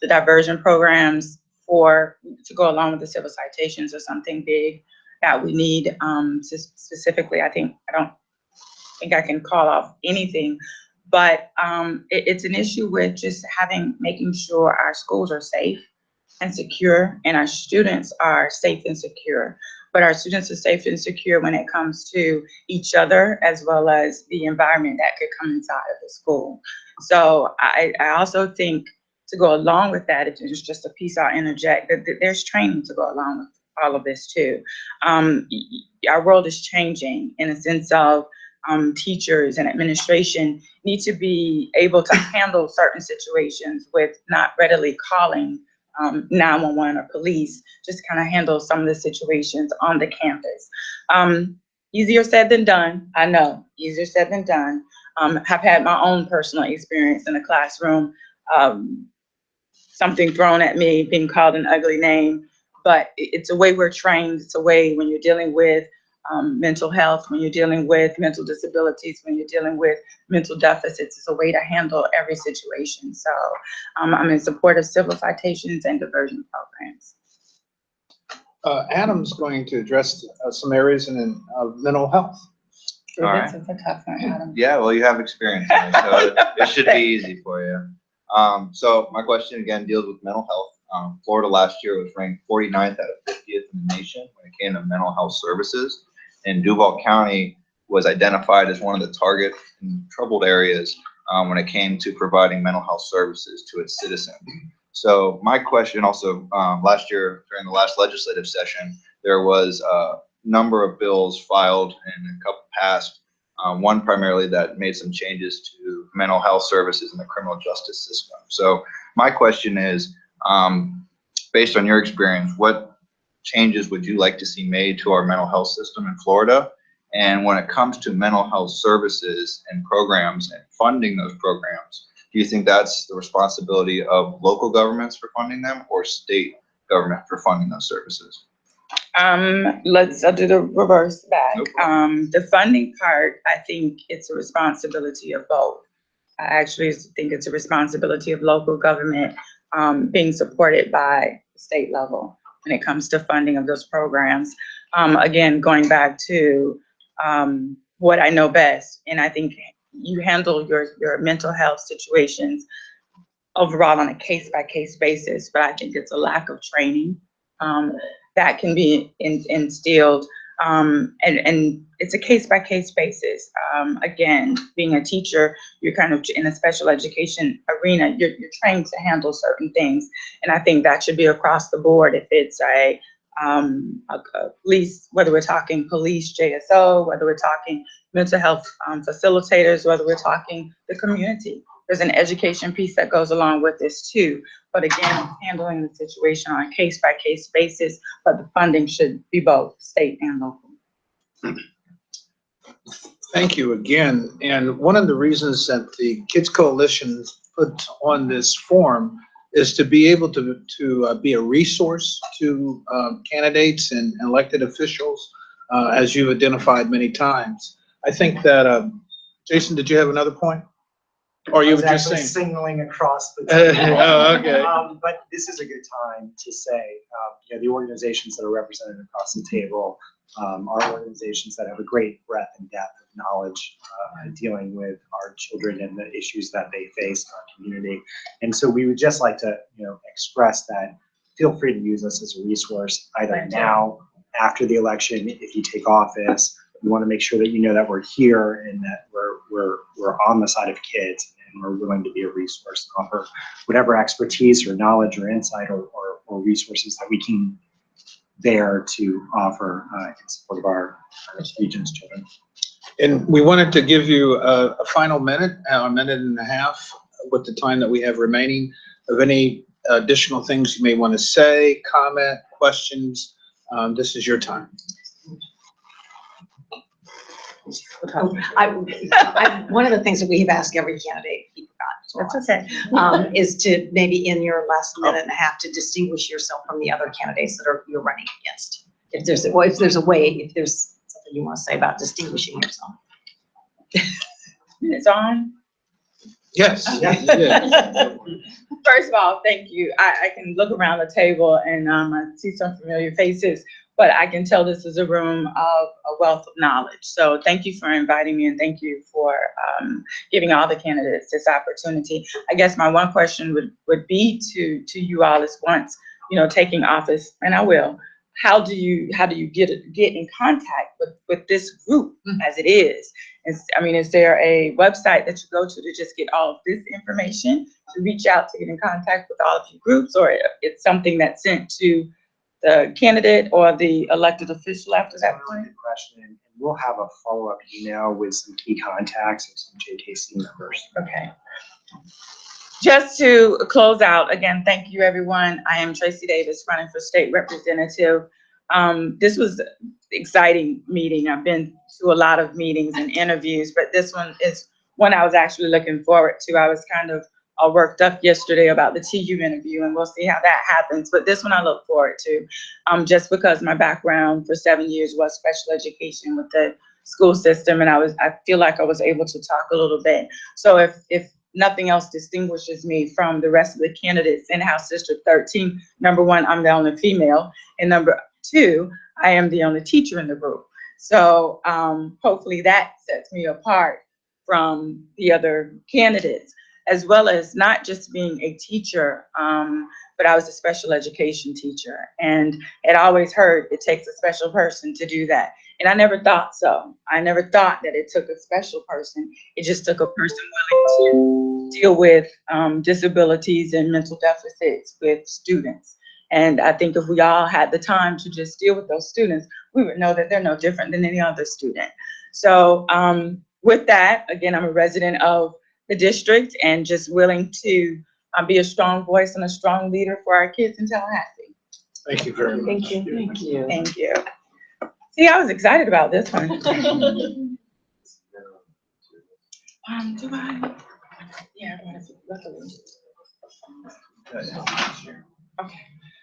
The diversion programs to go along with the civil citations are something big that we need. Specifically, I don't think I can call off anything, but it's an issue with just making sure our schools are safe and secure, and our students are safe and secure. But our students are safe and secure when it comes to each other, as well as the environment that could come inside of the school. So I also think, to go along with that, if there's just a piece I'll interject, that there's training to go along with all of this too. Our world is changing in a sense of teachers and administration need to be able to handle certain situations with not readily calling 911 or police, just kind of handle some of the situations on the campus. Easier said than done, I know, easier said than done. Have had my own personal experience in the classroom, something thrown at me, being called an ugly name, but it's a way we're trained. It's a way when you're dealing with mental health, when you're dealing with mental disabilities, when you're dealing with mental deficits, it's a way to handle every situation. So I'm in support of civil citations and diversion programs. Adam's going to address some areas in mental health. All right. It's a tough one, Adam. Yeah, well, you have experience, there, so it should be easy for you. So my question again deals with mental health. Florida last year was ranked 49th out of 50th in the nation when it came to mental health services. And Duval County was identified as one of the target and troubled areas when it came to providing mental health services to its citizens. So my question also, last year during the last legislative session, there was a number of bills filed and a couple passed. One primarily that made some changes to mental health services in the criminal justice system. So my question is, based on your experience, what changes would you like to see made to our mental health system in Florida? And when it comes to mental health services and programs and funding those programs, do you think that's the responsibility of local governments for funding them or state government for funding those services? I'll do the reverse back. The funding part, I think it's a responsibility of both. I actually think it's a responsibility of local government being supported by the state level when it comes to funding of those programs. Again, going back to what I know best, and I think you handle your mental health situations overall on a case-by-case basis, but I think it's a lack of training that can be instilled, and it's a case-by-case basis. Again, being a teacher, you're kind of in a special education arena, you're trained to handle certain things, and I think that should be across the board. If it's a police, whether we're talking police, JSO, whether we're talking mental health facilitators, whether we're talking the community. There's an education piece that goes along with this too. But again, handling the situation on a case-by-case basis, but the funding should be both state and local. Thank you again. And one of the reasons that the Kids Coalition put on this forum is to be able to be a resource to candidates and elected officials, as you've identified many times. I think that, Jason, did you have another point? Or you were just saying? Signaling across the Oh, okay. But this is a good time to say, the organizations that are represented across the table are organizations that have a great breadth and depth of knowledge dealing with our children and the issues that they face in our community. And so we would just like to, express that. Feel free to use us as a resource either now, after the election, if you take office. We want to make sure that you know that we're here and that we're on the side of kids and we're willing to be a resource and offer whatever expertise or knowledge or insight or resources that we can bear to offer in support of our region's children. And we wanted to give you a final minute, a minute and a half with the time that we have remaining of any additional things you may want to say, comment, questions. This is your time. One of the things that we have asked every candidate, he forgot, that's okay, is to maybe in your last minute and a half to distinguish yourself from the other candidates that you're running against. if there's a way, if there's something you want to say about distinguishing yourself. It's on. Yes. First of all, thank you. I can look around the table and I see some familiar faces, but I can tell this is a room of a wealth of knowledge. So thank you for inviting me and thank you for giving all the candidates this opportunity. I guess my one question would be to you all is once, taking office, and I will, how do you get in contact with this group as it is? Is there a website that you go to just get all of this information, to reach out to get in contact with all of your groups, or it's something that's sent to the candidate or the elected official after that point? Good question. And we'll have a follow-up email with some key contacts and some JKC members. Okay. Just to close out, again, thank you, everyone. I am Tracie Davis, running for state representative. This was an exciting meeting. I've been to a lot of meetings and interviews, but this one is one I was actually looking forward to. I was kind of worked up yesterday about the TU interview, and we'll see how that happens. But this one I look forward to, just because my background for 7 years was special education with the school system, and I feel like I was able to talk a little bit. So if nothing else distinguishes me from the rest of the candidates in House District 13, number one, I'm the only female, and number two, I am the only teacher in the group. So hopefully that sets me apart from the other candidates, as well as not just being a teacher, but I was a special education teacher, and had always heard it takes a special person to do that. And I never thought so. I never thought that it took a special person. It just took a person willing to deal with disabilities and mental deficits with students. And I think if we all had the time to just deal with those students, we would know that they're no different than any other student. So with that, again, I'm a resident of the district and just willing to be a strong voice and a strong leader for our kids in Tallahassee. Thank you very much. Thank you. Thank you. Thank you. See, I was excited about this one. Do I? Yeah, okay.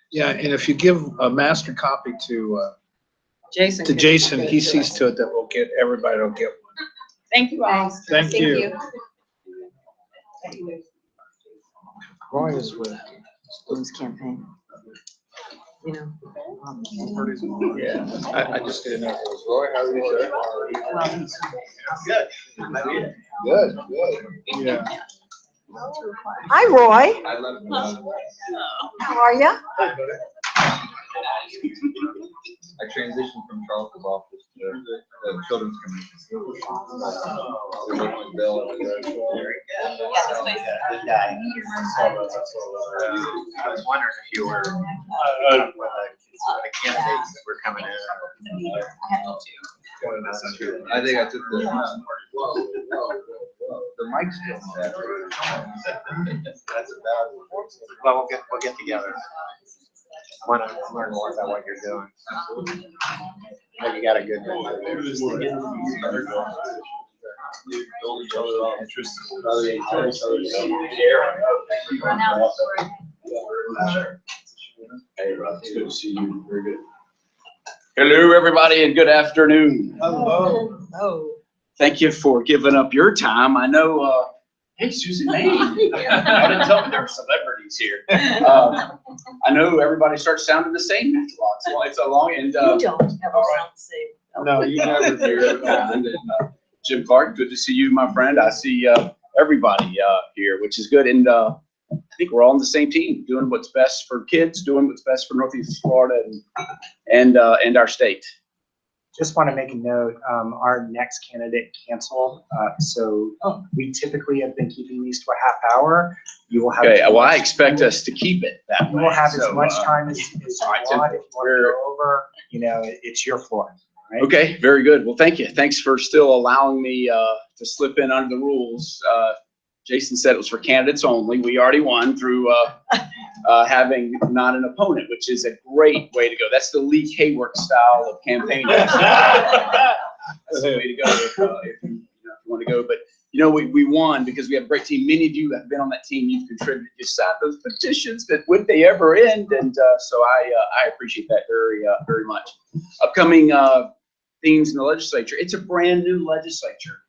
Yeah, and if you give a master copy to Jason, he sees to it that everybody will get one. Thank you all. Thank you. Roy is with Bloom's campaign. Yeah, I just didn't know. Roy, how are you, sir? Well, he's Good. Yeah. Hi, Roy. How are you? I transitioned from Charles's office to the children's commission. We're working with Bill over there. I was wondering if you were with the candidates that were coming in. I think I took the mic's still set. That's about it. Well, we'll get together. I want to learn more about what you're doing. Have you got a good one there? Hello, everybody, and good afternoon. Hello. Oh. Thank you for giving up your time. I know, hey, Susie May. I didn't tell me there were celebrities here. I know everybody starts sounding the same after it's a long, and You don't ever sound the same. No, you never do. And Jim Clark, good to see you, my friend. I see everybody here, which is good. And I think we're all on the same team, doing what's best for kids, doing what's best for Northeast Florida and our state. Just want to make a note, our next candidate canceled. So we typically have been keeping these to a half hour. You will have. Okay, well, I expect us to keep it that way. You will have as So, much time as you want. If you want to go over, it's your floor. Right? Okay, very good. Well, thank you. Thanks for still allowing me to slip in under the rules. Jason said it was for candidates only. We already won through having not an opponent, which is a great way to go. That's the Lee K-Work style of campaigning. That's the way to go if you want to go. But we won because we have a great team. Many of you have been on that team. You've contributed. You signed those petitions that would they ever end? And so I appreciate that very much. Upcoming themes in the legislature. It's a brand new legislature.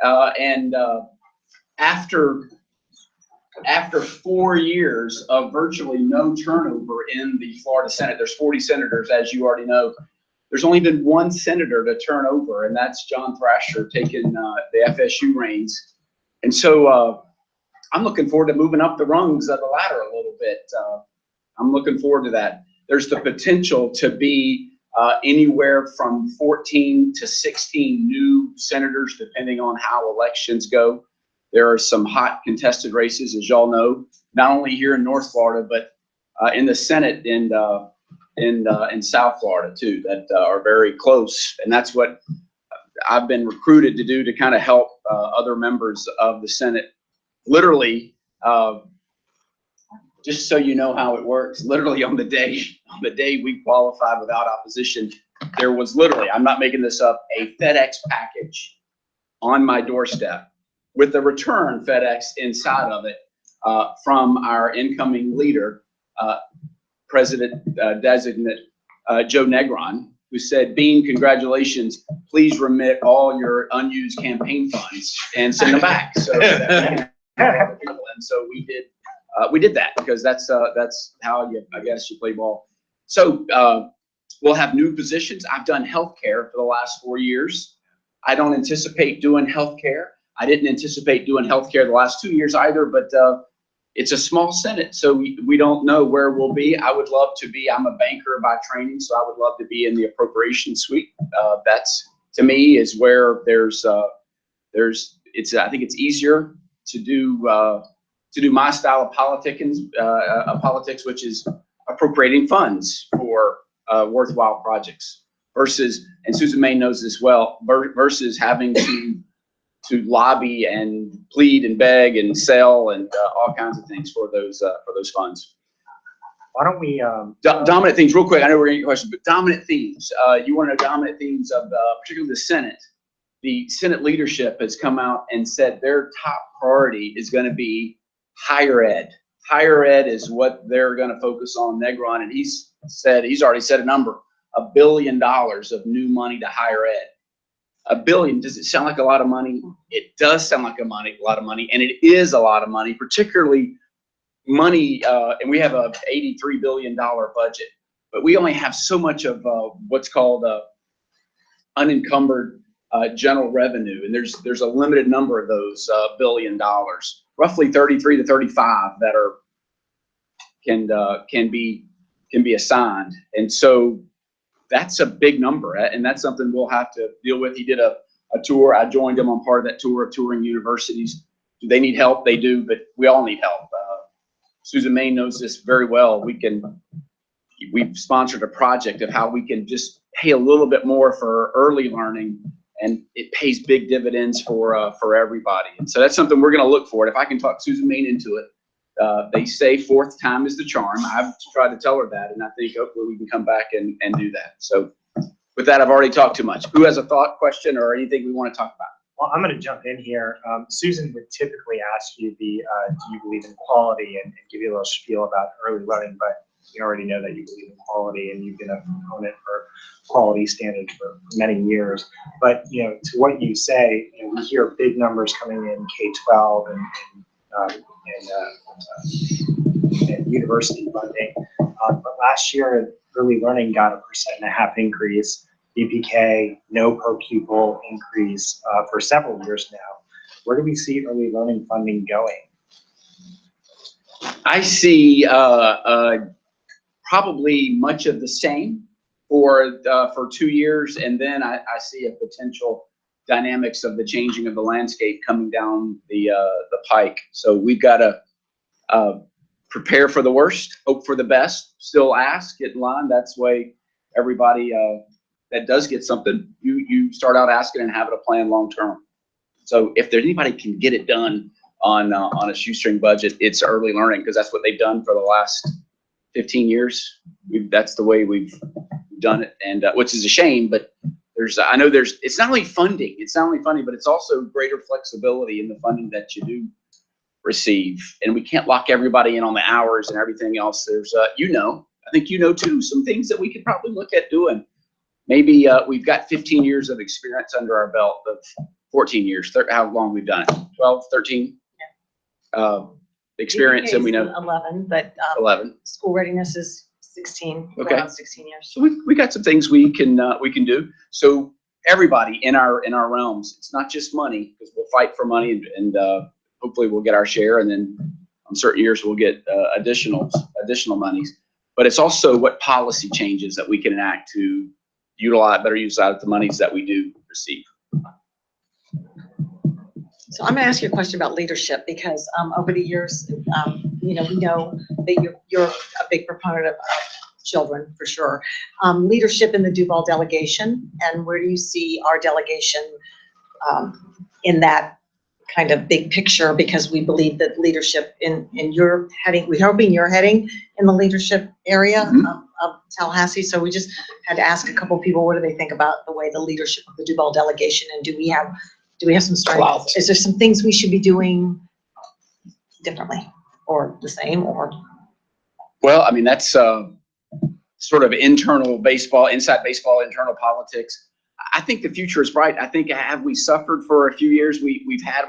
And after 4 years of virtually no turnover in the Florida Senate, there's 40 senators, as you already know. There's only been one senator to turn over, and that's John Thrasher taking the FSU reins. And so I'm looking forward to moving up the rungs of the ladder a little bit. I'm looking forward to that. There's the potential to be anywhere from 14 to 16 new senators, depending on how elections go. There are some hot contested races, as y'all know, not only here in North Florida, but in the Senate and in South Florida too, that are very close. And that's what I've been recruited to do, to kind of help other members of the Senate. Literally, just so you know how it works, literally on the day we qualified without opposition, there was literally, I'm not making this up, a FedEx package on my doorstep with the return FedEx inside of it from our incoming leader, President designate Joe Negron, who said, "Bean, congratulations. Please remit all your unused campaign funds and send them back." So and so we did that because that's how I guess you play ball. So we'll have new positions. I've done healthcare for the last 4 years. I don't anticipate doing healthcare. I didn't anticipate doing healthcare the last 2 years either, but it's a small Senate, so we don't know where we'll be. I would love to be, I'm a banker by training, so I would love to be in the appropriations suite. That's, to me, is where I think it's easier to do my style of politics, which is appropriating funds for worthwhile projects versus, and Susan May knows this well, versus having to lobby and plead and beg and sell and all kinds of things for those funds. Why don't we dominant themes real quick? I know we're gonna get questions, but dominant themes. You want to know dominant themes of particularly the Senate. The Senate leadership has come out and said their top priority is going to be higher ed. Higher ed is what they're going to focus on. Negron, and he's already said a number, $1 billion of new money to higher ed. $1 billion, does it sound like a lot of money? It does sound like a lot of money, and it is a lot of money, particularly money, and we have a $83 billion budget, but we only have so much of what's called unencumbered general revenue, and there's a limited number of those $1 billion, roughly 33 to 35 that can be assigned, and so that's a big number, and that's something we'll have to deal with. He did a tour. I joined him on part of that tour of touring universities. Do they need help? They do, but we all need help. Susan May knows this very well. We've sponsored a project of how we can just pay a little bit more for early learning, and it pays big dividends for everybody. And so that's something we're going to look for. If I can talk Susan May into it, they say fourth time is the charm. I've tried to tell her that, and I think hopefully we can come back and do that. So with that, I've already talked too much. Who has a thought, question, or anything we want to talk about? Well, I'm going to jump in here. Susan would typically ask you do you believe in quality, and give you a little spiel about early learning, but we already know that you believe in quality, and you've been a proponent for quality standards for many years. But to what you say, we hear big numbers coming in K-12 and university funding. But last year, early learning got a 1.5% increase. BPK, no per pupil increase for several years now. Where do we see early learning funding going? I see probably much of the same for 2 years, and then I see a potential dynamics of the changing of the landscape coming down the pike. So we've got to prepare for the worst, hope for the best, still ask, get in line. That's the way everybody that does get something, you start out asking and having a plan long term. So if there's anybody can get it done on a shoestring budget, it's early learning, because that's what they've done for the last 15 years. That's the way we've done it, and which is a shame, but I know it's not only funding, but it's also greater flexibility in the funding that you do receive. And we can't lock everybody in on the hours and everything else. There's, I think too, some things that we could probably look at doing. Maybe we've got 15 years of experience under our belt, of 14 years, how long we've done it, 12, 13? Experience, and we know 11, but 11. School readiness is 16, Okay. around 16 years. So we got some things we can do. So everybody in our realms, it's not just money, because we'll fight for money and hopefully we'll get our share, and then on certain years we'll get additional monies. But it's also what policy changes that we can enact to better utilize the monies that we do receive. So I'm going to ask you a question about leadership, because over the years, we know that you're a big proponent of children, for sure. Leadership in the Duval delegation, and where do you see our delegation in that kind of big picture? Because we believe that leadership in your heading, we're hoping you're heading in the leadership area of Tallahassee. So we just had to ask a couple of people, what do they think about the way the leadership of the Duval delegation, and do we have some strengths? Is there some things we should be doing differently or the same, or? Well, I mean, that's sort of inside baseball, internal politics. I think the future is bright. I think, have we suffered for a few years? We've had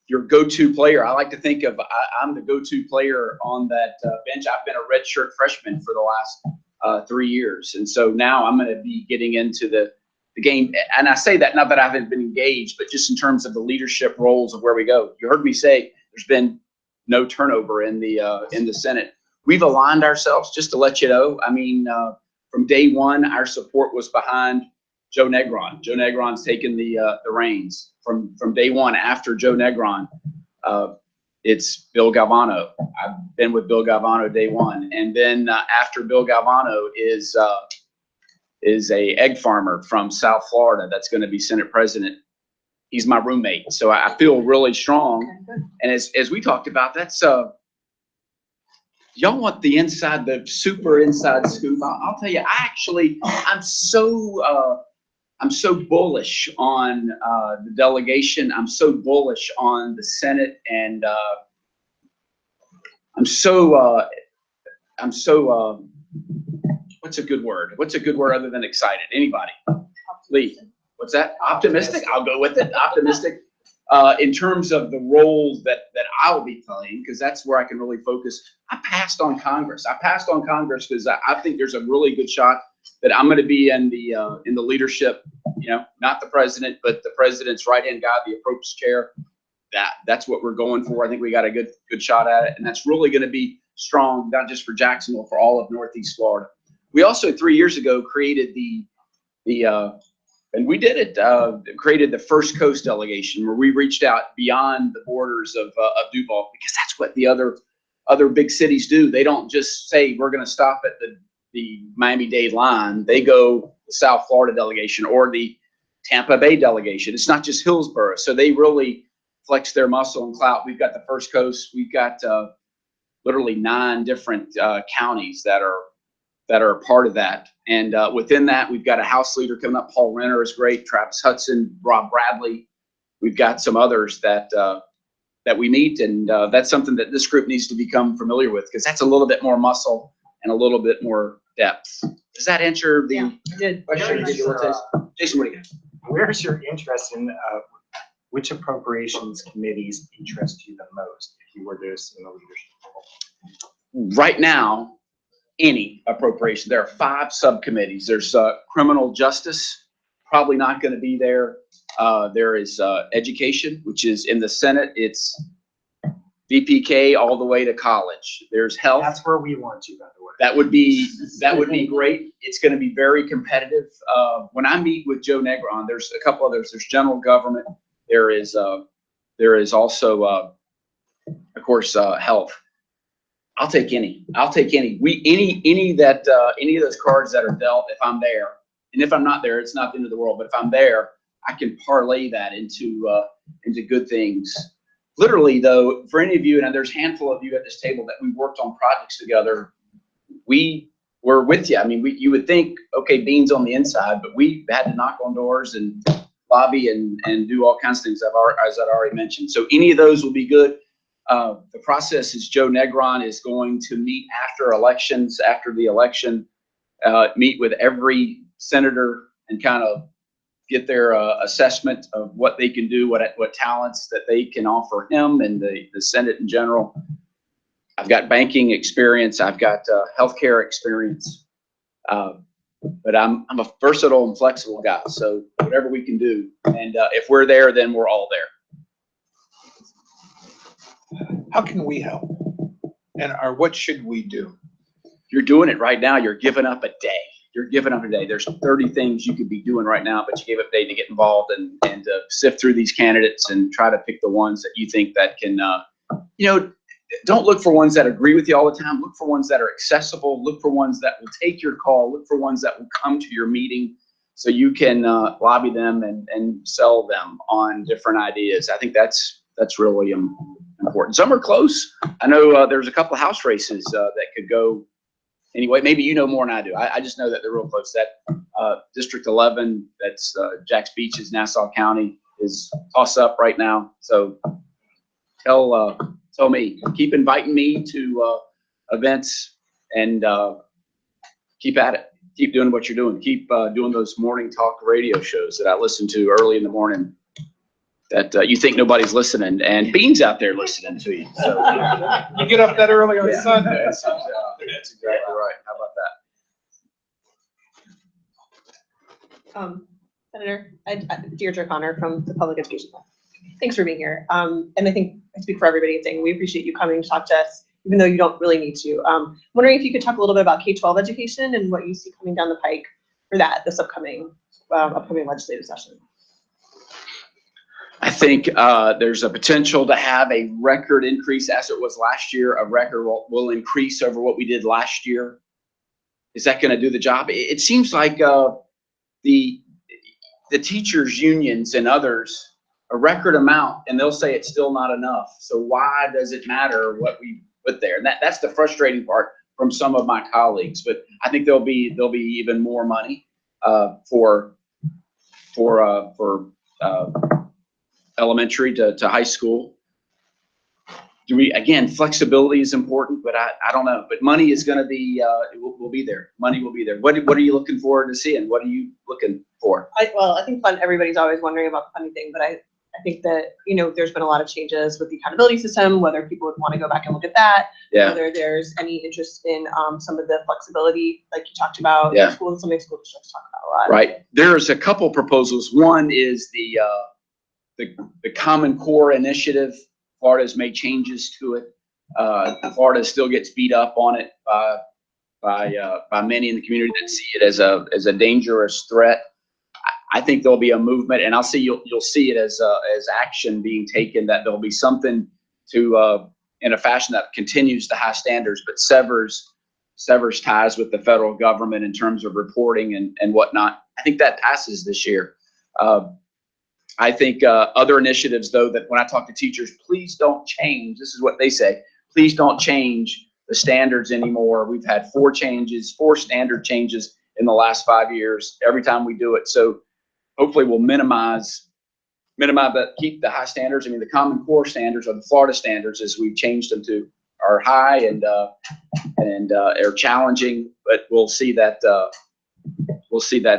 your go-to player. I like to think of, I'm the go-to player on that bench. I've been a redshirt freshman for the last 3 years. And so now I'm going to be getting into the game. And I say that not that I haven't been engaged, but just in terms of the leadership roles of where we go. You heard me say there's been no turnover in the Senate. We've aligned ourselves, just to let you know. I mean, from day one, our support was behind Joe Negron. Joe Negron's taken the reins from day one. After Joe Negron, it's Bill Galvano. I've been with Bill Galvano day one, and then after Bill Galvano is a egg farmer from South Florida that's going to be Senate President. He's my roommate, so I feel really strong. And as we talked about, that's y'all want the super inside scoop. I'll tell you, I'm so bullish on the delegation. I'm so bullish on the Senate, and I'm so what's a good word? What's a good word other than excited? Anybody? Lee, what's that? Optimistic? I'll go with it. Optimistic. In terms of the roles that I'll be playing, because that's where I can really focus. I passed on Congress because I think there's a really good shot that I'm going to be in the leadership, not the president, but the president's right-hand guy, the approach chair. That's what we're going for. I think we got a good shot at it. And that's really going to be strong, not just for Jacksonville, for all of Northeast Florida. We also 3 years ago created and we did it, created the First Coast delegation, where we reached out beyond the borders of Duval, because that's what the other big cities do. They don't just say, we're going to stop at the Miami-Dade line. They go the South Florida delegation or the Tampa Bay delegation. It's not just Hillsborough. So they really flex their muscle and clout. We've got the First Coast. We've got literally 9 different counties that are a part of that. And within that, we've got a House leader coming up. Paul Renner is great. Travis Hudson, Rob Bradley. We've got some others that we meet, and that's something that this group needs to become familiar with, because that's a little bit more muscle and a little bit more depth. Does that answer the question? Jason, what do you got? Where's your interest in which appropriations committees interest you the most if you were to assume a leadership role? Right now, any appropriation. There are 5 subcommittees. There's criminal justice, probably not going to be there. There is education, which is in the Senate. It's VPK all the way to college. There's health. That's where we want you, by the way. That would be great. It's going to be very competitive. When I meet with Joe Negron, there's a couple others. There's general government. There is also, of course, health. I'll take any. Any of those cards that are dealt, if I'm there, and if I'm not there, it's not the end of the world. But if I'm there, I can parlay that into good things. Literally, though, for any of you, and there's a handful of you at this table that we worked on projects together, we're we're with you. I mean, you would think, okay, Bean's on the inside, but we had to knock on doors and lobby and do all kinds of things, as I've already mentioned. So any of those will be good. The process is Joe Negron is going to meet after the election, meet with every senator and kind of get their assessment of what they can do, what talents that they can offer him and the Senate in general. I've got banking experience. I've got healthcare experience. But I'm a versatile and flexible guy. So whatever we can do. And if we're there, then we're all there. How can we help? Or what should we do? You're doing it right now. You're giving up a day. You're giving up a day. There's 30 things you could be doing right now, but you gave up a day to get involved and sift through these candidates and try to pick the ones that you think that can, don't look for ones that agree with you all the time. Look for ones that are accessible. Look for ones that will take your call. Look for ones that will come to your meeting so you can lobby them and sell them on different ideas. I think that's really important. Some are close. I know there's a couple of House races that could go anyway. Maybe you know more than I do. I just know that they're real close. That District 11, that's Jack's Beaches, Nassau County, is toss up right now. So tell me, keep inviting me to events and keep at it. Keep doing what you're doing. Keep doing those morning talk radio shows that I listen to early in the morning that you think nobody's listening, and Bean's out there listening to you. So, you get up that early on Sunday. That's exactly right. How about that? Senator, Deirdre Connor from the Public Education Fund. Thanks for being here. And I think I speak for everybody in saying we appreciate you coming to talk to us, even though you don't really need to. Wondering if you could talk a little bit about K-12 education and what you see coming down the pike for this upcoming legislative session. I think there's a potential to have a record increase as it was last year. A record will increase over what we did last year. Is that going to do the job? It seems like the teachers unions and others, a record amount, and they'll say it's still not enough. So why does it matter what we put there? And that's the frustrating part from some of my colleagues. But I think there'll be even more money for elementary to high school. Again, flexibility is important, but I don't know. But money is going to be, will be there. Money will be there. What are you looking forward to seeing? What are you looking for? I think everybody's always wondering about the funding thing, but I think that, there's been a lot of changes with the accountability system, whether people would want to go back and look at that, whether there's any interest in some of the flexibility, like you talked about, some of the school districts talk about a lot. Right. There's a couple proposals. One is the Common Core initiative. Florida's made changes to it. Florida still gets beat up on it by many in the community that see it as a dangerous threat. I think there'll be a movement, and you'll see it as action being taken. That there'll be something to in a fashion that continues the high standards, but severs ties with the federal government in terms of reporting and whatnot. I think that passes this year. I think other initiatives, though, that when I talk to teachers, please don't change. This is what they say. Please don't change the standards anymore. We've had 4 standard changes in the last 5 years every time we do it. So hopefully we'll minimize that, keep the high standards. I mean, the Common Core standards or the Florida standards, as we've changed them to, are high and are challenging, but we'll see that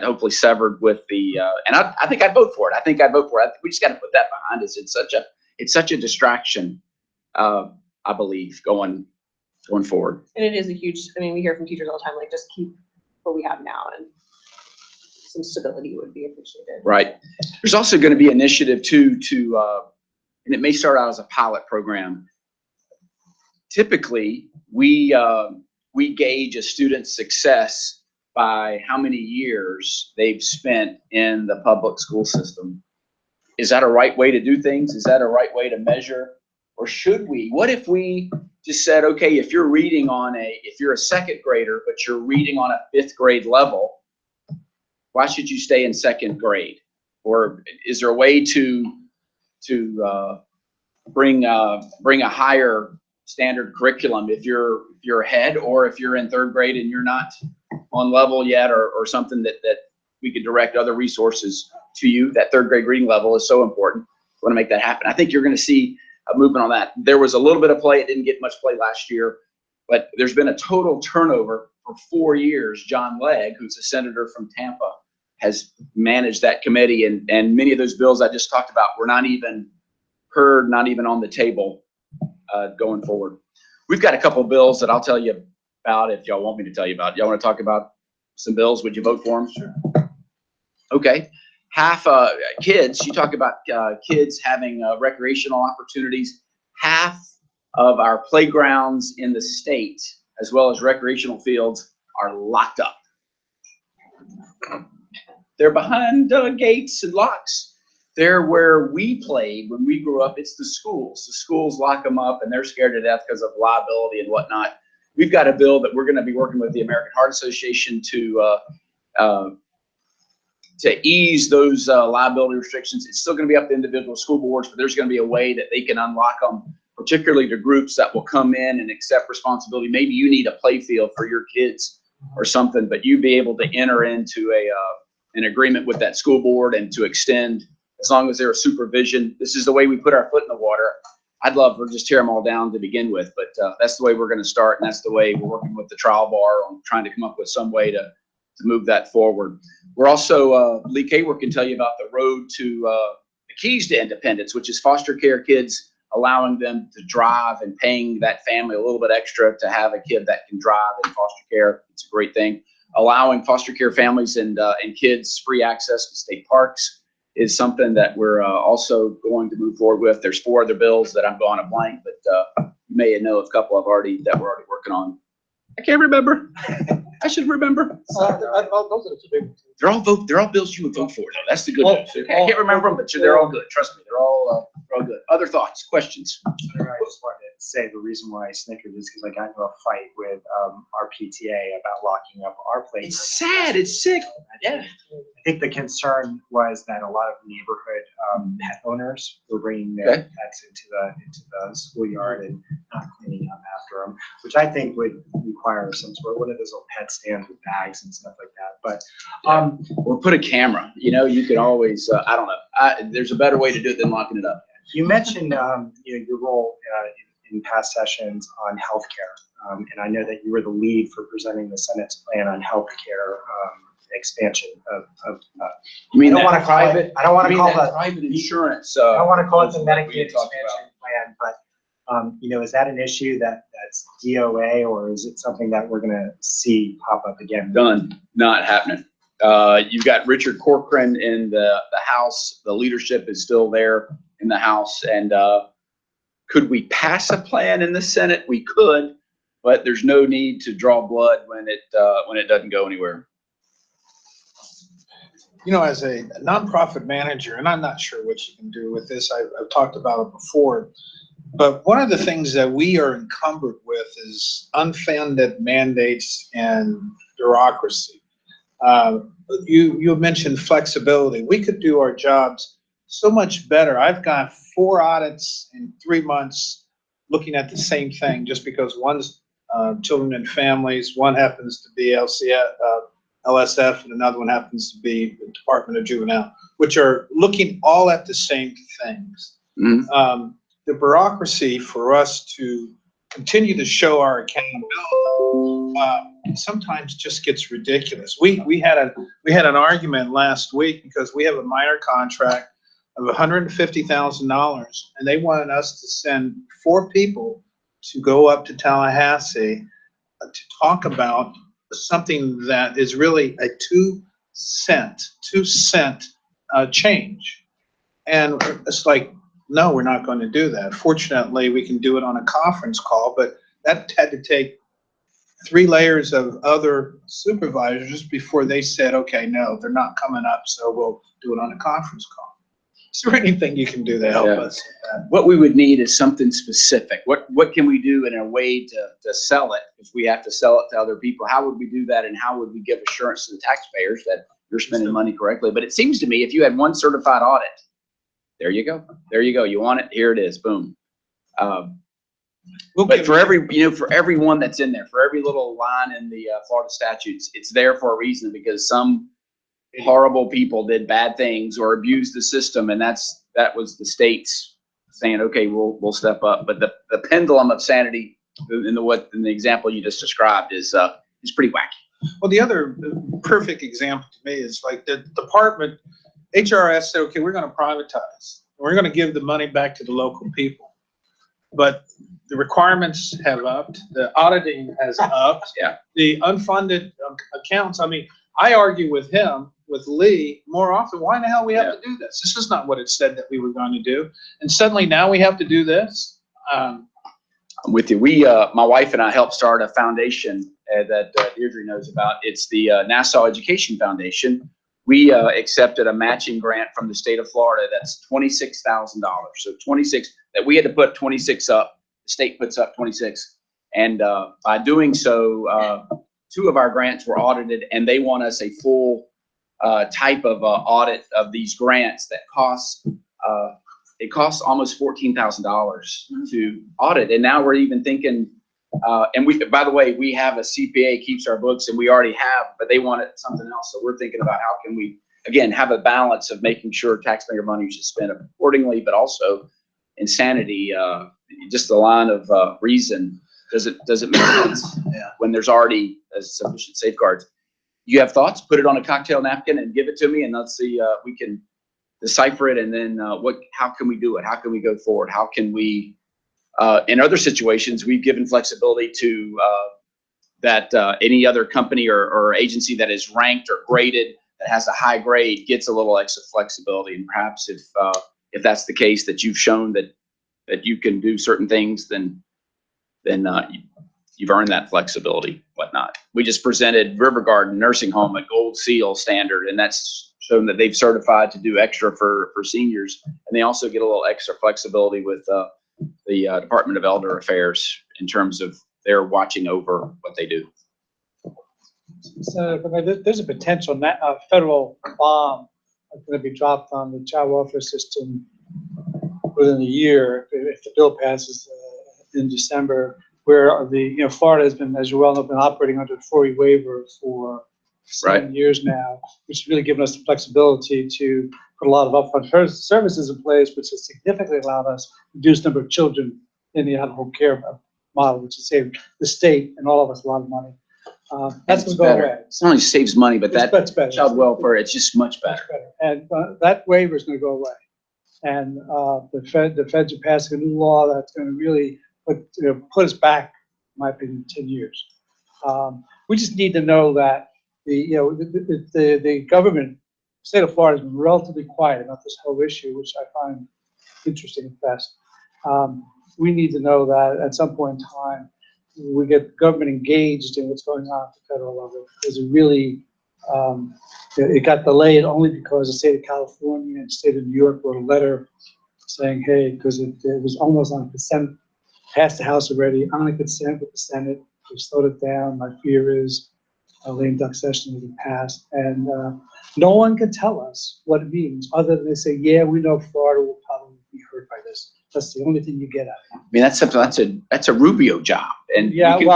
hopefully severed with the, and I think I'd vote for it. We just got to put that behind us. It's such a distraction, I believe, going forward. And it is a huge, we hear from teachers all the time, like, just keep what we have now, and some stability would be appreciated. Right. There's also going to be an initiative too and it may start out as a pilot program. Typically, we gauge a student's success by how many years they've spent in the public school system. Is that a right way to do things? Is that a right way to measure? Or should we? What if we just said, okay, if you're a second grader, but you're reading on a 5th grade level, why should you stay in 2nd grade? Or is there a way to bring a higher standard curriculum if you're ahead, or if you're in third grade and you're not on level yet, or something that we could direct other resources to you. That third grade reading level is so important. We want to make that happen. I think you're going to see a movement on that. There was a little bit of play. It didn't get much play last year, but there's been a total turnover for 4 years. John Legg, who's a senator from Tampa, has managed that committee, and many of those bills I just talked about were not even heard, not even on the table going forward. We've got a couple of bills that I'll tell you about if y'all want me to tell you about. Y'all want to talk about some bills? Would you vote for them? Sure. Okay. Half kids, you talk about kids having recreational opportunities. Half of our playgrounds in the state, as well as recreational fields, are locked up. They're behind gates and locks. They're where we played when we grew up. It's the schools. The schools lock them up, and they're scared to death because of liability and whatnot. We've got a bill that we're going to be working with the American Heart Association to ease those liability restrictions. It's still going to be up to individual school boards, but there's going to be a way that they can unlock them, particularly to groups that will come in and accept responsibility. Maybe you need a play field for your kids or something, but you'd be able to enter into an agreement with that school board and to extend, as long as there's supervision. This is the way we put our foot in the water. I'd love to just tear them all down to begin with, but that's the way we're going to start, and that's the way we're working with the trial bar on trying to come up with some way to move that forward. We're also, Lee Kayworth can tell you about the road to the keys to independence, which is foster care kids, allowing them to drive and paying that family a little bit extra to have a kid that can drive in foster care. It's a great thing. Allowing foster care families and kids free access to state parks is something that we're also going to move forward with. There's 4 other bills that I'm going to blank, but you may know a couple we're already working on. I can't remember. I should remember. They're all bills you would vote for, though. That's the good news. I can't remember them, but they're all good. Trust me, they're all good. Other thoughts, questions? I just wanted to say the reason why I snickered is because I got into a fight with our PTA about locking up our place. It's sad. It's sick. Yeah. I think the concern was that a lot of neighborhood pet owners were bringing their pets into the schoolyard and not cleaning up after them, which I think would require some sort of one of those little pet stands with bags and stuff like that. But or put a camera. You can always. I don't know. There's a better way to do it than locking it up. You mentioned your role in past sessions on healthcare, and I know that you were the lead for presenting the Senate's plan on healthcare expansion of. You mean I don't want to call it. I don't want to call it private insurance. I don't want to call it the Medicaid expansion plan, but is that an issue that's DOA, or is it something that we're going to see pop up again? Done. Not happening. You've got Richard Corcoran in the House. The leadership is still there in the House, and could we pass a plan in the Senate? We could, but there's no need to draw blood when it doesn't go anywhere. As a nonprofit manager, and I'm not sure what you can do with this, I've talked about it before, but one of the things that we are encumbered with is unfunded mandates and bureaucracy. You mentioned flexibility. We could do our jobs so much better. I've got 4 audits in 3 months looking at the same thing, just because one's children and families, one happens to be LSF, and another one happens to be the Department of Juvenile, which are looking all at the same things. Mm-hmm. The bureaucracy for us to continue to show our accountability sometimes just gets ridiculous. We had an argument last week because we have a minor contract of $150,000, and they wanted us to send 4 people to go up to Tallahassee to talk about something that is really a 2 cent change. And it's like, no, we're not going to do that. Fortunately, we can do it on a conference call, but that had to take 3 layers of other supervisors before they said, okay, no, they're not coming up, so we'll do it on a conference call. Is there anything you can do to help us with that? What we would need is something specific. What can we do in a way to sell it if we have to sell it to other people? How would we do that, and how would we give assurance to the taxpayers that you're spending money correctly? But it seems to me if you had 1 certified audit, there you go. There you go. You want it? Here it is. Boom. But for for everyone that's in there, for every little line in the Florida statutes, it's there for a reason, because some horrible people did bad things or abused the system, and that was the states saying, okay, we'll step up. But the pendulum of sanity in the example you just described is pretty wacky. Well, the other perfect example to me is like the department, HRS said, okay, we're going to privatize. We're going to give the money back to the local people. But the requirements have upped, the auditing has upped. Yeah. The unfunded accounts, I mean, I argue with him, with Lee, more often, why in the hell we have to do this? This is not what it said that we were going to do. And suddenly now we have to do this. I'm with you. My wife and I helped start a foundation that Deirdre knows about. It's the Nassau Education Foundation. We accepted a matching grant from the state of Florida that's $26,000. So 26, that we had to put 26 up. The state puts up 26. And by doing so, 2 of our grants were audited, and they want us a full type of audit of these grants that costs it costs almost $14,000 to audit. And now we're even thinking, and by the way, we have a CPA keeps our books, and we already have, but they wanted something else. So we're thinking about how can we, again, have a balance of making sure taxpayer money is spent accordingly, but also insanity, just the line of reason. Does it make sense when there's already sufficient safeguards? You have thoughts? Put it on a cocktail napkin and give it to me, and let's see, we can decipher it, and then how can we do it? How can we go forward? How can we, in other situations, we've given flexibility to that any other company or agency that is ranked or graded that has a high grade gets a little extra flexibility. And perhaps if that's the case, that you've shown that you can do certain things, then you've earned that flexibility, whatnot. We just presented River Garden Nursing Home a Gold Seal standard, and that's shown that they've certified to do extra for seniors. And they also get a little extra flexibility with the Department of Elder Affairs in terms of their watching over what they do. So there's a potential federal bomb that's going to be dropped on the child welfare system within a year if the bill passes in December, where Florida has been, as you well know, been operating under a 4E waiver for 7 years now, which has really given us the flexibility to put a lot of upfront services in place, which has significantly allowed us to reduce the number of children in the out-of-home care model, which has saved the state and all of us a lot of money. That's going to go away. It not only saves money, but that's child welfare, it's just much better. And that waiver is going to go away. And the feds are passing a new law that's going to really put us back, in my opinion, 10 years. We just need to know that the government, state of Florida, has been relatively quiet about this whole issue, which I find interesting at best. We need to know that at some point in time, we get government engaged in what's going on at the federal level, because it really, it got delayed only because the state of California and the state of New York wrote a letter saying, hey, because it was almost on consent, passed the House already, on a consent with the Senate. We slowed it down. My fear is a lame duck session will be passed, and no one can tell us what it means other than they say, yeah, we know Florida will probably be hurt by this. That's the only thing you get out of it. I mean, that's something, that's a Rubio job. And yeah, we've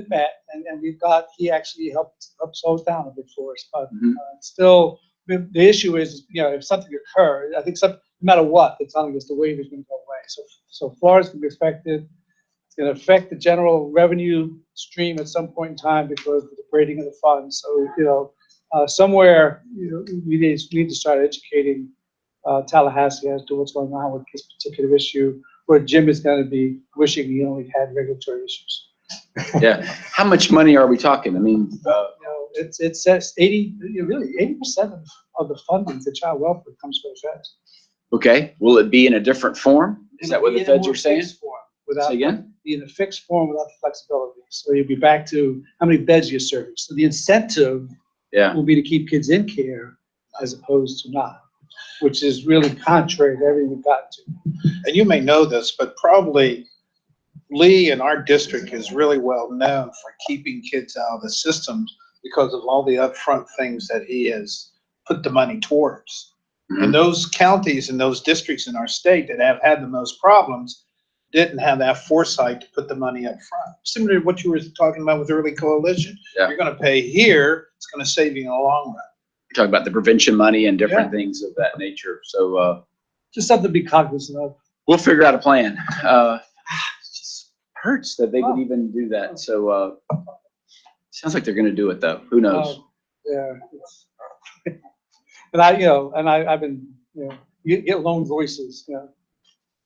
met, and we've got, he actually helped slow it down a bit for us, but still, the issue is, if something occurs, I think no matter what, it's telling us the waiver is going to go away. So Florida's going to be affected. It's going to affect the general revenue stream at some point in time because of the braiding of the funds. So, somewhere, we need to start educating Tallahassee as to what's going on with this particular issue, where Jim is going to be wishing he only had regulatory issues. Yeah. How much money are we talking? I mean, it says 80% of the funding for child welfare comes from the feds. Okay. Will it be in a different form? Is that what the feds are saying? Say again? Be in a fixed form without the flexibility. So you'll be back to how many beds you're serving. So the incentive will be to keep kids in care as opposed to not, which is really contrary to everything we've gotten to. And you may know this, but probably Lee in our district is really well known for keeping kids out of the systems because of all the upfront things that he has put the money towards. And those counties and those districts in our state that have had the most problems, didn't have that foresight to put the money up front. Similar to what you were talking about with early coalition. Yeah. You're gonna pay here, it's gonna save you in the long run. Talk about the prevention money and different things of that nature. So, Just something to be cognizant of. we'll figure out a plan. It just hurts that they would even do that. So, sounds like they're gonna do it though. Who knows? Yeah. And I've been, you get lone voices, It's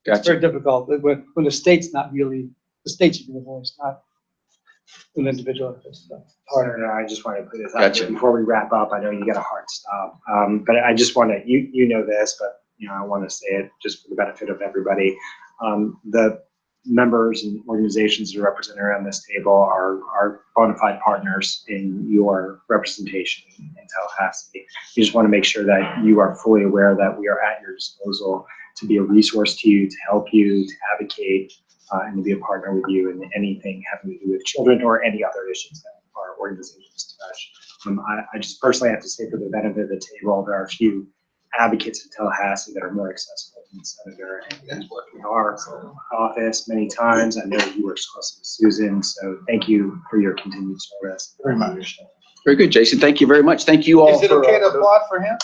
Gotcha. very difficult when the state's not really, the state should be the voice, not an individual. No, I just want to put this out Gotcha. there before we wrap up. I know you got a hard stop. But I just want to, you know this, but I want to say it just for the benefit of everybody. The members and organizations that are represented around this table are bona fide partners in your representation in Tallahassee. We just want to make sure that you are fully aware that we are at your disposal to be a resource to you, to help you, to advocate, and to be a partner with you in anything having to do with children or any other issues that our organizations touch. I just personally have to say, for the benefit of the table, there are a few advocates in Tallahassee that are more accessible than the senator, and in our office many times. I know you work closely with Susan, so thank you for your continued service. Very much. Very good, Jason. Thank you very much. Thank you all. Is it okay to applaud for him?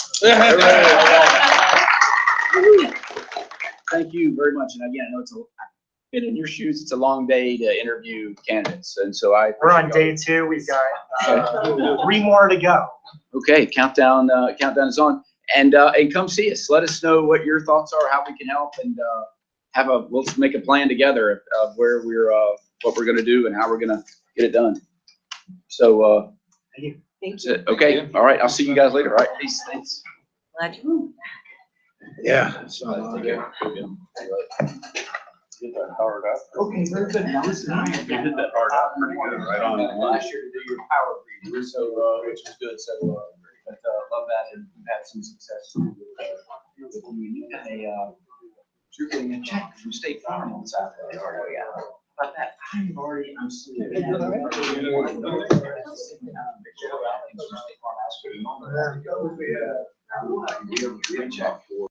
Thank you very much. And again, I know I've been in your shoes. It's a long day to interview candidates. And so We're on day 2. We've got 3 more to go. Okay, countdown is on. And come see us. Let us know what your thoughts are, how we can help, and let's make a plan together of where what we're gonna do and how we're gonna get it done. So, thank you. That's it. Okay, all right. I'll see you guys later. All right, peace. Thanks. Glad you. Yeah. Get that powered up. Okay, very good. Now listen, You did that hard out pretty good, right on. last year to do your power preview, so which was good. So, but love that, and we've had some success with the community. And you're getting a check from State Farm on Saturday. Oh yeah. About that, I'm still. Check for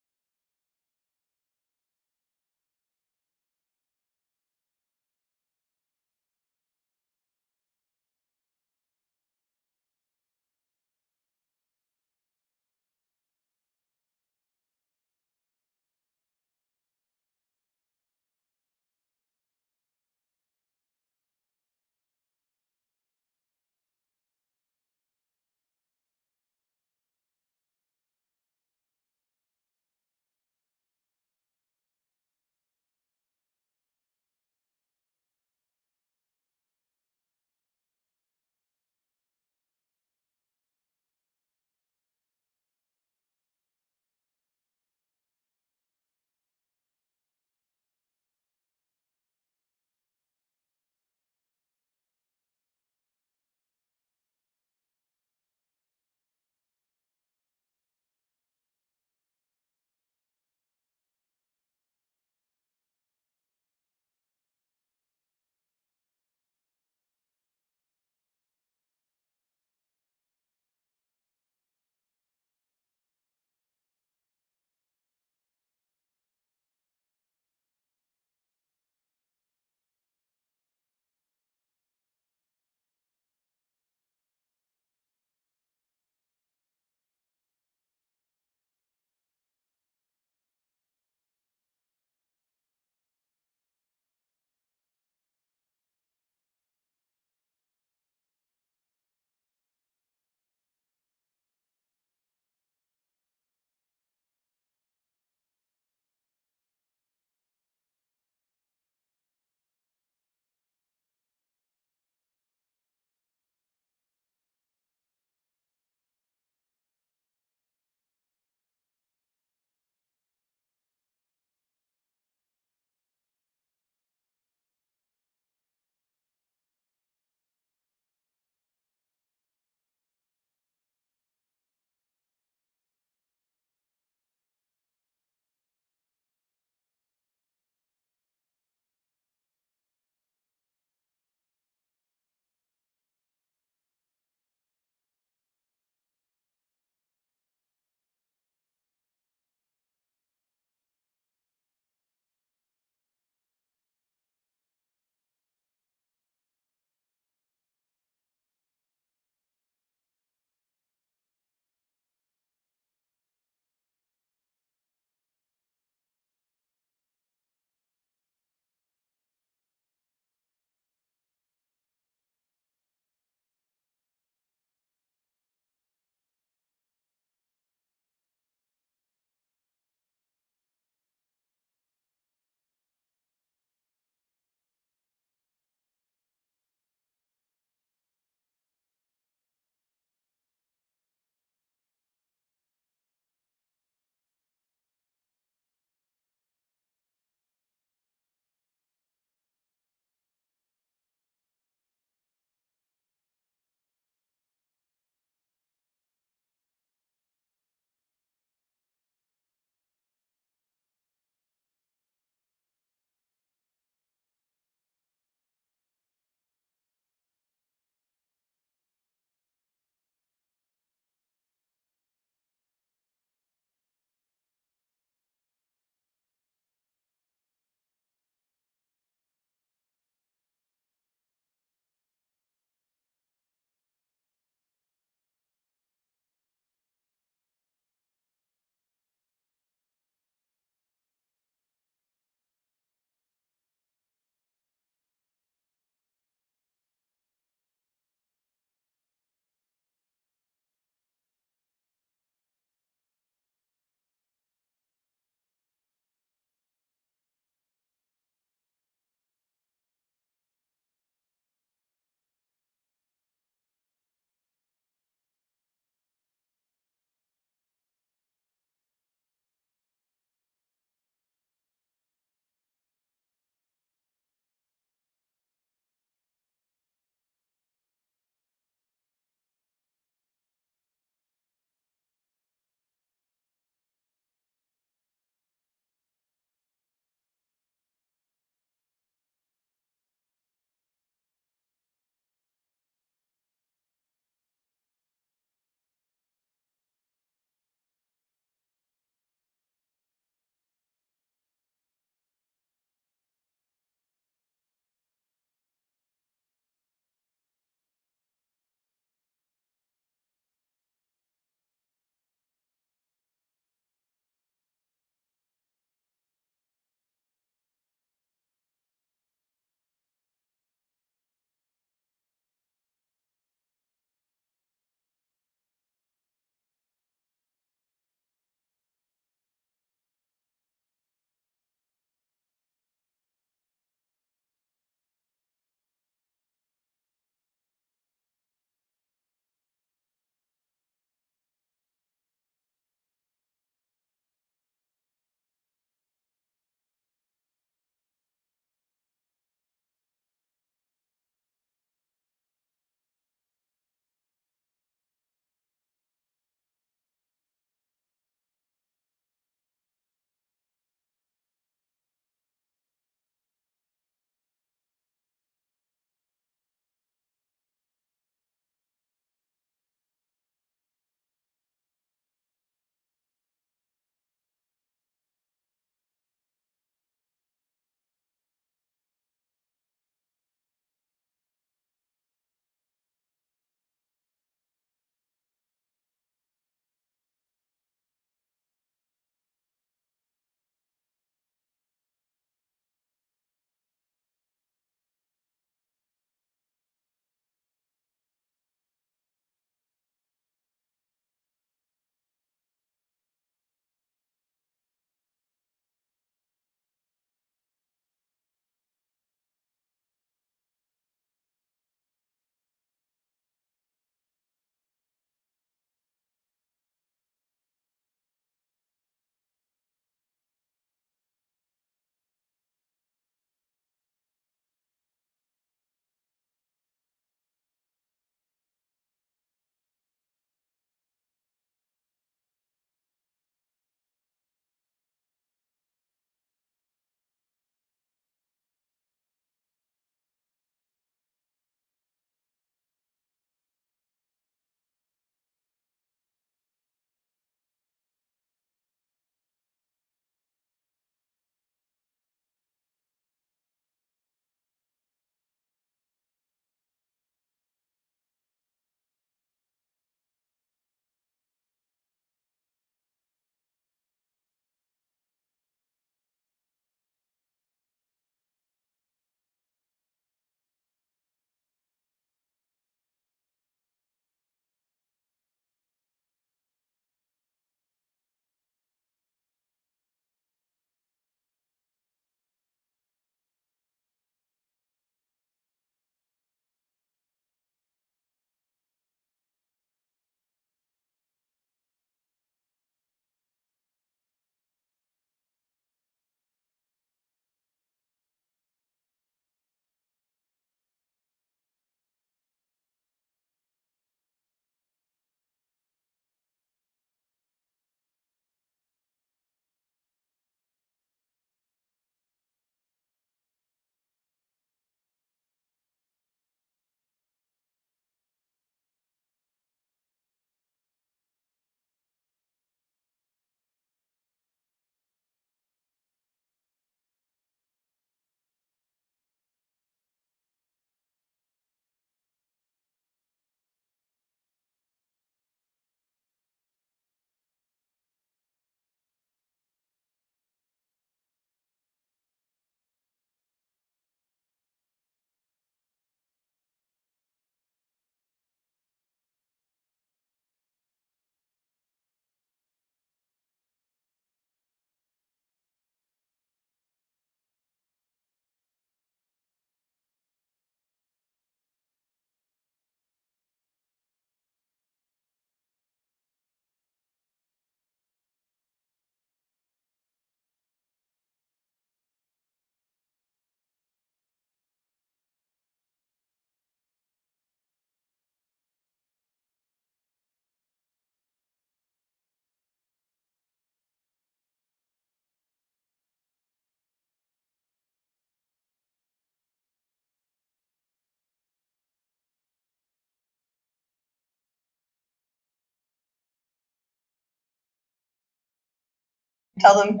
Tell them.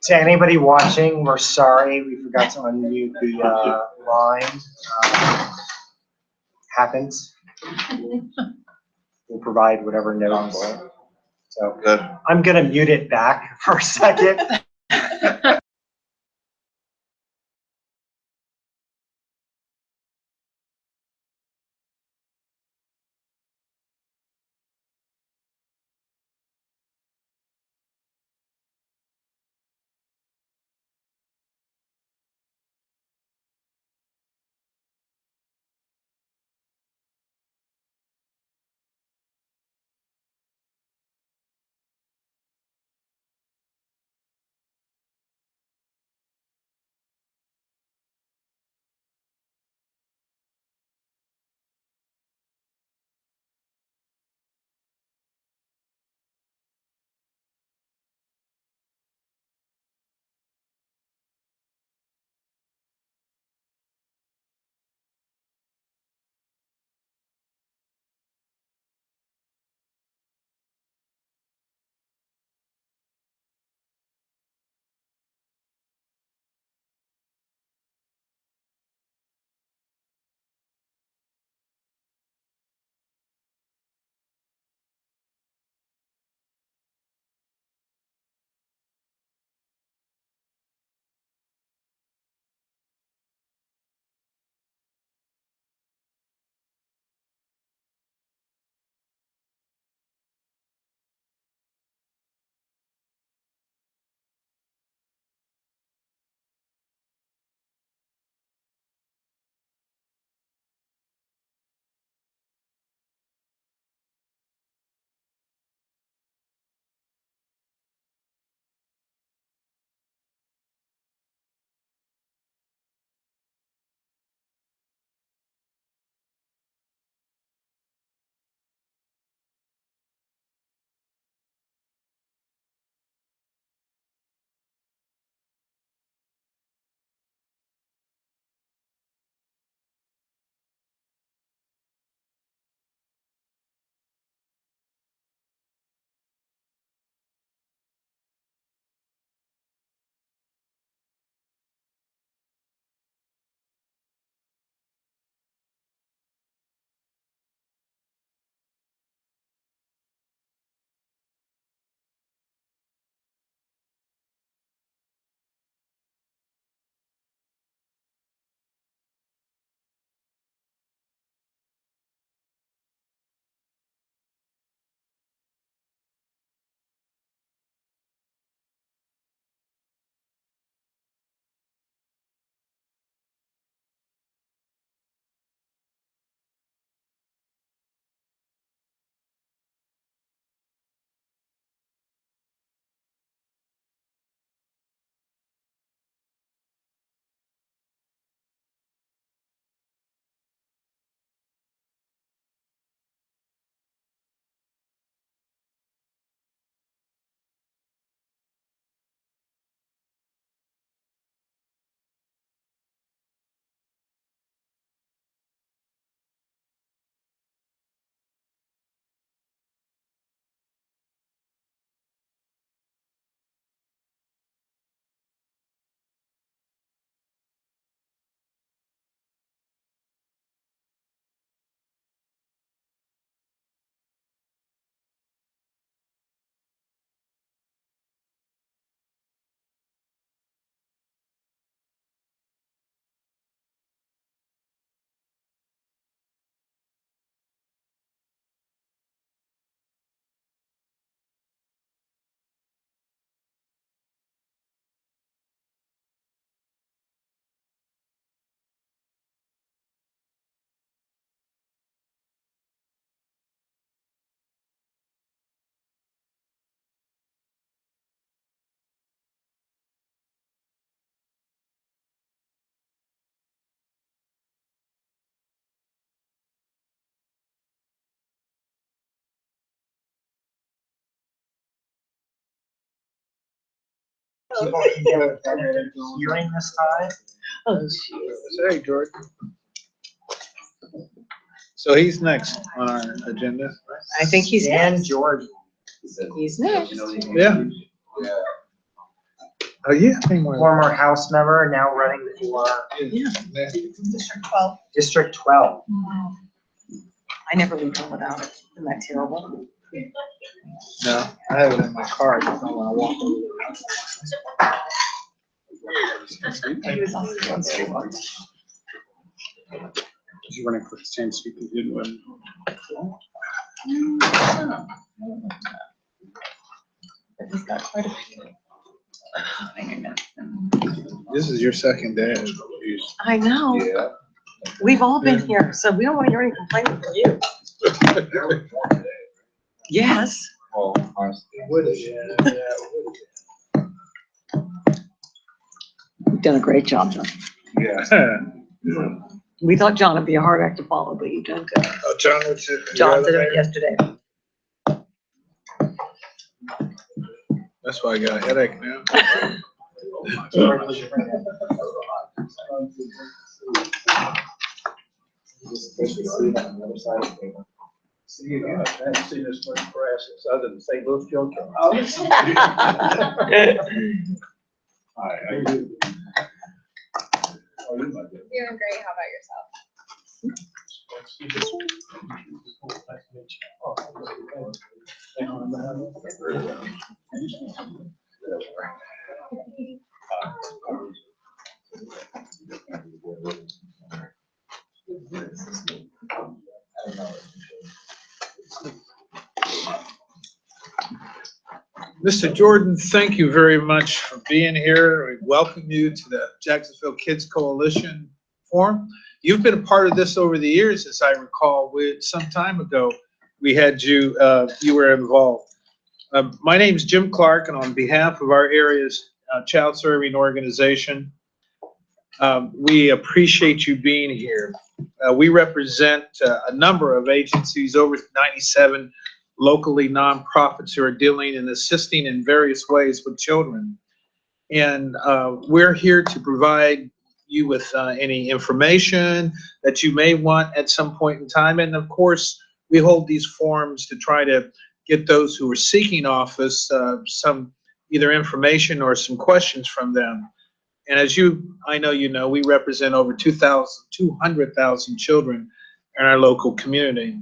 To anybody watching, we're sorry, we forgot to unmute the line. Happens. We'll provide whatever notes. So Good. I'm gonna mute it back for a second. People can get a better hearing this time. Oh, jeez. Hey, George. So he's next on our agenda. I think he's Dan next. George. He's next. Yeah. Oh, yeah. former House member, now running for District 12. District 12. I never leave home without it. Isn't that terrible? No, I have it in my car. I just don't want to walk over He was on street walk. You're running for the same seat you didn't win. He's got quite a few. This is your second day. I know. Yeah. We've all been here, so we don't want to hear any complaining from you. Yes. Well, honestly. You've done a great job, John. Yeah. We thought John would be a hard act to follow, but you've done good. Oh, John was it. John did it yesterday. That's why I got a headache now. See again, I've never seen this much grass other than St. Louis Junkyard. Hi, how you doing? Doing great. How about yourself? Mr. Jordan, thank you very much for being here. We welcome you to the Jacksonville Kids Coalition Forum. You've been a part of this over the years, as I recall. Some time ago, we had you, you were involved. My name is Jim Clark, and on behalf of our area's child serving organization, we appreciate you being here. We represent a number of agencies, over 97 locally nonprofits who are dealing and assisting in various ways with children. And we're here to provide you with any information that you may want at some point in time. And of course, we hold these forums to try to get those who are seeking office some either information or some questions from them. And as I know you know, we represent over 200,000 children in our local community.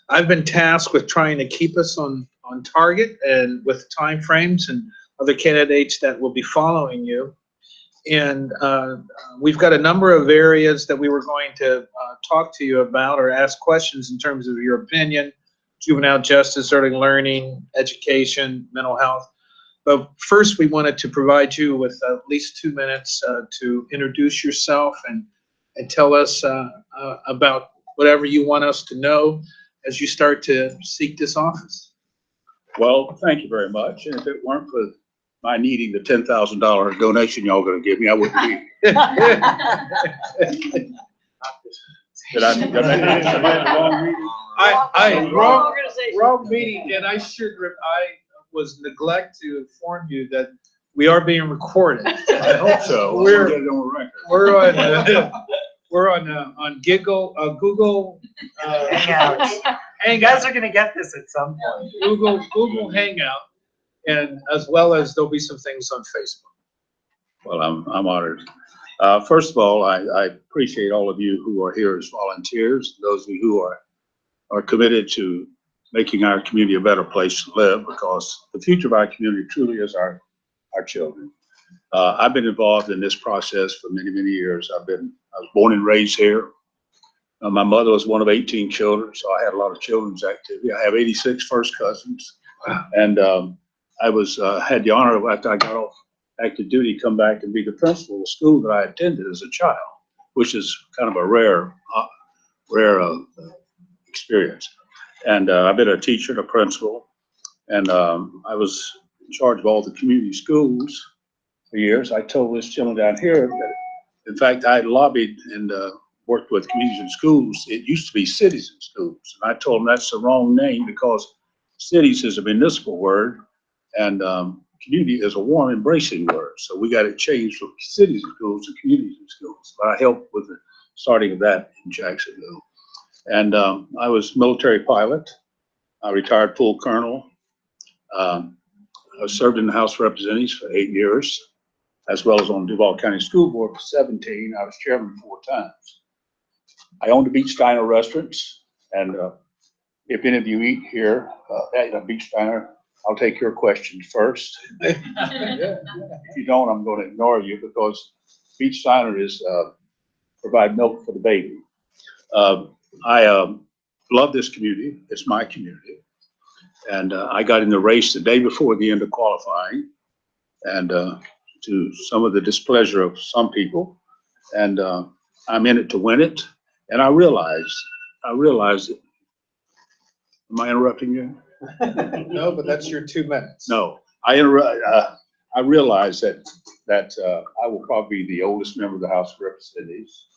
I've been tasked with trying to keep us on target and with timeframes and other candidates that will be following you. And we've got a number of areas that we were going to talk to you about or ask questions in terms of your opinion: juvenile justice, early learning, education, mental health. But first, we wanted to provide you with at least 2 minutes to introduce yourself and tell us about whatever you want us to know as you start to seek this office. Well, thank you very much. And if it weren't for my needing the $10,000 donation y'all gonna give me, I wouldn't be. Did I am I in the wrong meeting? Wrong meeting, and I was neglect to inform you that we are being recorded. I hope so. We're Get it on record. We're on Google Hangouts. You guys are gonna get this at some point. Google Hangout, and as well as there'll be some things on Facebook. Well, I'm honored. First of all, I appreciate all of you who are here as volunteers, those of you who are committed to making our community a better place to live, because the future of our community truly is our children. I've been involved in this process for many, many years. I was born and raised here. My mother was one of 18 children, so I had a lot of children's activity. I have 86 first cousins, and I had the honor of, after I got off active duty, come back and be the principal of the school that I attended as a child, which is kind of a rare experience. And I've been a teacher and a principal, and I was in charge of all the community schools for years. I told this gentleman down here that, in fact, I had lobbied and worked with communities and schools. It used to be cities and schools, and I told him that's the wrong name, because cities is a municipal word, and community is a warm, embracing word. So we got it changed from cities and schools to communities and schools. But I helped with the starting of that in Jacksonville. And I was military pilot. I retired full colonel. I served in the House of Representatives for 8 years. as well as on Duval County School Board for 17. I was chairman 4 times. I own the Beach Diner restaurants, and if any of you eat here at a Beach Diner, I'll take your questions first. If you don't, I'm going to ignore you because Beach Diner is provide milk for the baby. I love this community. It's my community. And I got in the race the day before the end of qualifying, and to some of the displeasure of some people. And I'm in it to win it. And I realized it. Am I interrupting you? No, but that's your 2 minutes. No, I realized that I will probably be the oldest member of the House of Representatives.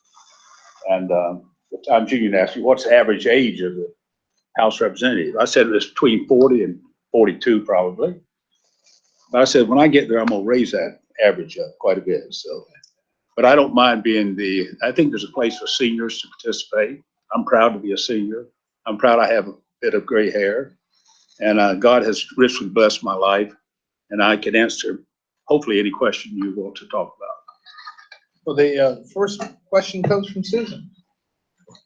And the Times Union asked me, what's the average age of the House representative? I said it's between 40 and 42 probably. But I said, when I get there, I'm gonna raise that average up quite a bit. So, but I don't mind being I think there's a place for seniors to participate. I'm proud to be a senior. I'm proud I have a bit of gray hair. And God has richly blessed my life. And I can answer, hopefully, any question you want to talk about. Well, the first question comes from Susan.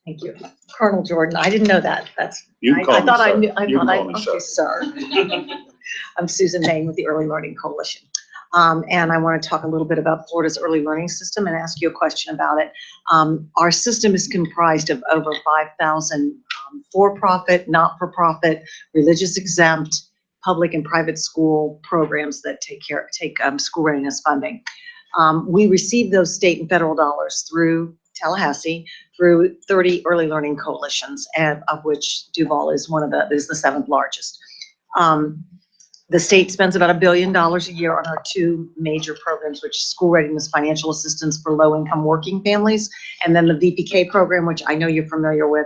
Thank you. Colonel Jordan, I didn't know that. You can call I me thought I sir. knew, You can call me okay, sir. I'm Susan Main with the Early Learning Coalition. And I want to talk a little bit about Florida's early learning system and ask you a question about it. Our system is comprised of over 5,000 for-profit, not-for-profit, religious exempt, public and private school programs that take school readiness funding. We receive those state and federal dollars through Tallahassee, through 30 early learning coalitions, and of which Duval is is the 7th largest. The state spends about $1 billion a year on our 2 major programs, which is school readiness financial assistance for low-income working families, and then the VPK program, which I know you're familiar with,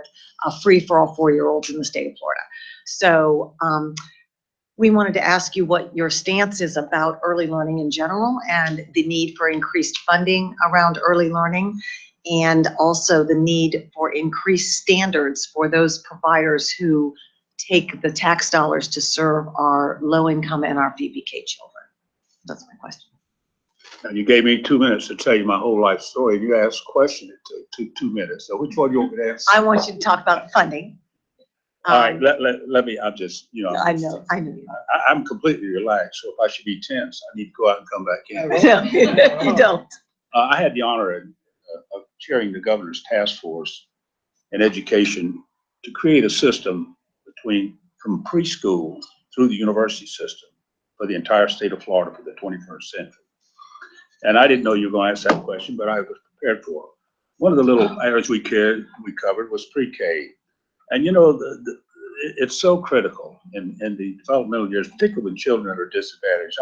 free for all 4-year-olds in the state of Florida. So we wanted to ask you what your stance is about early learning in general and the need for increased funding around early learning, and also the need for increased standards for those providers who take the tax dollars to serve our low-income and our VPK children. That's my question. Now, you gave me 2 minutes to tell you my whole life story. You asked a question, it took 2 minutes. So which one do you want me to answer? I want you to talk about funding. All right, let me, I'm just, I know. I'm completely relaxed. So if I should be tense, I need to go out and come back in. No, you don't. I had the honor of chairing the governor's task force in education to create a system from preschool through the university system for the entire state of Florida for the 21st century. And I didn't know you were going to ask that question, but I was prepared for it. One of the little areas we covered was pre-K. And it's so critical in the developmental years, particularly with children that are disadvantaged.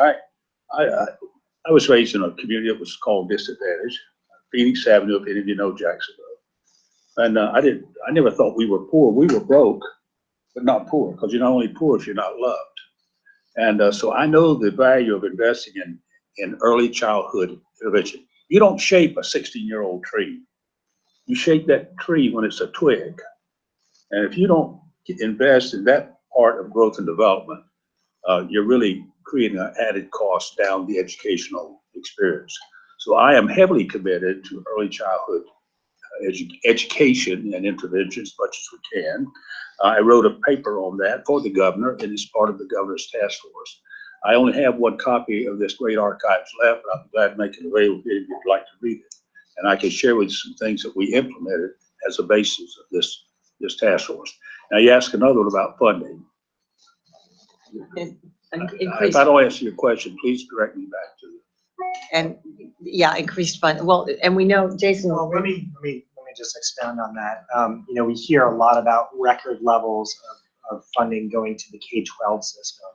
I was raised in a community that was called disadvantaged, Phoenix Avenue, if any of you know Jacksonville. And I never thought we were poor. We were broke, but not poor, because you're not only poor if you're not loved. And so I know the value of investing in early childhood intervention. You don't shape a 16-year-old tree. You shape that tree when it's a twig. And if you don't invest in that part of growth and development, you're really creating an added cost down the educational experience. So I am heavily committed to early childhood education and intervention as much as we can. I wrote a paper on that for the governor, and it's part of the governor's task force. I only have one copy of this great archives left, but I'm glad to make it available if you'd like to read it. And I can share with you some things that we implemented as a basis of this task force. Now, you asked another one about funding. If I don't answer your question, please direct me back to it. And yeah, increased fund. Well, and we know, Jason. Well, let me just expound on that. We hear a lot about record levels of funding going to the K-12 system.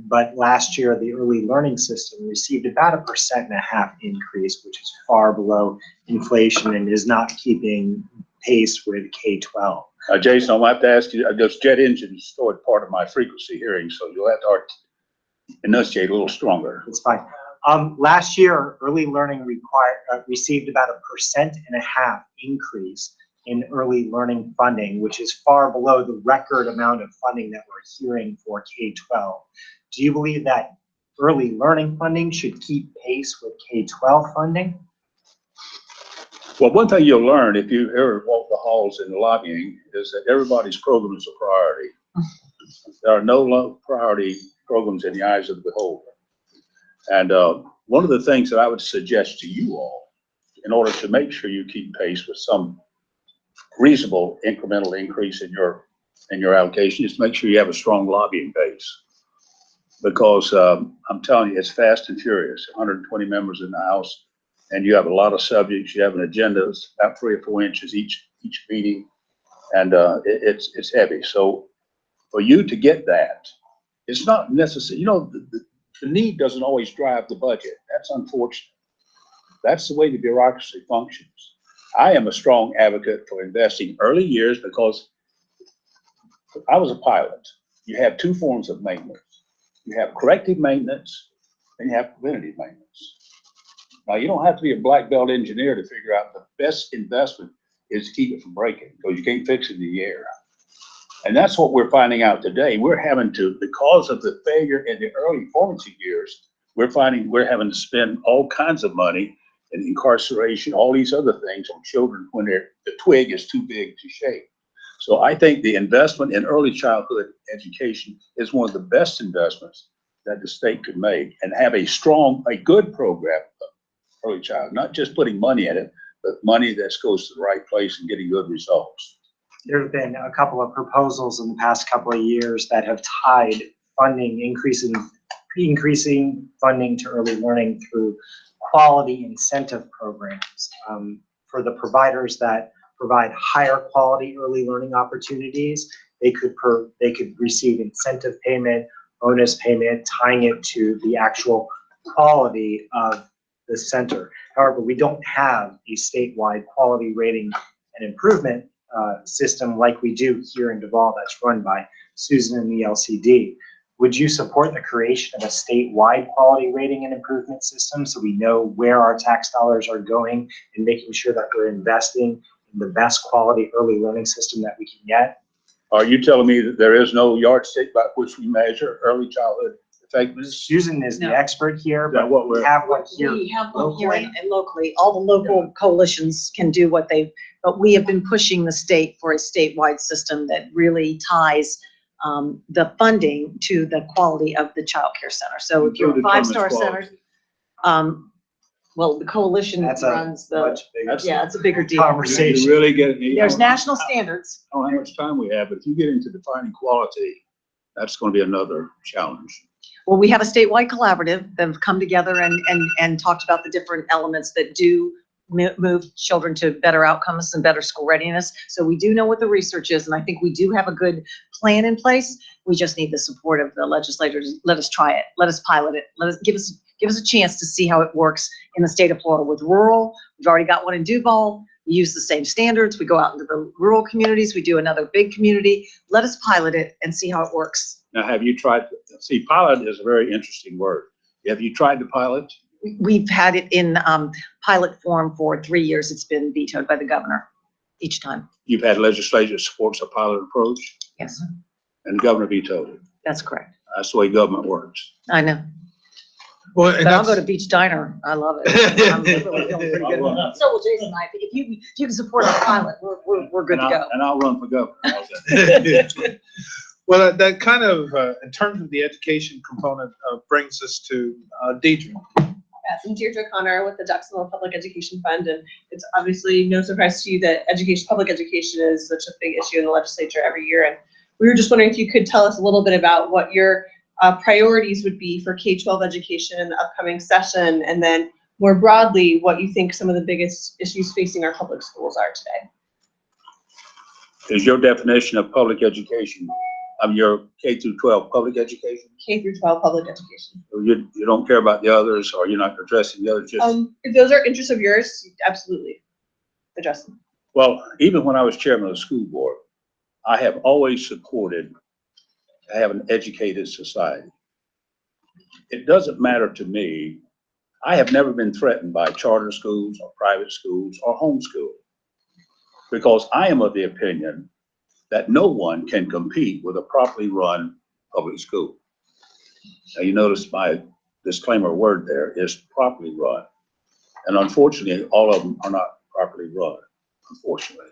But last year, the early learning system received about 1.5% increase, which is far below inflation and is not keeping pace with K-12. Jason, I'll have to ask you, those jet engines stored part of my frequency hearing, so you'll have to enunciate a little stronger. It's fine. Last year, early learning received about 1.5% increase in early learning funding, which is far below the record amount of funding that we're hearing for K-12. Do you believe that early learning funding should keep pace with K-12 funding? Well, one thing you'll learn if you ever walk the halls in lobbying is that everybody's program is a priority. There are no low priority programs in the eyes of the beholder. And one of the things that I would suggest to you all, in order to make sure you keep pace with some reasonable incremental increase in your allocation, is to make sure you have a strong lobbying base. Because I'm telling you, it's fast and furious. 120 members in the House, and you have a lot of subjects. You have an agenda that's about 3 or 4 inches each meeting, and it's heavy. So for you to get that, it's not necessary. You know, the need doesn't always drive the budget. That's unfortunate. That's the way the bureaucracy functions. I am a strong advocate for investing early years because I was a pilot. You have 2 forms of maintenance. You have corrective maintenance and you have preventative maintenance. Now, you don't have to be a black belt engineer to figure out the best investment is to keep it from breaking, because you can't fix it in the air. And that's what we're finding out today. We're having to, because of the failure in the early formative years, we're finding we're having to spend all kinds of money in incarceration, all these other things on children when the twig is too big to shake. So I think the investment in early childhood education is one of the best investments that the state could make, and have a good program of early child, not just putting money in it, but money that goes to the right place and getting good results. There have been a couple of proposals in the past couple of years that have tied funding, increasing funding to early learning through quality incentive programs for the providers that provide higher quality early learning opportunities. They could receive incentive payment, bonus payment, tying it to the actual quality of the center. However, we don't have a statewide quality rating and improvement system like we do here in Duval that's run by Susan and the LCD. Would you support the creation of a statewide quality rating and improvement system so we know where our tax dollars are going and making sure that we're investing in the best quality early learning system that we can get? Are you telling me that there is no yardstick by which we measure early childhood effectiveness? Susan is the expert here, but but we have one here. We have one here and locally. All the local coalitions can do what but we have been pushing the state for a statewide system that really ties the funding to the quality of the child care center. So if you're a 5-star center, well, the coalition runs it's a bigger deal. Conversation. Really get, There's national standards. I don't know how much time we have, but if you get into defining quality, that's going to be another challenge. Well, we have a statewide collaborative that have come together and talked about the different elements that do move children to better outcomes and better school readiness. So we do know what the research is, and I think we do have a good plan in place. We just need the support of the legislators. Let us try it. Let us pilot it. Give us a chance to see how it works in the state of Florida with rural. We've already got one in Duval. We use the same standards. We go out into the rural communities. We do another big community. Let us pilot it and see how it works. Now, have you tried, see, pilot is a very interesting word. Have you tried to pilot? We've had it in pilot form for 3 years. It's been vetoed by the governor each time. You've had legislature supports a pilot approach? Yes. And the governor vetoed it? That's correct. That's the way government works. I know. Well, but I'll go to Beach Diner. I love it. I'm really feeling pretty good. So will Jason and I. If you can support our pilot, we're good to go. And I'll run for governor. Well, that kind of, in terms of the education component, brings us to Deidre. Yes, I'm Deirdre Connor with the Jacksonville Public Education Fund, and it's obviously no surprise to you that public education is such a big issue in the legislature every year. And we were just wondering if you could tell us a little bit about what your priorities would be for K-12 education in the upcoming session, and then more broadly, what you think some of the biggest issues facing our public schools are today. Is your definition of public education, your K through 12 public education? K through 12 public education. You don't care about the others, or you're not addressing the others? Just if those are interests of yours, absolutely address them. Well, even when I was chairman of the school board, I have always supported to have an educated society. It doesn't matter to me. I have never been threatened by charter schools or private schools or homeschool, because I am of the opinion that no one can compete with a properly run public school. Now, you notice my disclaimer word there, is properly run. And unfortunately, all of them are not properly run, unfortunately.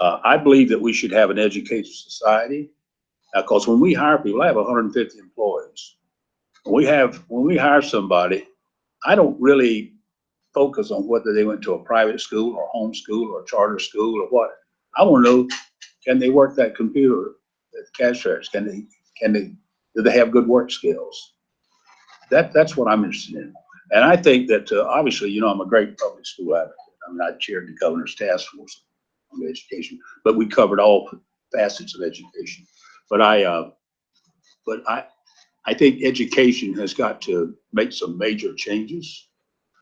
I believe that we should have an educated society, because when we hire people, I have 150 employees. When we hire somebody, I don't really focus on whether they went to a private school or homeschool or charter school or what. I want to know, can they work that computer at the cash register? Do they have good work skills? That's what I'm interested in. And I think that, obviously, you know, I'm a great public school advocate. I mean, I chaired the governor's task force on education, but we covered all facets of education. But I think education has got to make some major changes.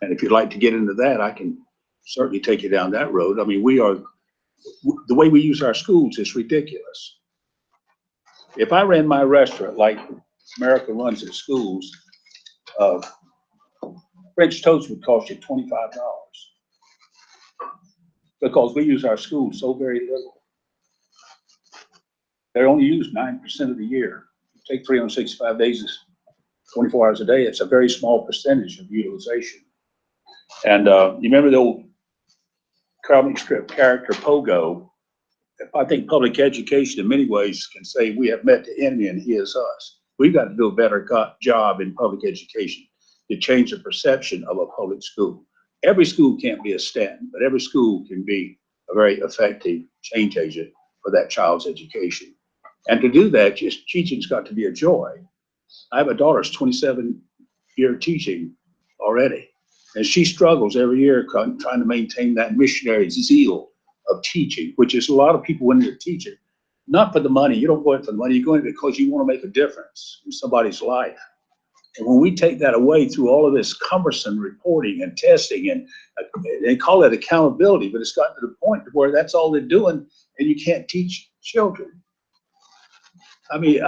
And if you'd like to get into that, I can certainly take you down that road. I mean, the way we use our schools is ridiculous. If I ran my restaurant like America runs its schools, French toast would cost you $25 because we use our schools so very little. They're only used 9% of the year. Take 365 days, 24 hours a day. It's a very small percentage of utilization. And you remember the old comic strip character Pogo? I think public education in many ways can say we have met the enemy and he is us. We've got to do a better job in public education to change the perception of a public school. Every school can't be a Stanton, but every school can be a very effective change agent for that child's education. And to do that, just teaching's got to be a joy. I have a daughter who's 27-year teaching already, and she struggles every year trying to maintain that missionary zeal of teaching, which is a lot of people when they're teaching, not for the money. You don't go in for the money. You go in because you want to make a difference in somebody's life. And when we take that away through all of this cumbersome reporting and testing, and they call it accountability, but it's gotten to the point where that's all they're doing, and you can't teach children. I mean,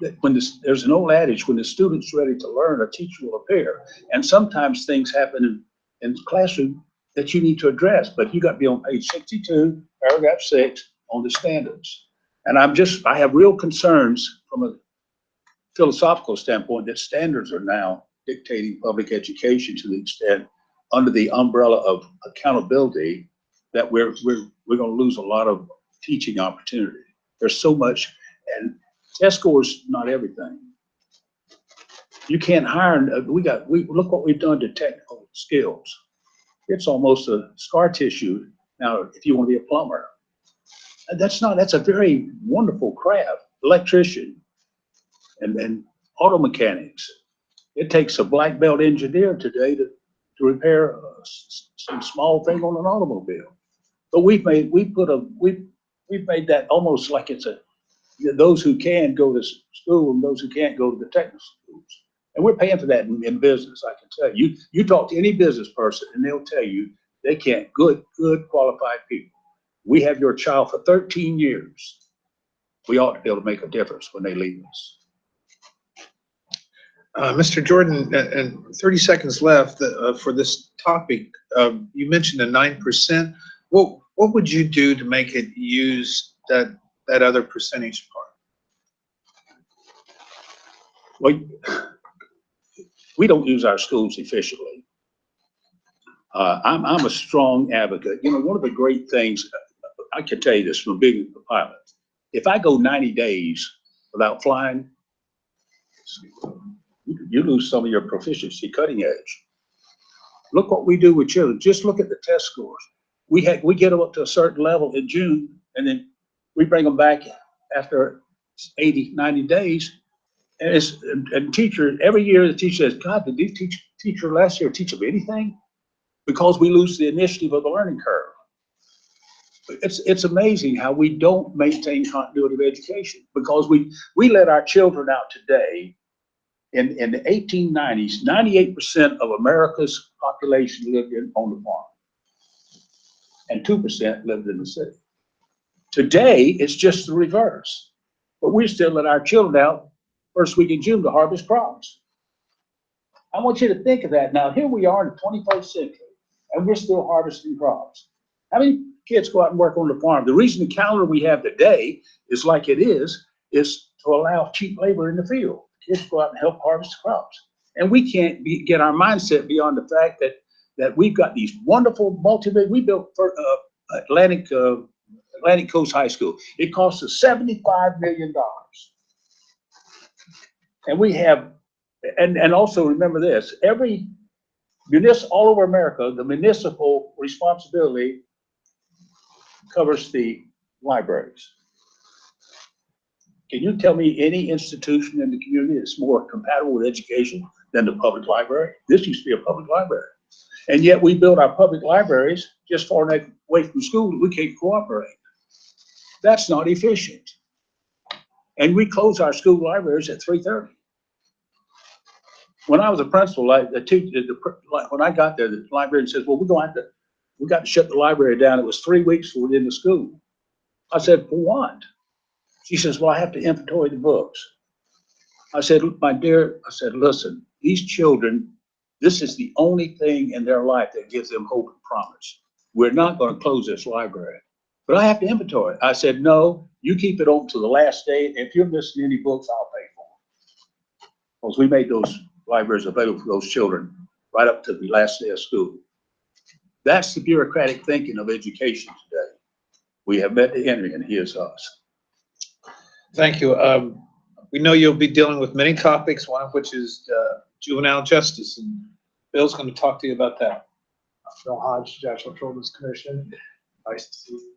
there's an old adage, when the student's ready to learn, a teacher will appear. And sometimes things happen in the classroom that you need to address, but you got to be on page 62, paragraph 6 on the standards. And I have real concerns from a philosophical standpoint that standards are now dictating public education to the extent, under the umbrella of accountability, that we're going to lose a lot of teaching opportunity. There's so much, and test scores not everything. You can't hire. Look what we've done to technical skills. It's almost a scar tissue now if you want to be a plumber. And that's a very wonderful craft. Electrician and auto mechanics. It takes a black belt engineer today to repair some small thing on an automobile. But we've made that almost like it's those who can go to school and those who can't go to the technical schools. And we're paying for that in business, I can tell you. You talk to any business person and they'll tell you they can't, good qualified people. We have your child for 13 years. We ought to be able to make a difference when they leave us. Mr. Jordan, and 30 seconds left for this topic. You mentioned the 9%. What would you do to make it use that other percentage part? Well, we don't use our schools efficiently. I'm a strong advocate. You know, one of the great things, I can tell you this from being a pilot, if I go 90 days without flying, you lose some of your proficiency, cutting edge. Look what we do with children. Just look at the test scores. We get them up to a certain level in June, and then we bring them back after 80, 90 days. And teacher, every year the teacher says, God, did you teacher last year teach them anything? Because we lose the initiative of the learning curve. It's amazing how we don't maintain continuity of education, because we let our children out today. In the 1890s, 98% of America's population lived on the farm, and 2% lived in the city. Today, it's just the reverse. But we still let our children out first week in June to harvest crops. I want you to think of that. Now, here we are in the 21st century, and we're still harvesting crops. How many kids go out and work on the farm? The reason the calendar we have today is like it is to allow cheap labor in the field. kids go out and help harvest crops. And we can't get our mindset beyond the fact that we've got these wonderful we built for Atlantic Coast High School. It cost us $75 million. And we have, and also remember this, every all over America, the municipal responsibility covers the libraries. Can you tell me any institution in the community that's more compatible with education than the public library? This used to be a public library. And yet we build our public libraries just far enough away from school that we can't cooperate. That's not efficient. And we close our school libraries at 3:30. When I was a principal, when I got there, the librarian says, well, we got to shut the library down. It was 3 weeks before we were in the school. I said, for what? She says, well, I have to inventory the books. I said, my dear, listen, these children, this is the only thing in their life that gives them hope and promise. We're not going to close this library, but I have to inventory it. I said, no, you keep it open to the last day. If you're missing any books, I'll pay for them. Because we made those libraries available for those children right up to the last day of school. That's the bureaucratic thinking of education today. We have met the enemy, and he is us. Thank you. We know you'll be dealing with many topics, one of which is juvenile justice, and Bill's going to talk to you about that. Bill Hodge, Judicial Children's Commission. Nice to see you,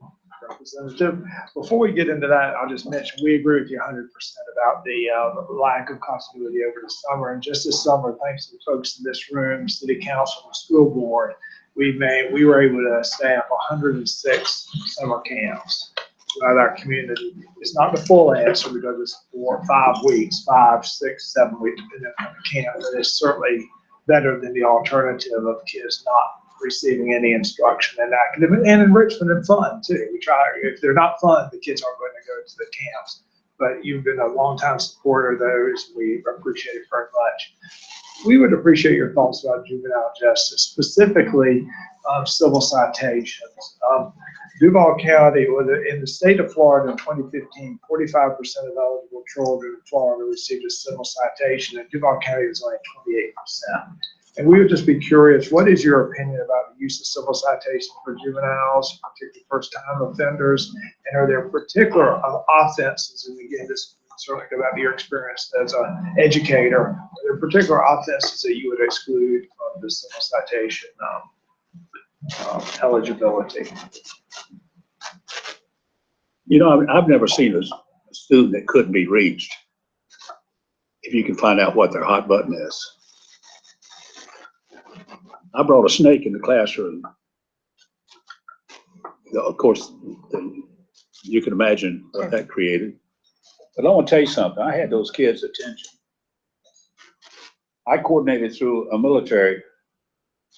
Representative. Before we get into that, I'll just mention we agree with you 100% about the lack of continuity over the summer. And just this summer, thanks to the folks in this room, City Council, and the school board, we were able to staff 106 summer camps throughout our community. It's not the full answer because it's 4 or 5 weeks, 5, 6, 7 weeks, depending on the camp, but it's certainly better than the alternative of kids not receiving any instruction and academic and enrichment and fun too. We try, if they're not fun, the kids aren't going to go to the camps. But you've been a longtime supporter of those. We appreciate it very much. We would appreciate your thoughts about juvenile justice, specifically civil citations. Duval County, in the state of Florida in 2015, 45% of eligible children in Florida received a civil citation, and Duval County was only 28%. And we would just be curious, what is your opinion about the use of civil citation for juveniles, particularly first-time offenders? And are there particular offenses, and again, this certainly go back to your experience as an educator, are there particular offenses that you would exclude from the civil citation eligibility? You know, I've never seen a student that couldn't be reached if you can find out what their hot button is. I brought a snake in the classroom. Of course, you can imagine what that created. But I want to tell you something. I had those kids' attention. I coordinated through a military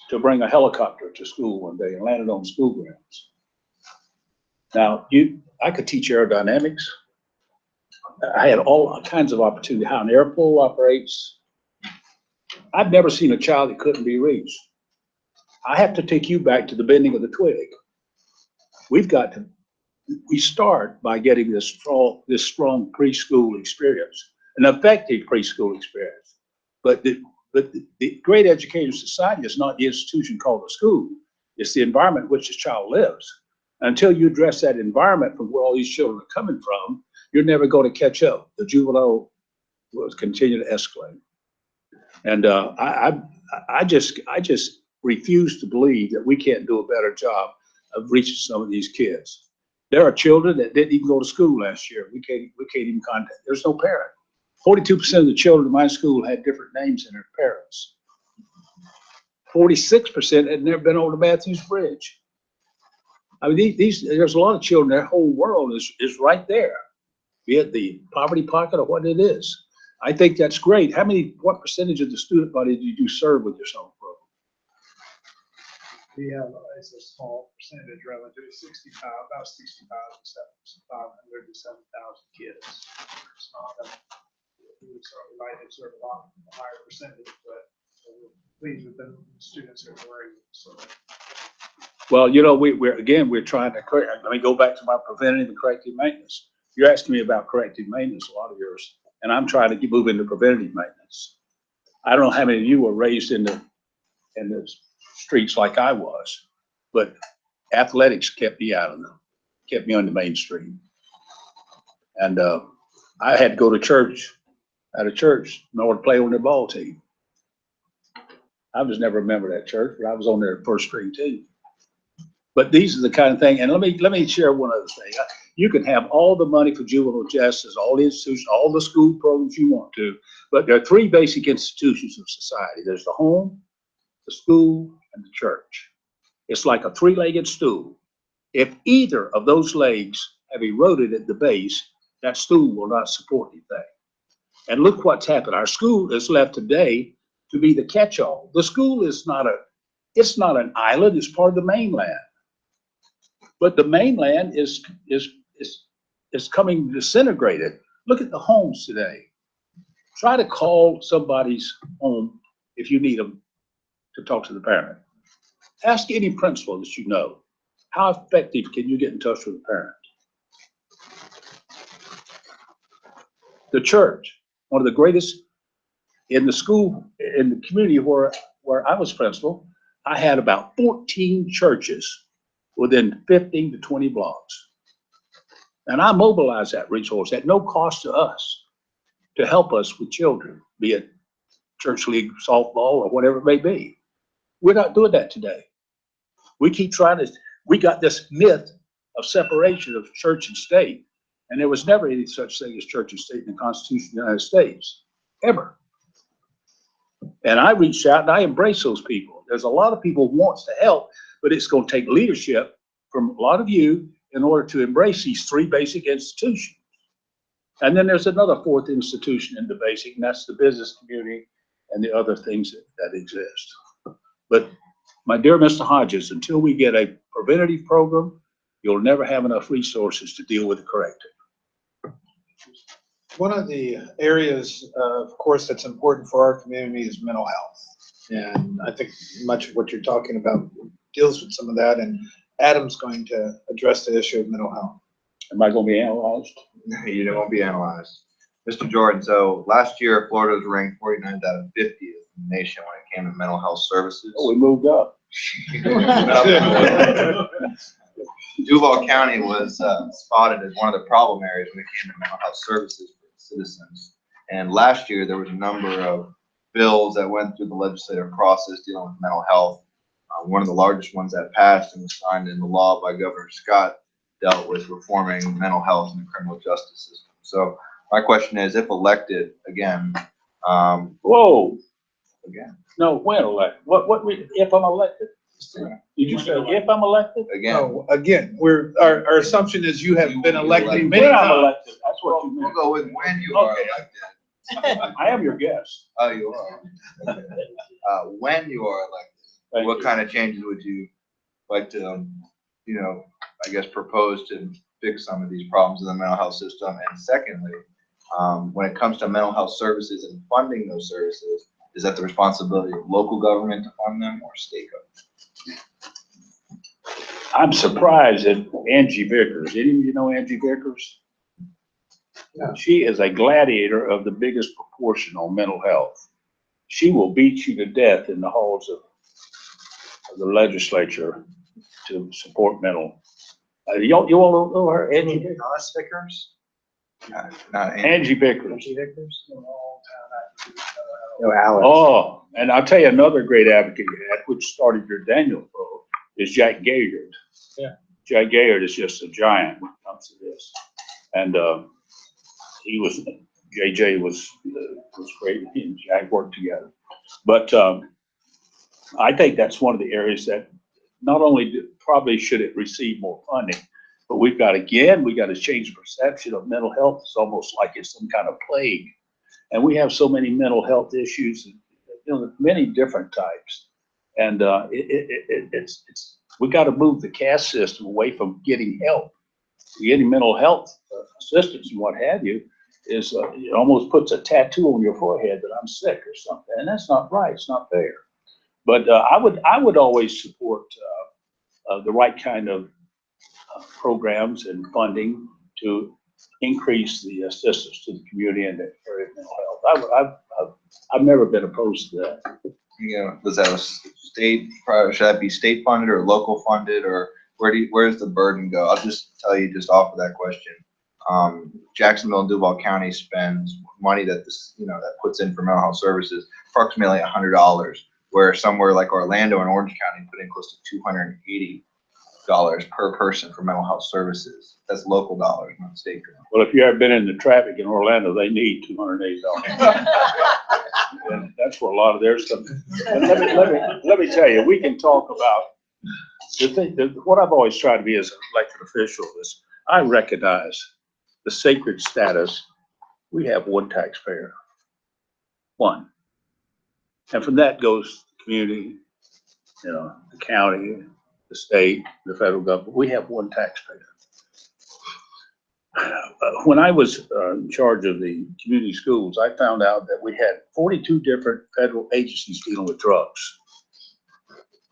to bring a helicopter to school one day and landed on school grounds. Now, I could teach aerodynamics. I had all kinds of opportunity, how an airpole operates. I've never seen a child that couldn't be reached. I have to take you back to the bending of the twig. We start by getting this strong preschool experience, an effective preschool experience. But the great educator society is not the institution called a school. It's the environment in which the child lives. Until you address that environment from where all these children are coming from, you're never going to catch up. The juvenile will continue to escalate. And I just refuse to believe that we can't do a better job of reaching some of these kids. There are children that didn't even go to school last year. We can't even contact. There's no parent. 42% of the children in my school had different names than their parents. 46% had never been over the Matthews Bridge. I mean, there's a lot of children, their whole world is right there, be it the poverty pocket or what it is. I think that's great. What percentage of the student body did you serve with your summer program? We have, it's a small percentage relative, about 500 to 7,000 kids. We would certainly like to serve a lot higher percentage, but we're pleased with the students that we're able to serve. Well, you know, we're trying to correct. Let me go back to my preventative and corrective maintenance. You're asking me about corrective maintenance. A lot of yours and I'm trying to move into preventative maintenance. I don't know how many of you were raised in the streets like I was, but athletics kept me kept me on the main street. And I had to go to church, out of church, in order to play on their ball team. I was never a member of that church, but I was on their first string team. But these are the kind of thing, and let me share one other thing. You can have all the money for juvenile justice, all the institutions, all the school programs you want to, but there are three basic institutions of society. There's the home, the school, and the church. It's like a three-legged stool. If either of those legs have eroded at the base, that stool will not support anything. And look what's happened. Our school is left today to be the catch-all. The school is it's not an island, it's part of the mainland. But the mainland is coming disintegrated. Look at the homes today. Try to call somebody's home if you need them to talk to the parent. Ask any principal that you know, how effective can you get in touch with the parent? The church, one of the greatest in the school, in the community where I was principal, I had about 14 churches within 15 to 20 blocks. And I mobilized that resource at no cost to us to help us with children, be it church league softball or whatever it may be. We're not doing that today. We keep we got this myth of separation of church and state, and there was never any such thing as church and state in the Constitution of the United States, ever. And I reached out and I embrace those people. There's a lot of people who wants to help, but it's going to take leadership from a lot of you in order to embrace these three basic institutions. And then there's another fourth institution in the basic, and that's the business community and the other things that exist. But my dear Mr. Hodges, until we get a preventative program, you'll never have enough resources to deal with the corrective. One of the areas, of course, that's important for our community is mental health. And I think much of what you're talking about deals with some of that, and Adam's going to address the issue of mental health. Am I going to be analyzed? You won't be analyzed. Mr. Jordan, so last year, Florida was ranked 49th out of 50th in the nation when it came to mental health services. Oh, we moved up. Duval County was spotted as one of the problem areas when it came to mental health services for citizens. And last year, there was a number of bills that went through the legislative process dealing with mental health. One of the largest ones that passed and was signed into law by Governor Scott dealt with reforming mental health in the criminal justice system. So my question is, if elected again, whoa, again, no, when elected? If I'm elected? Did you say if I'm elected? Again. No, again, our assumption is you have been elected many When I'm times. elected, that's what you meant. We'll go with when you are elected. I am your guest. Oh, you are. When you are elected, what kind of changes would you like to, I guess, propose to fix some of these problems in the mental health system? And secondly, when it comes to mental health services and funding those services, is that the responsibility of local government to fund them or state government? I'm surprised at Angie Vickers. Any of you know Angie Vickers? No. She is a gladiator of the biggest proportion on mental health. She will beat you to death in the halls of the legislature to support mental. You all know her, Angie Vickers? Vickers? Not Angie Vickers. Angie Vickers? No, Alex. Oh, and I'll tell you another great advocate you had, which started your Daniel program, is Jack Gaillard. Yeah. Jack Gaillard is just a giant when it comes to this. And JJ was great. He and Jack worked together. But I think that's one of the areas that not only probably should it receive more funding, but we got to change perception of mental health. It's almost like it's some kind of plague. And we have so many mental health issues, many different types. And we got to move the caste system away from getting help. Getting mental health assistance and what have you is it almost puts a tattoo on your forehead that I'm sick or something, and that's not right. It's not fair. But I would always support the right kind of programs and funding to increase the assistance to the community in the area of mental health. I've never been opposed to that. You know, does that have should that be state funded or local funded, or where's the burden go? I'll just tell you just off of that question. Jacksonville and Duval County spends money that that puts in for mental health services, approximately $100, where somewhere like Orlando and Orange County put in close to $280 per person for mental health services. That's local dollars, not state dollars. Well, if you ever been in the traffic in Orlando, they need $280. And that's where a lot of their stuff. Let me tell you, we can talk about what I've always tried to be as an elected official is I recognize the sacred status. We have one taxpayer, one. And from that goes the community, the county, the state, the federal government. We have one taxpayer. When I was in charge of the community schools, I found out that we had 42 different federal agencies dealing with drugs,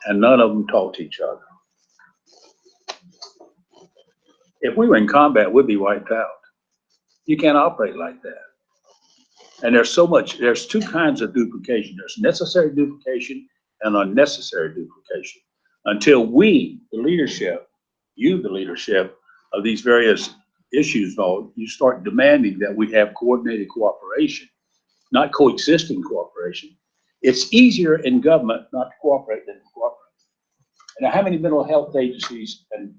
and none of them talked to each other. If we were in combat, we'd be wiped out. You can't operate like that. And there's two kinds of duplication. There's necessary duplication and unnecessary duplication. Until we, the leadership, the leadership of these various issues, you start demanding that we have coordinated cooperation, not coexisting cooperation. It's easier in government not to cooperate than to cooperate. And how many mental health agencies and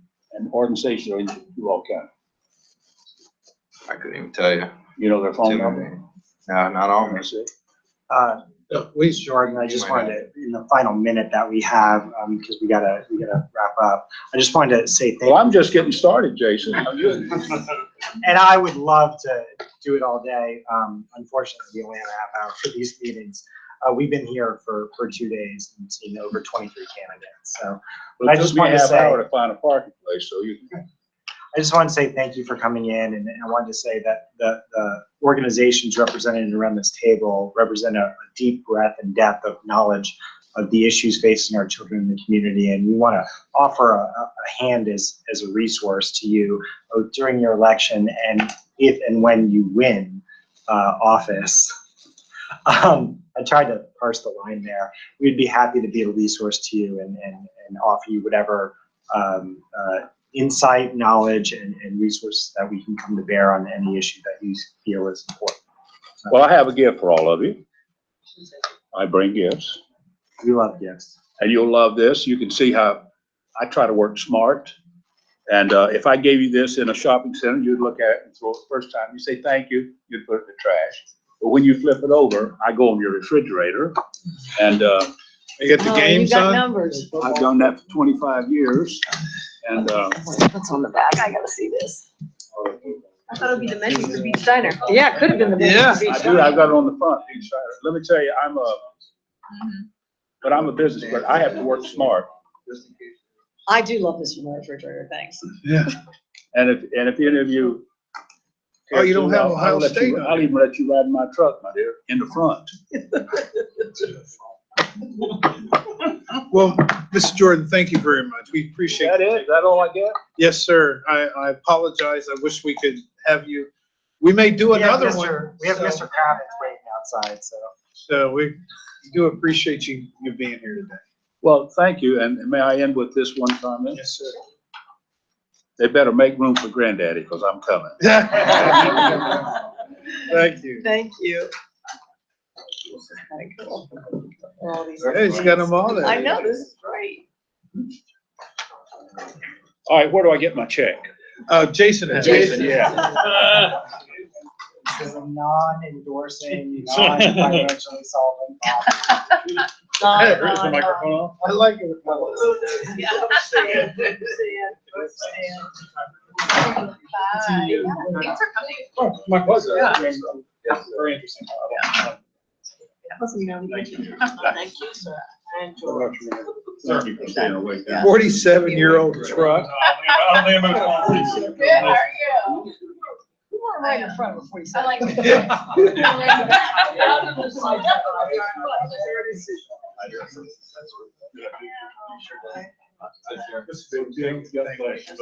organizations are in Duval County? I couldn't even tell you. You know their phone number? No, not all. Please, Jordan, I just wanted to, in the final minute that we have, because we gotta wrap up, I just wanted to say thank you. Well, I'm just getting started, Jason. And I would love to do it all day. Unfortunately, we only have a half hour for these meetings. We've been here for 2 days and seen over 23 candidates. So I just want to say, an hour to find a parking place, so you can. I just want to say thank you for coming in, and I wanted to say that the organizations represented around this table represent a deep breadth and depth of knowledge of the issues facing our children in the community, and we want to offer a hand as a resource to you both during your election and if and when you win office. I tried to parse the line there. We'd be happy to be a resource to you and offer you whatever insight, knowledge, and resources that we can come to bear on any issue that you feel is important. So, well, I have a gift for all of you. I bring gifts. We love gifts. And you'll love this. You can see how I try to work smart. And if I gave you this in a shopping center, you'd look at it and throw it the first time. You say, thank you. You'd put it in the trash. But when you flip it over, I go in your refrigerator and you get the games on? Numbers. I've done that for 25 years. And what's on the back? I gotta see this. I thought it would be the menu for Beach Diner. Yeah, it could have been the menu. Yeah, for Beach I do. Diner. I've got it on the front. Let me tell you, I'm a business person. I have to work smart. I do love this from the refrigerator, thanks. Yeah. And if any of you. Oh, you don't have Ohio State? I'll even let you ride in my truck, my dear, in the front. Well, Mr. Jordan, thank you very much. We appreciate it. Is that all I get? Yes, sir. I apologize. I wish we could have you. We may do another one. We have Mr. Kravitz waiting outside, So we do appreciate you being here today. Well, thank you. And may I end with this one comment? Yes, sir. They better make room for Granddaddy because I'm coming. Thank you. Thank you. Cool. All these Yeah, he's got them all there. I know, this is great. All right, where do I get my check? Jason. Jason, yeah. This is a non-endorsing, non-financially solvent. Hey, here's the microphone on. I like it. Yeah, see it. Thanks for coming. Oh, my pleasure. Yeah. Very interesting. Thank you, sir. I enjoyed it. Thank you for staying awake. 47-year-old truck. Good, how are you? You weren't right in front of 47. I like it.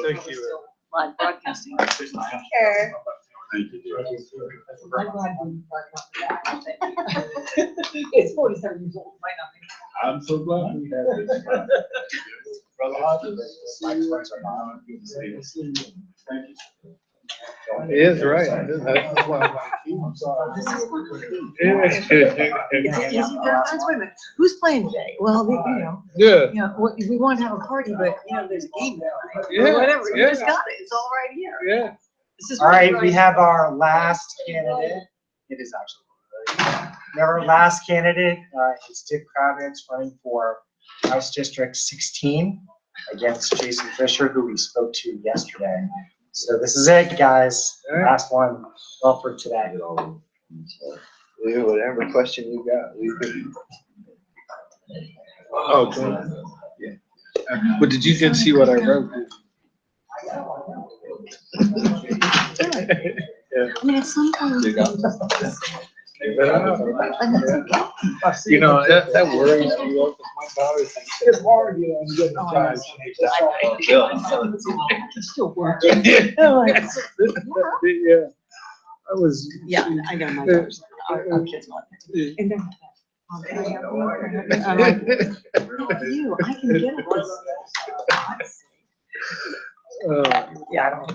Thank you. Live broadcasting. Sure. Thank you, dear. I'm glad you brought it up. It's 47 years old, might not be. I'm so glad we have this. Brother Hodges, my friends are not. Thank you. He is right. That's why I'm sorry. This is not It's easy sometimes. Wait a minute, who's playing today? Well, Good. we want to have a party, but there's a game tonight. Yeah, Or whatever, you yeah. just got it, it's all right here. Yeah. This is All right, what we we're have our last candidate. It is actually. We have our last candidate. It's Dick Kravitz running for House District 16 against Jason Fisher, who we spoke to yesterday. So this is it, guys. Last one. Well, for today. Whatever question you got, we could. Oh, good. Yeah. But did you get to see what I wrote? I mean, at some point. That worries me. My daughter thinks it's hard, you get the time. It's still working. Yeah. I was. Yeah, I know my daughters, our kids want it. And then, can I help you? I'm like, you, I can get it. Yeah, I don't.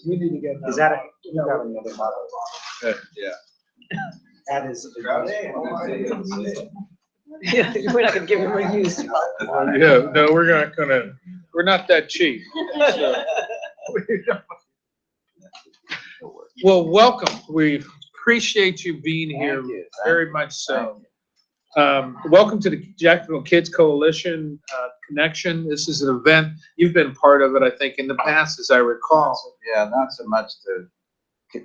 We need to get. Is that a? You got another model. Yeah. That is. Yeah, we're not gonna give them a used one. Yeah, no, we're not that cheap. Well, welcome. We appreciate you being here very much so. Welcome to the Jacksonville Kids Coalition Connection. This is an event, you've been part of it, I think, in the past, as I recall. Yeah, not so much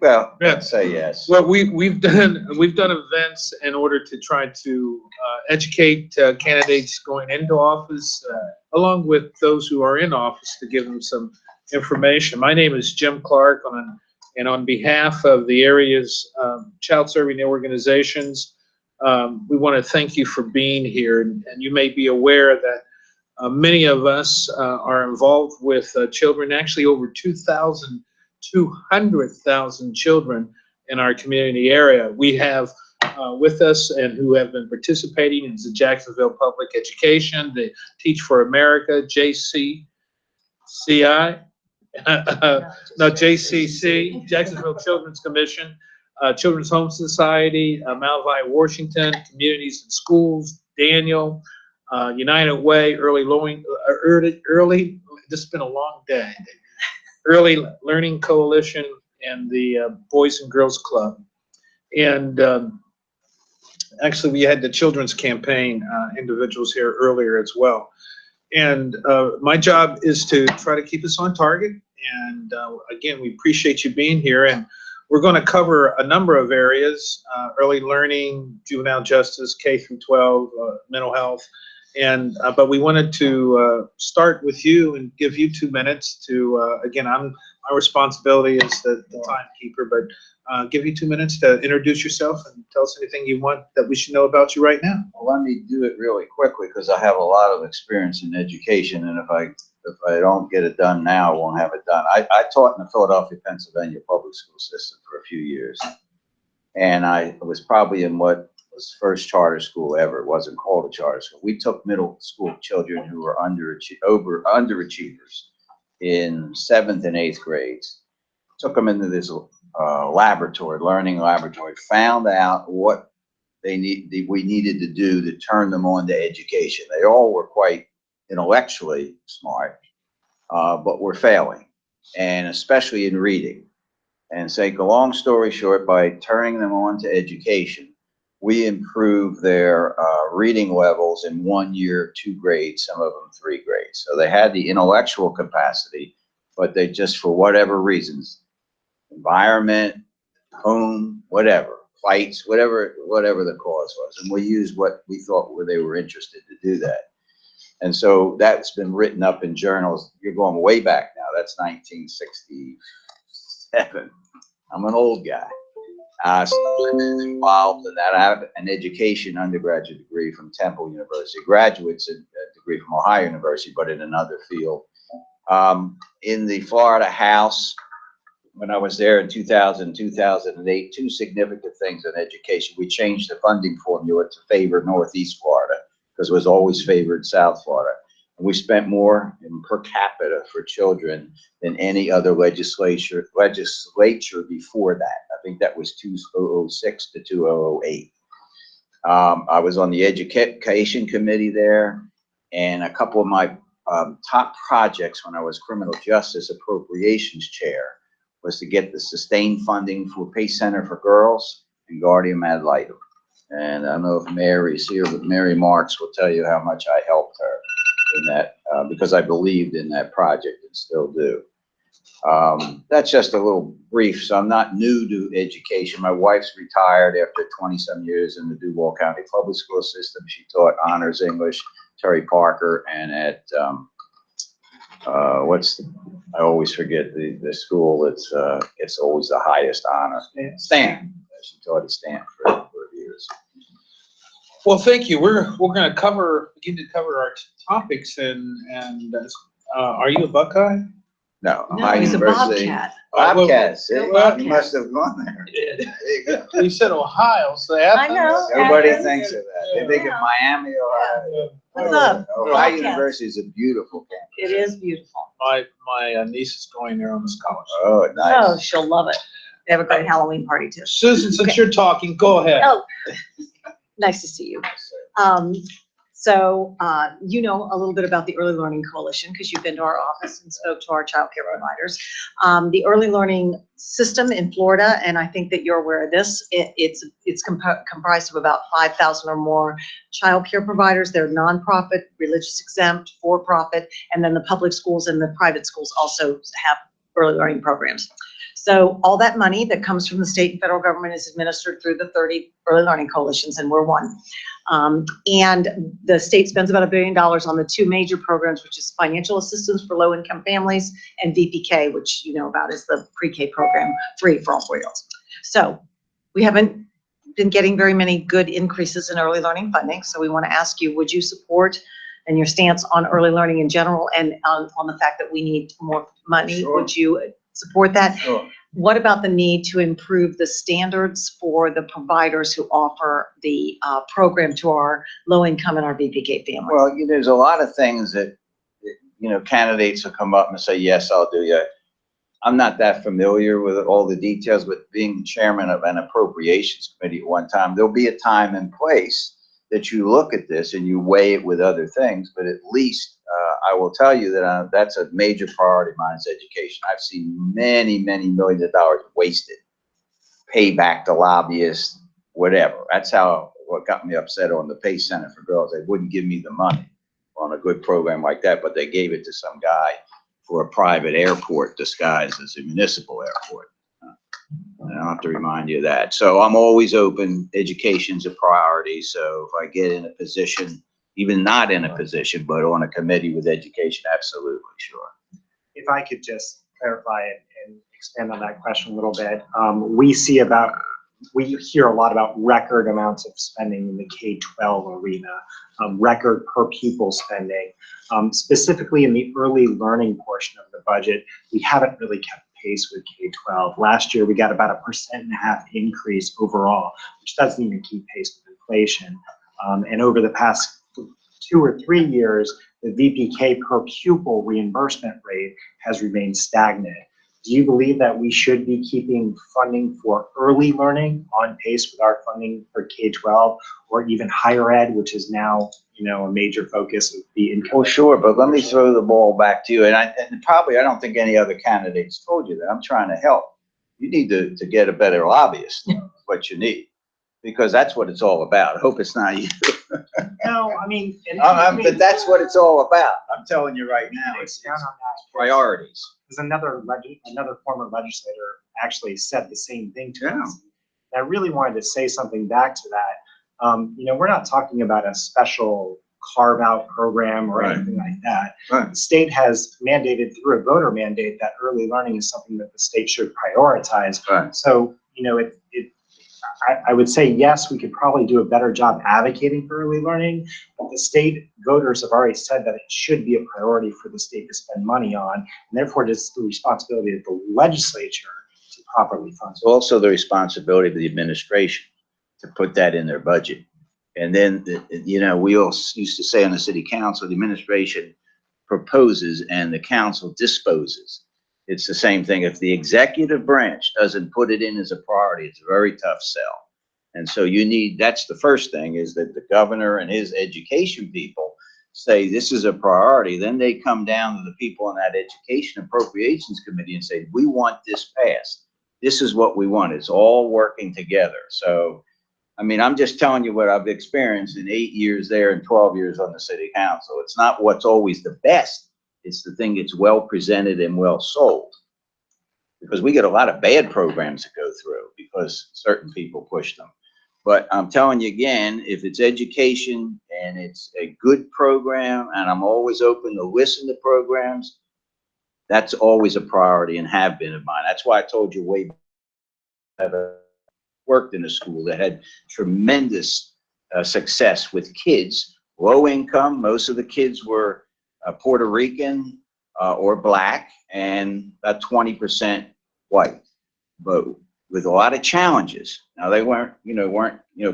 well, let's say yes. Well, we've done events in order to try to educate candidates going into office, along with those who are in office, to give them some information. My name is Jim Clark, and on behalf of the area's child serving organizations, we want to thank you for being here. And you may be aware that many of us are involved with children, actually over 200,000 children in our community area. We have with us and who have been participating in the Jacksonville Public Education, the Teach for America, JCCI, JCC, Jacksonville Children's Commission, Children's Home Society, Malvi Washington, Communities and Schools, Daniel, United Way, early, this has been a long day. Early Learning Coalition, and the Boys and Girls Club. And actually, we had the Children's Campaign individuals here earlier as well. And my job is to try to keep us on target. And again, we appreciate you being here. And we're going to cover a number of areas: early learning, juvenile justice, K through 12, mental health. And but we wanted to start with you and give you 2 minutes to again, my responsibility is the timekeeper, but give you 2 minutes to introduce yourself and tell us anything you want that we should know about you right now. Well, let me do it really quickly because I have a lot of experience in education, and if I don't get it done now, I won't have it done. I taught in the Philadelphia, Pennsylvania public school system for a few years, and I was probably in what was the first charter school ever. It wasn't called a charter school. We took middle school children who were underachievers in 7th and 8th grades, took them into this learning laboratory, found out what we needed to do to turn them on to education. They all were quite intellectually smart, but were failing, and especially in reading. And to make a long story short, by turning them on to education, we improved their reading levels in 1 year, 2 grades, some of them 3 grades. So they had the intellectual capacity, but they just, for whatever reasons, environment, home, whatever, fights, whatever the cause was. And we used what we thought they were interested to do that. And so that's been written up in journals. You're going way back now. That's 1967. I'm an old guy. Involved in that. I have an education undergraduate degree from Temple University, graduate's degree from Ohio University, but in another field. In the Florida House, when I was there in 2000, 2008, two significant things in education. We changed the funding formula to favor Northeast Florida because it was always favored South Florida. And we spent more in per capita for children than any other legislature before that. I think that was 2006 to 2008. I was on the education committee there, and a couple of my top projects when I was criminal justice appropriations chair was to get the sustained funding for Pace Center for Girls and Guardian Ad Litem. And I don't know if Mary's here, but Mary Marks will tell you how much I helped her in that because I believed in that project and still do. That's just a little brief. So I'm not new to education. My wife's retired after 20-some years in the Duval County public school system. She taught honors English, Terry Parker, and at I always forget the school. It's always the highest honor. Stan. She taught at Stanford for a number of years. Well, thank you. We're going to begin to cover our topics, and are you a Buckeye? No, No, he's a Bobcat. Bobcats. Bobcat. You must have gone there. There you go. You said Ohio, so they have. I know. Everybody Athens. thinks of that. They think of Miami, Ohio. What's up? Ohio Bobcats. University is a beautiful campus. It is beautiful. My niece is going there on the scholarship. Oh, nice. Oh, she'll love it. They have a great Halloween party too. Susan, since Okay. you're talking, go ahead. Oh, nice to see you. So you know a little bit about the Early Learning Coalition because you've been to our office and spoke to our child care providers. The early learning system in Florida, and I think that you're aware of this, it's comprised of about 5,000 or more child care providers. They're nonprofit, religious exempt, for-profit, and then the public schools and the private schools also have early learning programs. So all that money that comes from the state and federal government is administered through the 30 early learning coalitions, and we're one. And the state spends about $1 billion on the two major programs, which is financial assistance for low-income families and VPK, which you know about is the pre-K program, free for all 4-year-olds. So we haven't been getting very many good increases in early learning funding. So we want to ask you, would you support and your stance on early learning in general and on the fact that we need more money? Sure. Would you support that? Sure. What about the need to improve the standards for the providers who offer the program to our low income and our VPK families? Well, there's a lot of things that, candidates will come up and say, yes, I'll do that. I'm not that familiar with all the details, but being the chairman of an appropriations committee at one time, there'll be a time and place that you look at this and you weigh it with other things, but at least I will tell you that that's a major priority of mine is education. I've seen many, many millions of dollars wasted, pay back to lobbyists, whatever. That's what got me upset on the Pace Center for Girls. They wouldn't give me the money on a good program like that, but they gave it to some guy for a private airport disguised as a municipal airport. And I'll have to remind you of that. So I'm always open. Education's a priority. So if I get in a position, even not in a position, but on a committee with education, absolutely, sure. If I could just clarify it and expand on that question a little bit. We hear a lot about record amounts of spending in the K-12 arena, record per pupil spending. Specifically in the early learning portion of the budget, we haven't really kept pace with K-12. Last year, we got about 1.5% increase overall, which doesn't even keep pace with inflation. And over the past 2 or 3 years, the VPK per pupil reimbursement rate has remained stagnant. Do you believe that we should be keeping funding for early learning on pace with our funding for K-12 or even higher ed, which is now, a major focus of the income? Well, sure, but let me throw the ball back to you. And probably I don't think any other candidates told you that. I'm trying to help. You need to get a better lobbyist, what you need, because that's what it's all about. I hope it's not you. No, I mean, but that's what it's all about. I'm telling you right now, it's priorities. Because another former legislator actually said the same thing to us. And I really wanted to say something back to that. We're not talking about a special carve-out program or anything like that. Right. The state has mandated through a voter mandate that early learning is something that the state should prioritize. Right. So, I would say, yes, we could probably do a better job advocating for early learning, but the state voters have already said that it should be a priority for the state to spend money on, and therefore it's the responsibility of the legislature properly funded. It's also the responsibility of the administration to put that in their budget. And then, you know, we all used to say on the city council, the administration proposes and the council disposes. It's the same thing. If the executive branch doesn't put it in as a priority, it's a very tough sell. And so you need, that's the first thing, is that the governor and his education people say this is a priority. Then they come down to the people in that education appropriations committee and say, we want this passed. This is what we want. It's all working together. So, I mean, I'm just telling you what I've experienced in 8 years there and 12 years on the city council. It's not what's always the best. It's the thing that's well presented and well sold. Because we get a lot of bad programs that go through because certain people push them. But I'm telling you again, if it's education and it's a good program, and I'm always open to listen to programs, that's always a priority and have been of mine. That's why I told you way back, worked in a school that had tremendous success with kids, low income. Most of the kids were Puerto Rican or black, and about 20% white, but with a lot of challenges. Now they weren't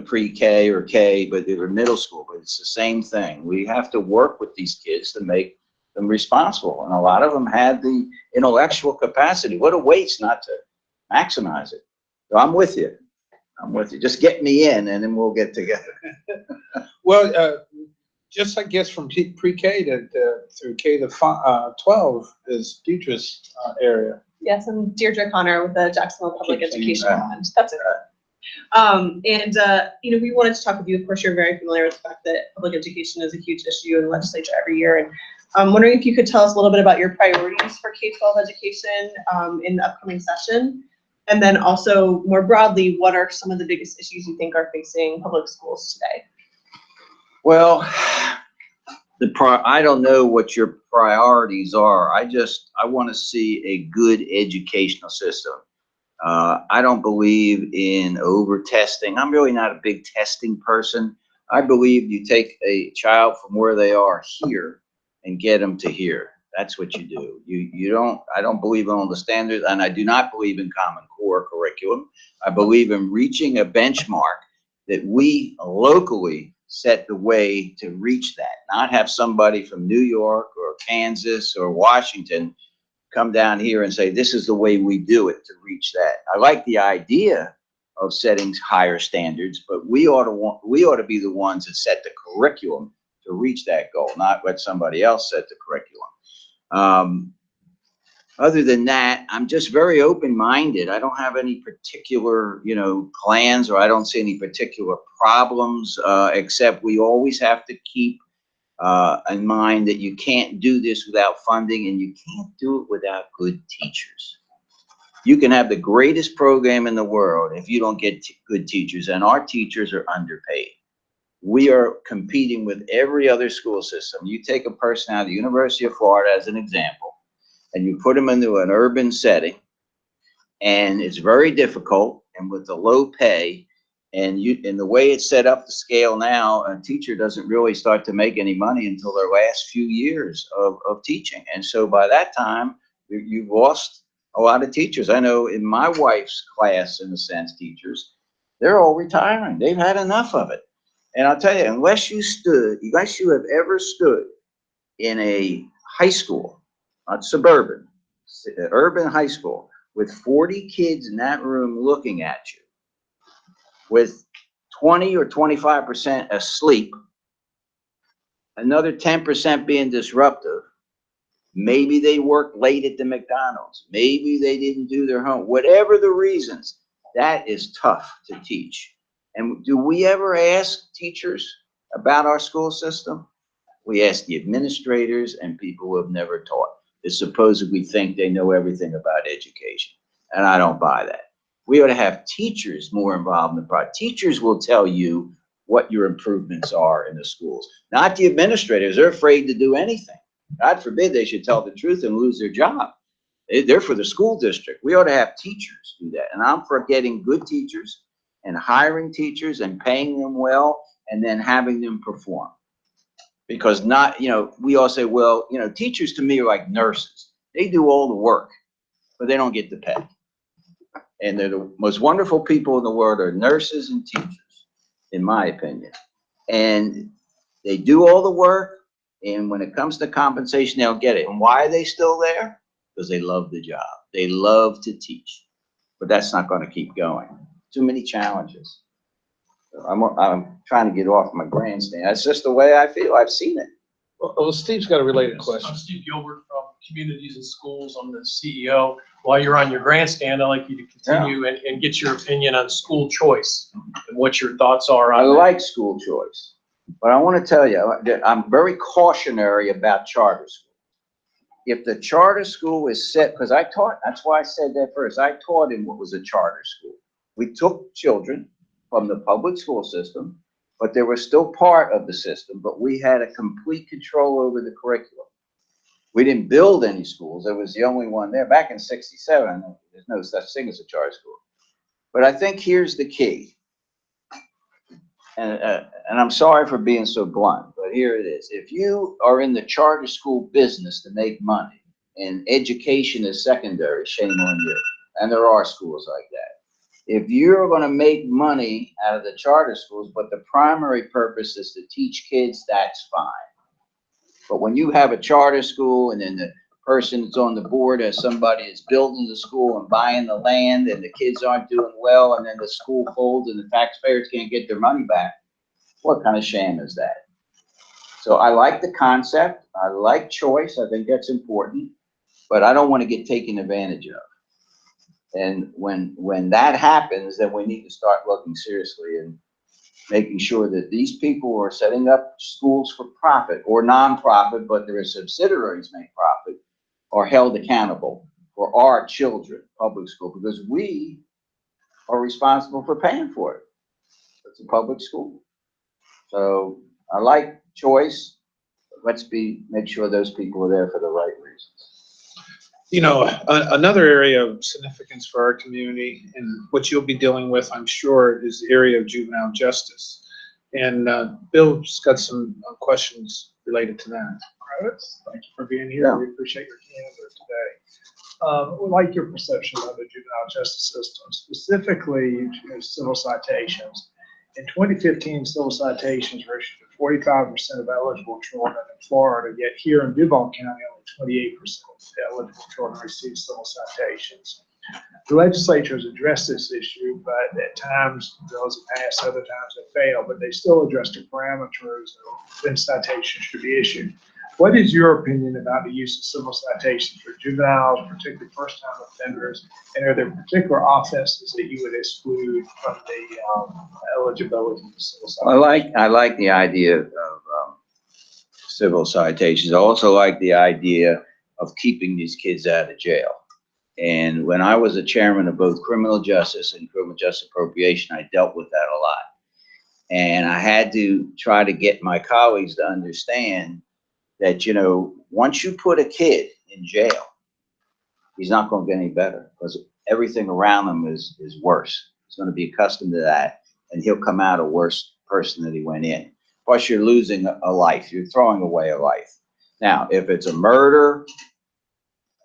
pre-K or K, but they were middle school, but it's the same thing. We have to work with these kids to make them responsible. And a lot of them had the intellectual capacity. What a waste not to maximize it. So I'm with you. I'm with you. Just get me in and then we'll get together. Well, just I guess from pre-K to through K to 12 is Deidre's area. Yes, I'm Deirdre Connor with the Jacksonville Public Education Fund. That's it. You know, we wanted to talk with you. Of course, you're very familiar with the fact that public education is a huge issue in the legislature every year. And I'm wondering if you could tell us a little bit about your priorities for K-12 education in the upcoming session. And then also more broadly, what are some of the biggest issues you think are facing public schools today? Well, I don't know what your priorities are. I want to see a good educational system. I don't believe in over testing. I'm really not a big testing person. I believe you take a child from where they are here and get them to here. That's what you do. I don't believe in all the standards, and I do not believe in Common Core curriculum. I believe in reaching a benchmark that we locally set the way to reach that, not have somebody from New York or Kansas or Washington come down here and say, this is the way we do it to reach that. I like the idea of setting higher standards, but we ought to be the ones that set the curriculum to reach that goal, not let somebody else set the curriculum. Other than that, I'm just very open-minded. I don't have any particular, plans, or I don't see any particular problems, except we always have to keep in mind that you can't do this without funding, and you can't do it without good teachers. You can have the greatest program in the world if you don't get good teachers, and our teachers are underpaid. We are competing with every other school system. You take a person out of the University of Florida as an example, and you put them into an urban setting, and it's very difficult, and with the low pay, and the way it's set up to scale now, a teacher doesn't really start to make any money until their last few years of teaching. And so by that time, you've lost a lot of teachers. I know in my wife's class, in a sense, teachers, they're all retiring. They've had enough of it. And I'll tell you, unless you have ever stood in a high school, not suburban, urban high school, with 40 kids in that room looking at you, with 20 or 25% asleep, another 10% being disruptive, maybe they worked late at the McDonald's, maybe they didn't do their homework, whatever the reasons, that is tough to teach. And do we ever ask teachers about our school system? We ask the administrators and people who have never taught. They supposedly think they know everything about education, and I don't buy that. We ought to have teachers more involved in the project. Teachers will tell you what your improvements are in the schools, not the administrators. They're afraid to do anything. God forbid they should tell the truth and lose their job. They're for the school district. We ought to have teachers do that. And I'm for getting good teachers and hiring teachers and paying them well and then having them perform. Because we all say, well, teachers to me are like nurses. They do all the work, but they don't get the pay. And they're the most wonderful people in the world are nurses and teachers, in my opinion. And they do all the work, and when it comes to compensation, they'll get it. And why are they still there? Because they love the job. They love to teach. But that's not going to keep going. Too many challenges. So I'm trying to get off my grandstand. That's just the way I feel. I've seen it. Well, Steve's got a related I'm question. Steve Gilbert from Communities and Schools. I'm the CEO. While you're on your grandstand, I'd like you to continue and get your opinion on school choice and what your thoughts are on I that. like school choice, but I want to tell you, I'm very cautionary about charter school. If the charter school is set, because I taught, that's why I said that first. I taught in what was a charter school. We took children from the public school system, but they were still part of the system, but we had a complete control over the curriculum. We didn't build any schools. There was the only one there. Back in '67, there's no such thing as a charter school. But I think here's the key. And I'm sorry for being so blunt, but here it is. If you are in the charter school business to make money and education is secondary, shame on you. And there are schools like that. If you're going to make money out of the charter schools, but the primary purpose is to teach kids, that's fine. But when you have a charter school and then the person that's on the board as somebody is building the school and buying the land and the kids aren't doing well and then the school folds and the taxpayers can't get their money back, what kind of shame is that? So I like the concept. I like choice. I think that's important, but I don't want to get taken advantage of. And when that happens, then we need to start looking seriously and making sure that these people who are setting up schools for profit or non-profit, but their subsidiaries make profit, are held accountable for our children, public school, because we are responsible for paying for it. It's a public school. So I like choice. But let's make sure those people are there for the right reasons. You know, another area of significance for our community and what you'll be dealing with, I'm sure, is the area of juvenile justice. And Bill's got some questions related to that. Travis, thank you for being here. Yeah. We appreciate your candor today. We like your perception of the juvenile justice system, specifically civil citations. In 2015, civil citations were issued to 45% of eligible children in Florida, yet here in Duval County, only 28% of eligible children receive civil citations. The legislature has addressed this issue, but at times bills have passed, other times have failed, but they still address the parameters of when citations should be issued. What is your opinion about the use of civil citations for juveniles, particularly first-time offenders, and are there particular offenses that you would exclude from the eligibility of civil citations? I like the idea of civil citations. I also like the idea of keeping these kids out of jail. And when I was a chairman of both criminal justice and criminal justice appropriation, I dealt with that a lot. And I had to try to get my colleagues to understand that, you know, once you put a kid in jail, he's not going to get any better because everything around him is worse. He's going to be accustomed to that, and he'll come out a worse person than he went in. Plus, you're losing a life. You're throwing away a life. Now, if it's a murder,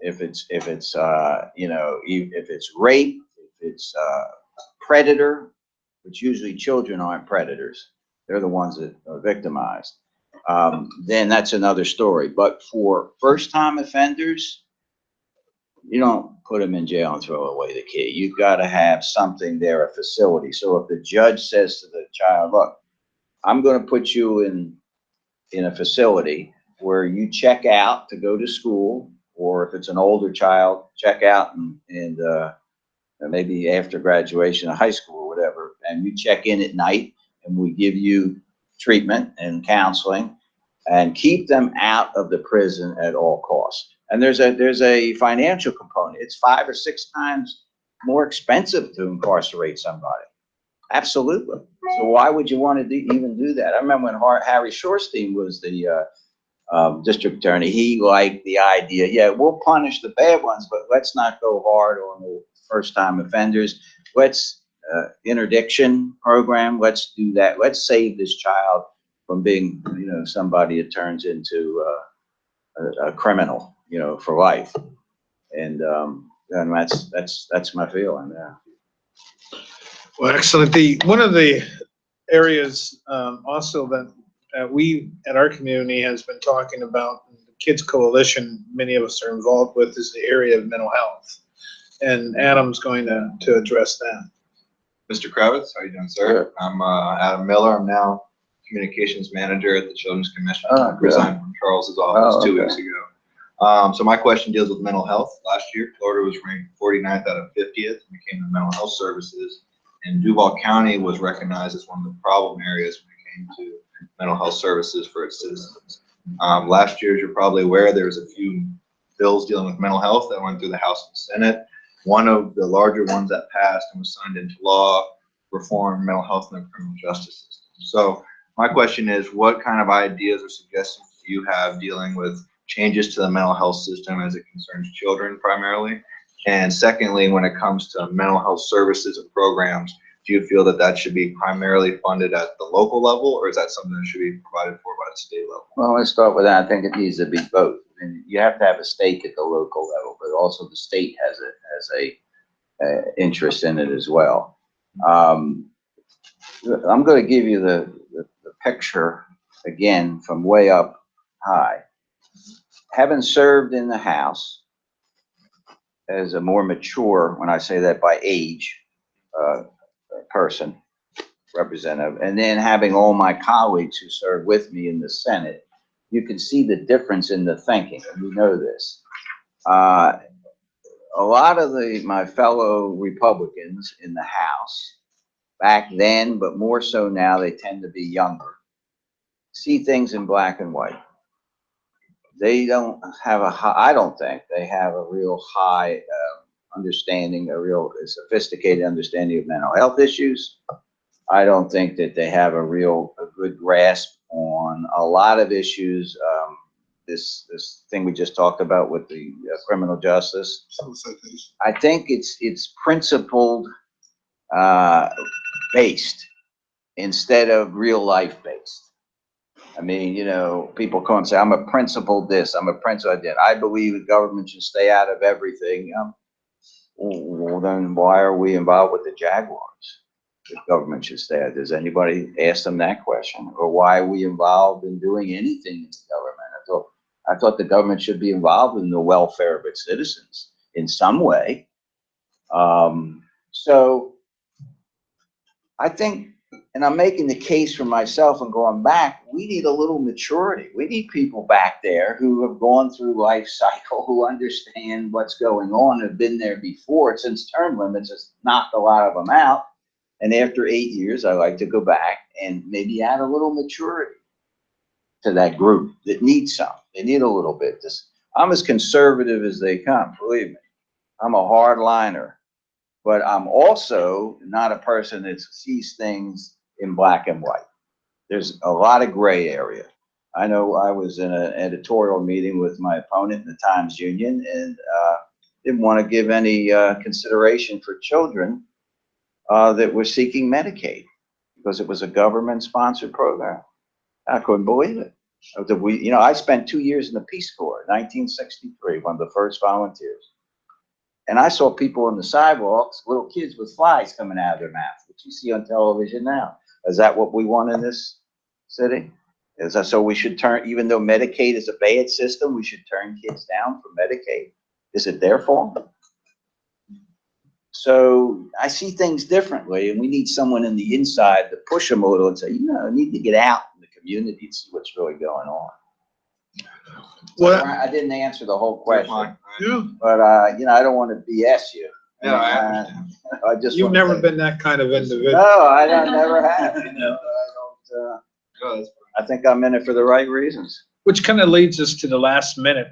if it's you know, if it's rape, if it's predator, which usually children aren't predators. They're the ones that are victimized. Then that's another story. But for first-time offenders, you don't put them in jail and throw away the key. You've got to have something there, a facility. So if the judge says to the child, look, I'm going to put you in a facility where you check out to go to school, or if it's an older child, check out and maybe after graduation of high school or whatever, and you check in at night, and we give you treatment and counseling and keep them out of the prison at all costs. And there's a financial component. It's 5 or 6 times more expensive to incarcerate somebody. Absolutely. So why would you want to even do that? I remember when Harry Shorstein was the district attorney, he liked the idea, yeah, we'll punish the bad ones, but let's not go hard on the first-time offenders. Let's interdiction program, let's do that. Let's save this child from being, you know, somebody that turns into a criminal, you know, for life. And that's my feeling. Yeah. Well, excellent. One of the areas also that we at our community has been talking about, the Kids Coalition, many of us are involved with, is the area of mental health. And Adam's going to address that. Mr. Kravitz, how are you doing, sir? I'm Adam Miller. I'm now Communications Manager at the Children's Commission. I resigned from Charles's office 2 weeks ago. So my question deals with mental health. Last year, Florida was ranked 49th out of 50th when it came to mental health services. And Duval County was recognized as one of the problem areas when it came to mental health services for its citizens. Last year, as you're probably aware, there was a few bills dealing with mental health that went through the House and Senate. One of the larger ones that passed and was signed into law reformed mental health in the criminal justice system. So my question is, what kind of ideas or suggestions do you have dealing with changes to the mental health system as it concerns children primarily? And secondly, when it comes to mental health services and programs, do you feel that that should be primarily funded at the local level, or is that something that should be provided for by the state level? Well, let's start with that. I think it needs to be both. And you have to have a stake at the local level, but also the state has a interest in it as well. I'm going to give you the picture again from way up high. Having served in the House as a more mature, when I say that by age, person, representative, and then having all my colleagues who served with me in the Senate, you can see the difference in the thinking, and we know this. A lot of my fellow Republicans in the House, back then, but more so now, they tend to be younger, see things in black and white. They don't have I don't think they have a real high understanding, a real sophisticated understanding of mental health issues. I don't think that they have a good grasp on a lot of issues. This thing we just talked about with the criminal justice. I think it's principled based instead of real life based. I mean, you know, people come and say, I'm a principled this, I'm a principled that. I believe the government should stay out of everything. Well, then why are we involved with the Jaguars? The government should stay out. Does anybody ask them that question? Or why are we involved in doing anything in the government? I thought the government should be involved in the welfare of its citizens in some way. So I think, and I'm making the case for myself and going back, we need a little maturity. We need people back there who have gone through life cycle, who understand what's going on, have been there before. Since term limits has knocked a lot of them out. And after 8 years, I like to go back and maybe add a little maturity to that group that needs some. They need a little bit. I'm as conservative as they come, believe me. I'm a hardliner, but I'm also not a person that sees things in black and white. There's a lot of gray area. I know I was in an editorial meeting with my opponent in the Times Union and didn't want to give any consideration for children that were seeking Medicaid because it was a government-sponsored program. I couldn't believe it. I spent 2 years in the Peace Corps, 1963, one of the first volunteers. And I saw people on the sidewalks, little kids with flies coming out of their mouth, which you see on television now. Is that what we want in this city? Is that so we should turn, even though Medicaid is a bad system, we should turn kids down for Medicaid? Is it their fault? So I see things differently, and we need someone in the inside to push them a little and say, I need to get out in the community and see what's really going on. Well, I didn't answer the whole question, but I don't want to BS you. Yeah, I understand. You've never been that kind of individual. No, I never have. I think I'm in it for the right reasons. Which kind of leads us to the last minute.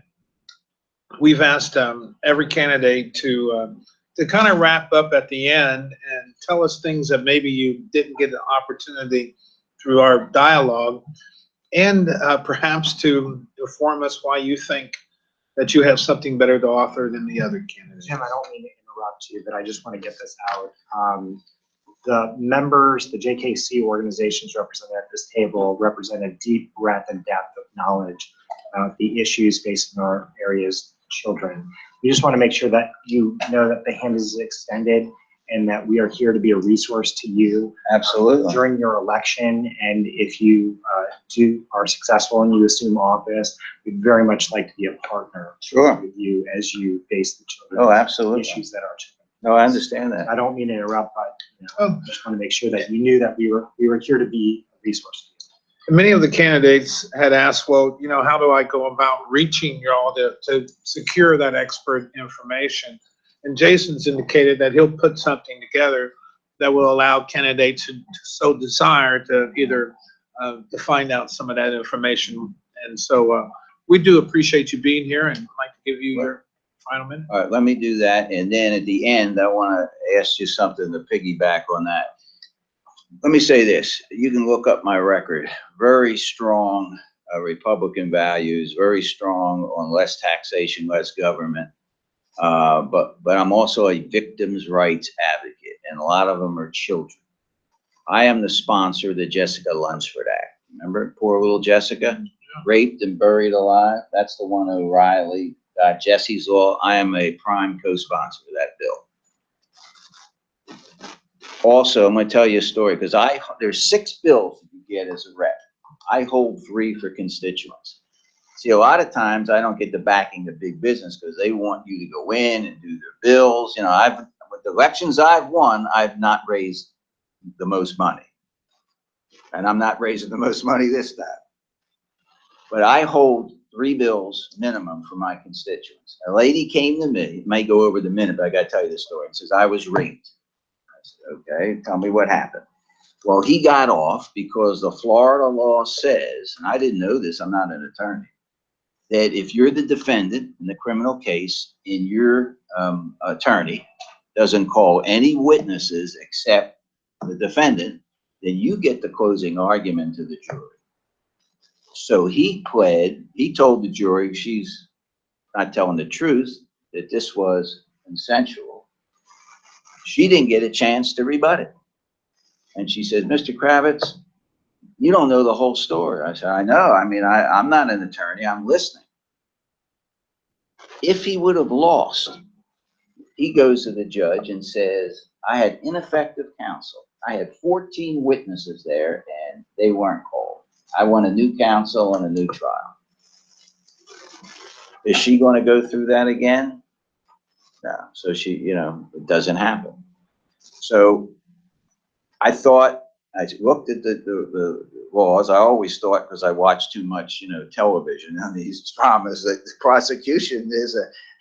We've asked every candidate to kind of wrap up at the end and tell us things that maybe you didn't get an opportunity through our dialogue, and perhaps to inform us why you think that you have something better to offer than the other candidates. Tim, I don't mean to interrupt you, but I just want to get this out. The members, the JKC organizations represented at this table represent a deep breadth and depth of knowledge about the issues facing our area's children. We just want to make sure that you know that the hand is extended and that we are here to be a resource to you. Absolutely. During your election, and if you are successful and you assume office, we'd very much like to be a partner Sure. with you as you face the children. Oh, absolutely. Issues that are children. No, I understand that. I don't mean to interrupt, but I just want to make sure that you knew that we were here to be a resource. Many of the candidates had asked, well, how do I go about reaching y'all to secure that expert information? And Jason's indicated that he'll put something together that will allow candidates who so desire to either to find out some of that information. And so we do appreciate you being here, and I'd like to give you your final minute. All right, let me do that. And then at the end, I want to ask you something to piggyback on that. Let me say this. You can look up my record. Very strong Republican values, very strong on less taxation, less government. But I'm also a victims' rights advocate, and a lot of them are children. I am the sponsor of the Jessica Lunsford Act. Remember poor little Jessica? Raped and buried alive? That's the one O'Reilly got Jesse's Law. I am a prime co-sponsor of that bill. Also, I'm going to tell you a story, because there's 6 bills you get as a rep. I hold 3 for constituents. See, a lot of times I don't get the backing of big business because they want you to go in and do their bills. With the elections I've won, I've not raised the most money. And I'm not raising the most money this time. But I hold 3 bills minimum for my constituents. A lady came to me, it may go over the minute, but I got to tell you this story. It says, I was raped. Okay, tell me what happened. Well, he got off because the Florida law says, and I didn't know this, I'm not an attorney, that if you're the defendant in the criminal case and your attorney doesn't call any witnesses except the defendant, then you get the closing argument to the jury. So he told the jury she's not telling the truth, that this was consensual. She didn't get a chance to rebut it. And she said, Mr. Kravitz, you don't know the whole story. I said, I know. I mean, I'm not an attorney. I'm listening. If he would have lost, he goes to the judge and says, I had ineffective counsel. I had 14 witnesses there and they weren't called. I want a new counsel and a new trial. Is she going to go through that again? No. So it doesn't happen. So I looked at the laws. I always thought, because I watched too much, television on these dramas, that the prosecution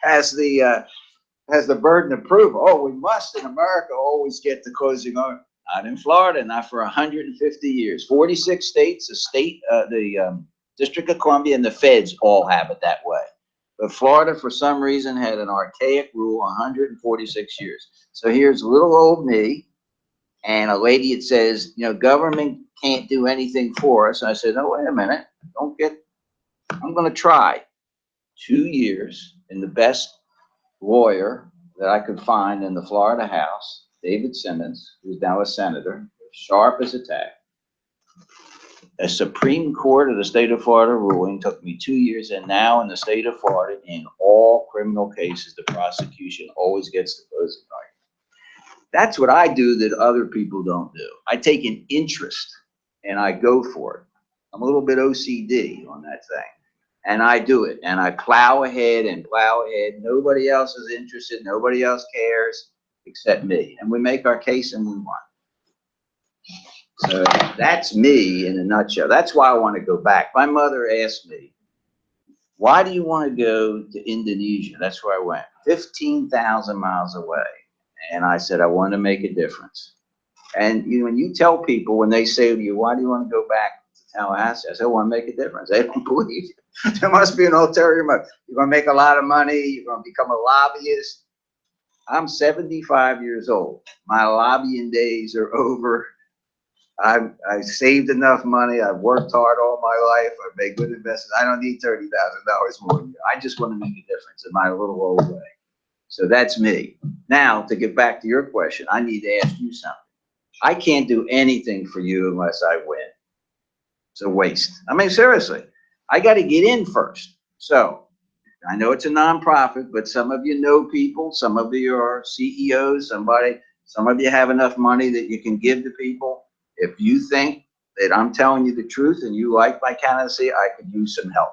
has the burden of proof. Oh, we must in America always get the closing argument. Not in Florida, not for 150 years. 46 states, the District of Columbia, and the feds all have it that way. But Florida, for some reason, had an archaic rule 146 years. So here's little old me, and a lady that says, government can't do anything for us. And I said, no, wait a minute. I'm going to try. 2 years, and the best lawyer that I could find in the Florida House, David Simmons, who's now a senator, sharp as a tack. A Supreme Court of the state of Florida ruling took me 2 years, and now in the state of Florida, in all criminal cases, the prosecution always gets the closing argument. That's what I do that other people don't do. I take an interest and I go for it. I'm a little bit OCD on that thing. And I do it, and I plow ahead and plow ahead. Nobody else is interested. Nobody else cares except me. And we make our case and we won. So that's me in a nutshell. That's why I want to go back. My mother asked me, why do you want to go to Indonesia? That's where I went, 15,000 miles away. And I said, I want to make a difference. And when you tell people, when they say to you, why do you want to go back to Tallahassee? I said, I want to make a difference. They don't believe you. There must be an ulterior motive. You're going to make a lot of money. You're going to become a lobbyist. I'm 75 years old. My lobbying days are over. I saved enough money. I've worked hard all my life. I've made good investments. I don't need $30,000 more a year. I just want to make a difference in my little old way. So that's me. Now, to get back to your question, I need to ask you something. I can't do anything for you unless I win. It's a waste. I mean, seriously, I got to get in first. So I know it's a nonprofit, but some of you know people. Some of you are CEOs. Some of you have enough money that you can give to people. If you think that I'm telling you the truth and you like my candidacy, I could use some help.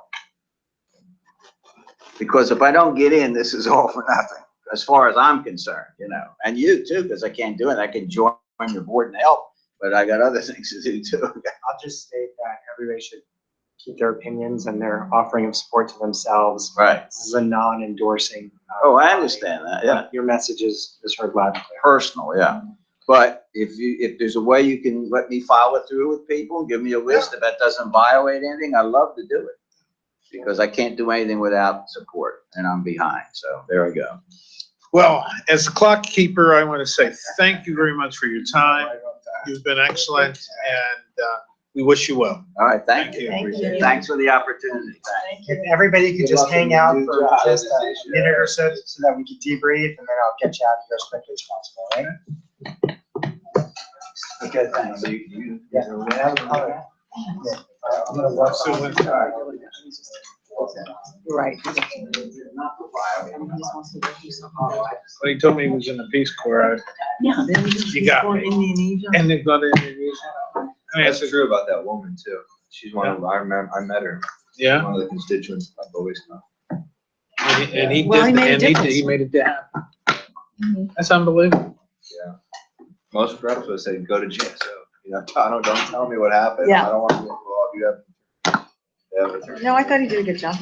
Because if I don't get in, this is all for nothing, as far as I'm concerned, you know, and you too, because I can't do it. I can join your board and help, but I got other things to do too. I'll just state that everybody should keep their opinions and their offering of support to themselves. Right. This is a non-endorsing. Oh, I understand that, yeah. Your message is heard loud and clear. Personal, yeah. But if there's a way you can let me follow through with people, give me a list, if that doesn't violate anything, I'd love to do it. Because I can't do anything without support, and I'm behind, so there I go. Well, as the clock keeper, I want to say thank you very much for your time. You've been excellent, and we wish you well. All right, thank you. Thank you. Thanks for the opportunity. If everybody could just hang out for just a minute or so that we can debrief, and then I'll get you out of here as quickly as possible, all right? Okay, thanks. Yeah. I'm gonna watch Right. When he told me he was in the Peace Corps, Yeah. you got me. And they're going to Indonesia. I mean, That's true about that woman too. She's one of, I met her. Yeah. One of the constituents I've always come. And he Well, he did, made a and difference. he made it happen. That's unbelievable. Yeah. Most reps would say, go to jail. So, you know, don't tell me what happened. Yeah. I don't want to be involved. You have. No, I thought he did a good job.